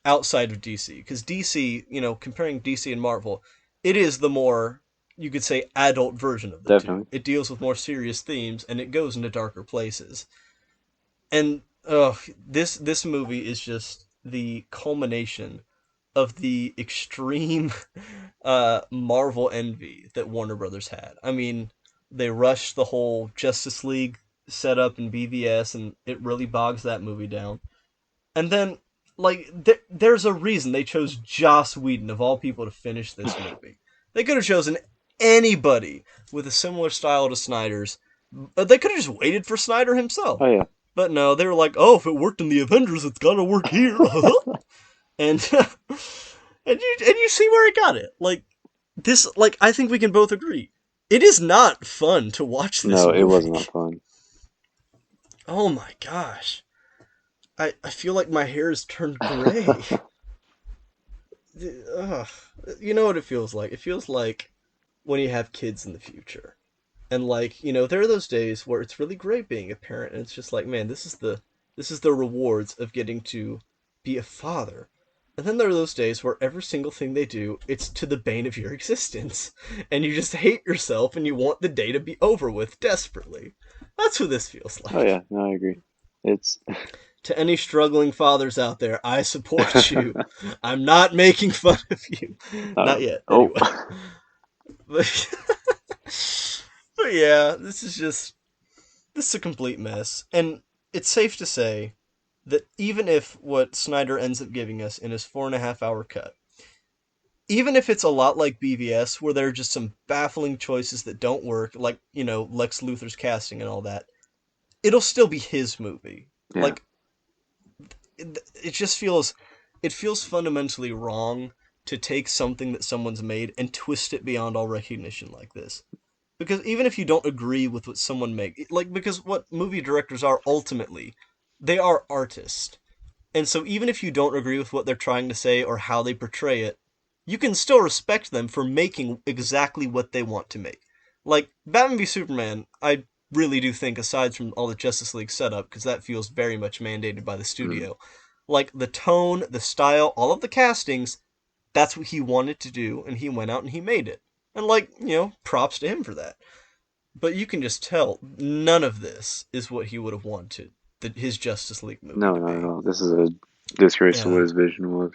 outside of DC. Because DC, comparing DC and Marvel, it is the more, you could say, adult version of the two.
Definitely.
It deals with more serious themes and it goes into darker places. And this movie is just the culmination of the extreme Marvel envy that Warner Brothers had. I mean, they rushed the whole Justice League setup in BVS, and it really bogs that movie down. And then, like, there's a reason they chose Joss Whedon of all people to finish this movie. They could have chosen anybody with a similar style to Snyder's. They could have just waited for Snyder himself.
Oh yeah.
But no, they were like, "Oh, if it worked in the Avengers, it's gotta work here." and and you see where it got it. Like I think we can both agree. It is not fun to watch this
No, it was
movie.
not fun.
Oh my gosh. I feel like my hair has turned gray. Ugh. You know what it feels like? It feels like when you have kids in the future. And like, there are those days where it's really great being a parent and it's just like, man, this is the rewards of getting to be a father. And then there are those days where every single thing they do, it's to the bane of your existence. And you just hate yourself and you want the day to be over with desperately. That's what this feels
Oh
like.
yeah, no, I agree. It's
To any struggling fathers out there, I support you. I'm not making fun of you. Not yet,
oh.
anyway. But, but yeah, this is a complete mess. And it's safe to say that even if what Snyder ends up giving us in his 4.5 hour cut, even if it's a lot like BVS, where there are just some baffling choices that don't work, like, Lex Luthor's casting and all that, it'll still be his movie.
Yeah.
Like, it just it feels fundamentally wrong to take something that someone's made and twist it beyond all recognition like this. Because even if you don't agree with what someone make, like because what movie directors are ultimately, they are artists. And so even if you don't agree with what they're trying to say or how they portray it, you can still respect them for making exactly what they want to make. Like Batman v Superman, I really do think, aside from all the Justice League setup, because that feels very much mandated by the
Mm.
studio, like the tone, the style, all of the castings, that's what he wanted to do, and he went out and he made it. And like, props to him for that. But you can just tell none of this is what he would have wanted his Justice League movie
No,
to
not at
be.
all. This is a disgrace to what
Yeah.
his vision was.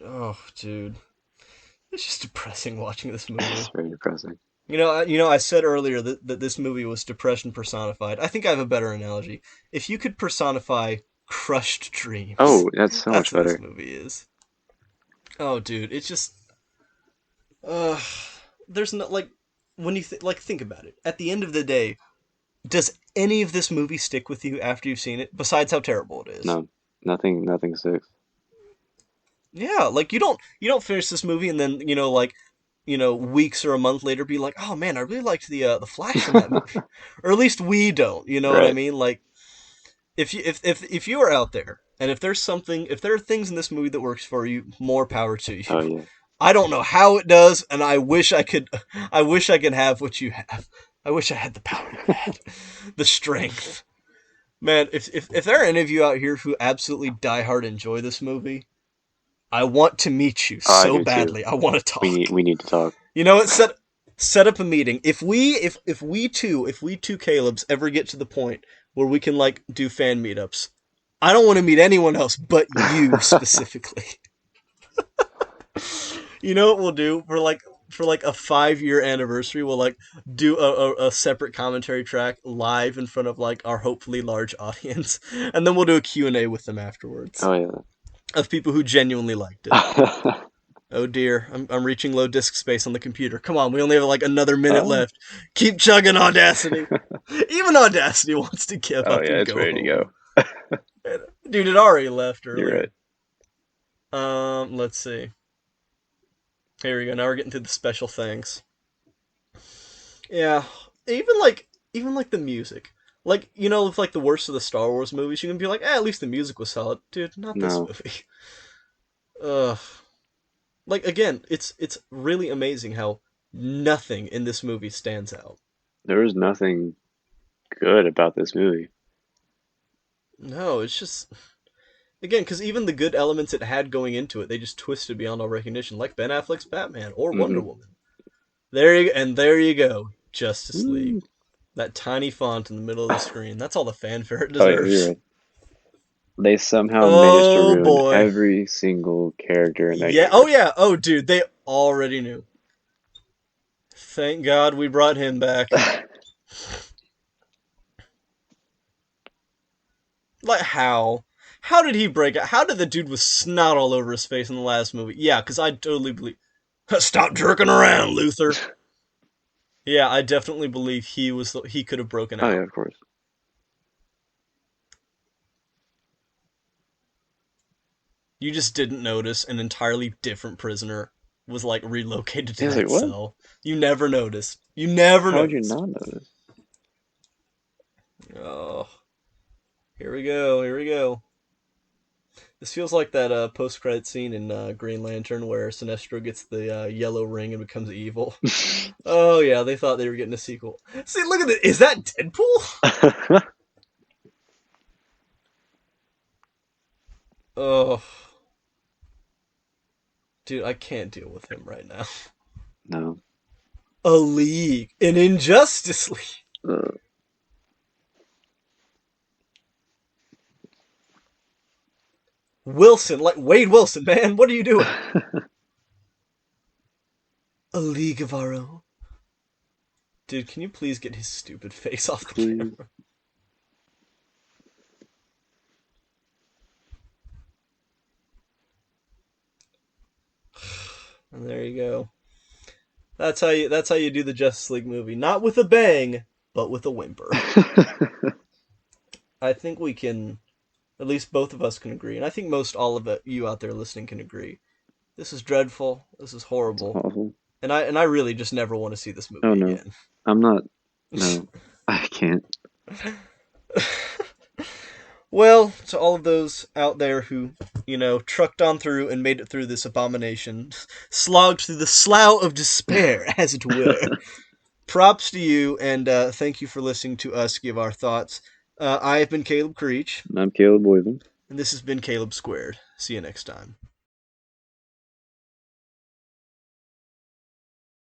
Oh, dude. It's just depressing watching this
It's
movie.
very depressing.
I said earlier that this movie was depression personified. I think I have a better analogy. If you could personify crushed dreams,
Oh, that's so
that's
much
what this
better.
movie is. Oh, dude, it's just, uh, there's no like, when think about it. At the end of the day, does any of this movie stick with you after you've seen it? Besides how terrible it is.
No, nothing six.
Yeah, like you don't finish this movie and then weeks or a month later be like, oh man, I really liked the Flash in that movie, or at least we don't. You know what I
Right.
mean? Like if you are out there and if there are things in this movie that works for you, more power to you.
Oh yeah.
I don't know how it does, and I wish I could. I wish I could have what you have. I wish I had the power you had, the strength. Man, if there are any of you out here who absolutely diehard enjoy this movie, I want to meet you
Oh, I
so
do too.
badly. I want to
We need
talk.
we need to talk.
You know what? Set up a meeting. If we two Caleb's ever get to the point where we can like do fan meetups, I don't want to meet anyone else but you specifically. You know what we'll do for like a 5 year anniversary? We'll like do a separate commentary track live in front of like our hopefully large audience, and then we'll do a Q&A with them afterwards
Oh
of people who genuinely liked it.
yeah.
Oh dear, I'm reaching low disk space on the computer. Come on, we only have like another minute
Oh.
left. Keep chugging, Audacity. Even Audacity wants to give
Oh
up
yeah,
and
it's
go
ready to
home.
go.
Dude, it already left
You're right.
earlier. Let's see. Here we go. Now we're getting to the special things. Yeah, even like even like the music. Like, with like the worst of the Star Wars movies, you can be like, at least the music was solid. Dude, not this
No,
movie. Ugh. Like again, it's really amazing how nothing in this movie stands out.
there was nothing good about this movie.
No, it's just again because even the good elements it had going into it, they just twisted beyond all recognition, like Ben Affleck's Batman or Wonder
Hmm.
Woman. There you go, Justice League. That tiny font in the middle of the screen. That's all the fanfare it
Oh yeah, you're
deserves.
right. They somehow managed to
Oh
ruin
boy.
every single character in that
Yeah. Oh
universe.
yeah. Oh dude, they already knew. Thank God we brought him back. Like how? How did he break out? How did the dude with snot all over his face in the last movie? Yeah, because I totally believe. Stop jerking around, Luther. Yeah, I definitely believe he could have broken
Oh yeah,
out.
of course.
You just didn't notice an entirely different prisoner was like relocated to
He was like,
that
what?
cell. You never noticed. You never
How would you
noticed.
not notice?
Oh, here we go. Here we go. This feels like that post-credit scene in Green Lantern where Sinestro gets the yellow ring and becomes evil. Oh yeah, they thought they were getting a sequel. See, look at it. Is that Deadpool? Oh, dude, I can't deal with him right now.
No.
A League, an Injustice League.
Uh,
Wilson, like Wade Wilson, man, what are you doing? A League of Our Own. Dude, can you please get his stupid face off the
please.
camera? And there you go. That's how you do the Justice League movie. Not with a bang, but with a whimper. I think we can at least both of us can agree, and I think most all of it, you out there listening can agree. This is dreadful. This is
It's
horrible.
awful.
And I really just never want to see this
Oh
movie
no.
again.
I'm not. No. I can't.
Well, to all of those out there who, trucked on through and made it through this abomination, slogged through the slough of despair, as it were, props to you, and thank you for listening to us give our thoughts. I have been Caleb Creech,
I'm Caleb Boyden.
and this has been Caleb Squared. See you next time.